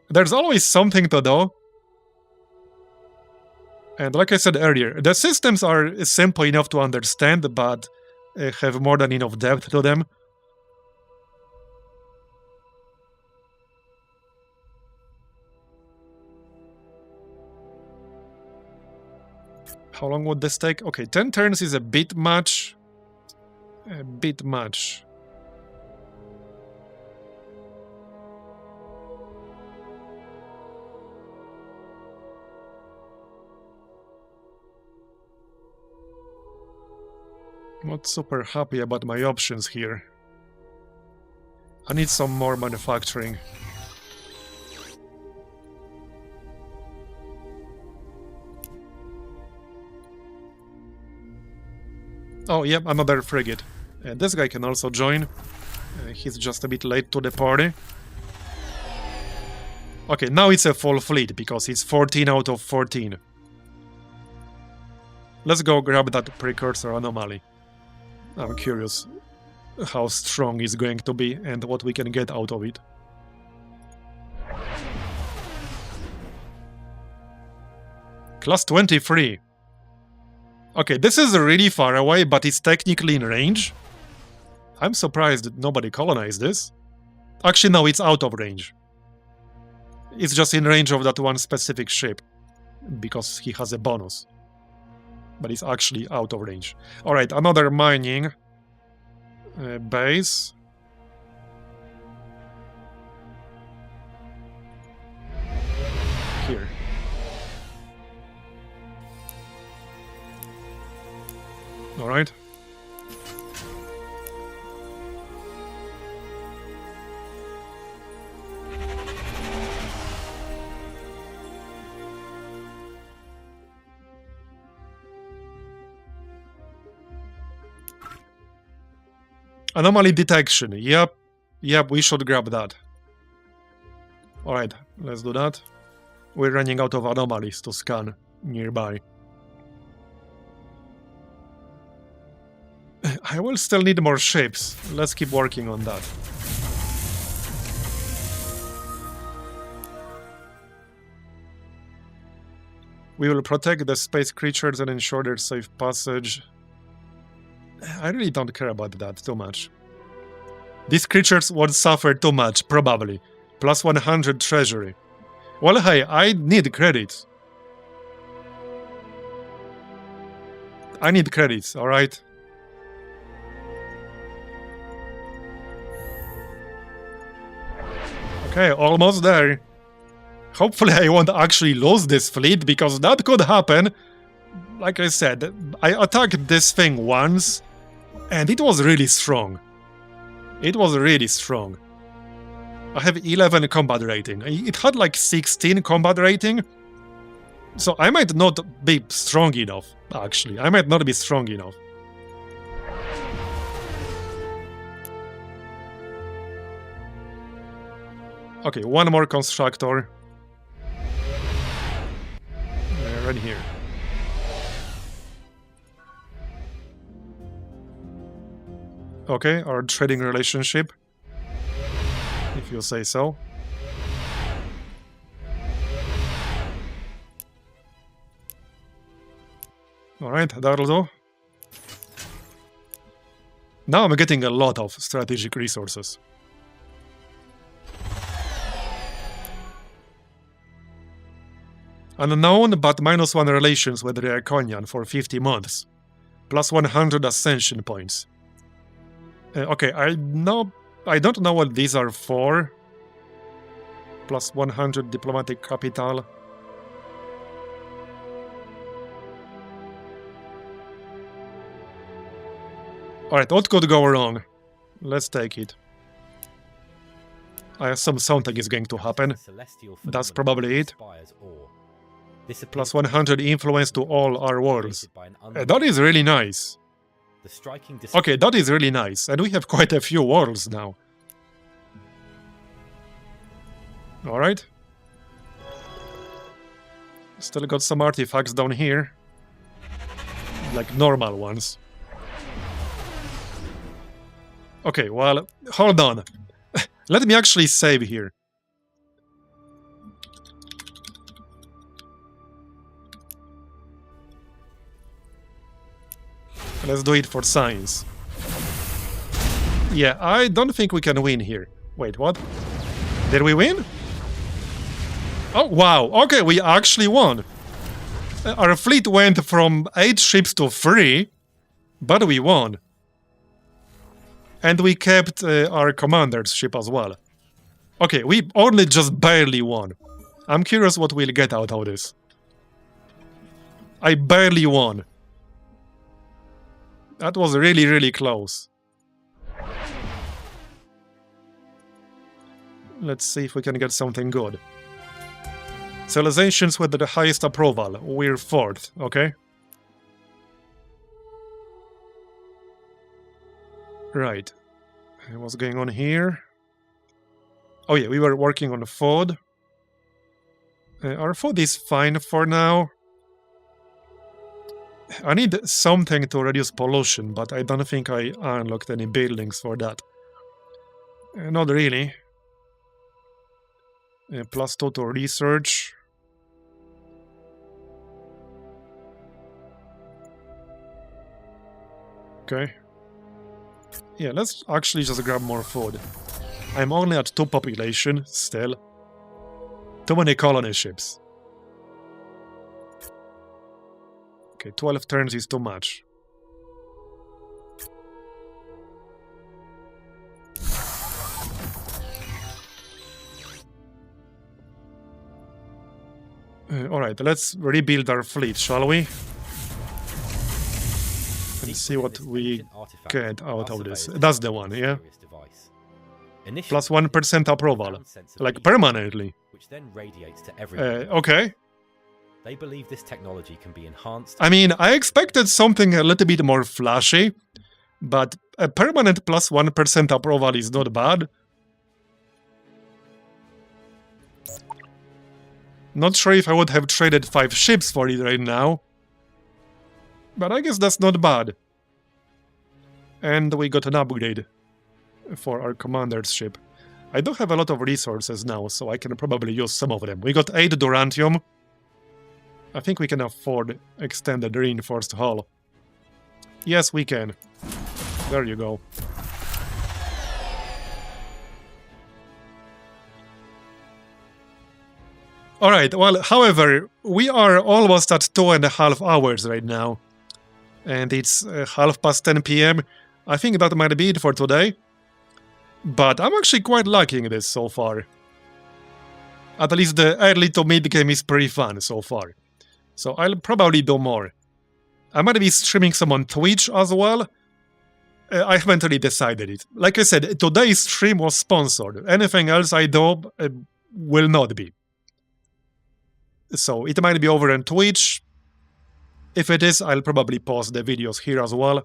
There's always something to do. And like I said earlier, the systems are simple enough to understand, but have more than enough depth to them. How long would this take? Okay, 10 turns is a bit much. A bit much. Not super happy about my options here. I need some more manufacturing. Oh, yeah, another frigate. This guy can also join. He's just a bit late to the party. Okay, now it's a full fleet, because it's 14 out of 14. Let's go grab that precursor anomaly. I'm curious how strong it's going to be and what we can get out of it. Class 23. Okay, this is really far away, but it's technically in range. I'm surprised that nobody colonized this. Actually, no, it's out of range. It's just in range of that one specific ship, because he has a bonus. But it's actually out of range. Alright, another mining base. Here. Alright. Anomaly detection. Yep, we should grab that. Alright, let's do that. We're running out of anomalies to scan nearby. I will still need more ships. Let's keep working on that. We will protect the space creatures and ensure their safe passage. I really don't care about that too much. These creatures won't suffer too much, probably. Plus 100 treasury. Well, hey, I need credits. I need credits, alright? Okay, almost there. Hopefully I won't actually lose this fleet, because that could happen. Like I said, I attacked this thing once, and it was really strong. It was really strong. I have 11 combat rating. It had like 16 combat rating. So I might not be strong enough, actually. I might not be strong enough. Okay, one more constructor. Right here. Okay, our trading relationship, if you say so. Alright, that'll do. Now I'm getting a lot of strategic resources. Unknown but -1 relations with Reaconian for 50 months. Plus 100 ascension points. Okay, I don't know what these are for. Plus 100 diplomatic capital. Alright, what could go wrong? Let's take it. I assume something is going to happen. That's probably it. Plus 100 influence to all our worlds. That is really nice. Okay, that is really nice. And we have quite a few worlds now. Alright. Still got some artifacts down here. Like normal ones. Okay, well, hold on. Let me actually save here. Let's do it for science. Yeah, I don't think we can win here. Wait, what? Did we win? Oh, wow. Okay, we actually won. Our fleet went from 8 ships to 3, but we won. And we kept our commander's ship as well. Okay, we only just barely won. I'm curious what we'll get out of this. I barely won. That was really, really close. Let's see if we can get something good. Civilizations with the highest approval. We're 4th, okay? Right. What's going on here? Oh yeah, we were working on the food. Our food is fine for now. I need something to reduce pollution, but I don't think I unlocked any buildings for that. Not really. Plus 2 to research. Okay. Yeah, let's actually just grab more food. I'm only at 2 population, still. Too many colony ships. Okay, 12 turns is too much. Alright, let's rebuild our fleet, shall we? And see what we get out of this. That's the one, yeah? Plus 1% approval. Like permanently. Which then radiates to everyone. Okay. They believe this technology can be enhanced. I mean, I expected something a little bit more flashy, but a permanent plus 1% approval is not bad. Not sure if I would have traded 5 ships for it right now, but I guess that's not bad. And we got an upgrade for our commander's ship. I do have a lot of resources now, so I can probably use some of them. We got 8 Durantium. I think we can afford extended reinforced hull. Yes, we can. There you go. Alright, well, however, we are almost at 2.5 hours right now. And it's 10:30 PM. I think that might be it for today. But I'm actually quite liking this so far. At least the early to mid game is pretty fun so far. So I'll probably do more. I might be streaming some on Twitch as well. I haven't really decided it. Like I said, today's stream was sponsored. Anything else I do will not be. So it might be over on Twitch. If it is, I'll probably post the videos here as well.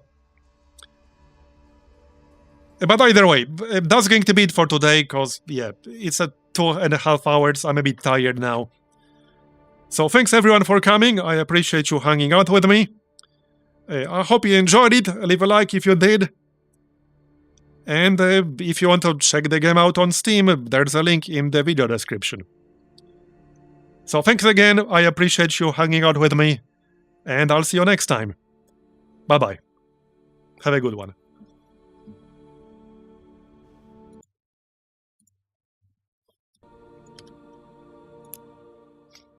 But either way, that's going to be it for today, because, yeah, it's at 2.5 hours. I'm a bit tired now. So thanks everyone for coming. I appreciate you hanging out with me. I hope you enjoyed it. Leave a like if you did. And if you want to check the game out on Steam, there's a link in the video description. So thanks again. I appreciate you hanging out with me. And I'll see you next time. Bye-bye. Have a good one.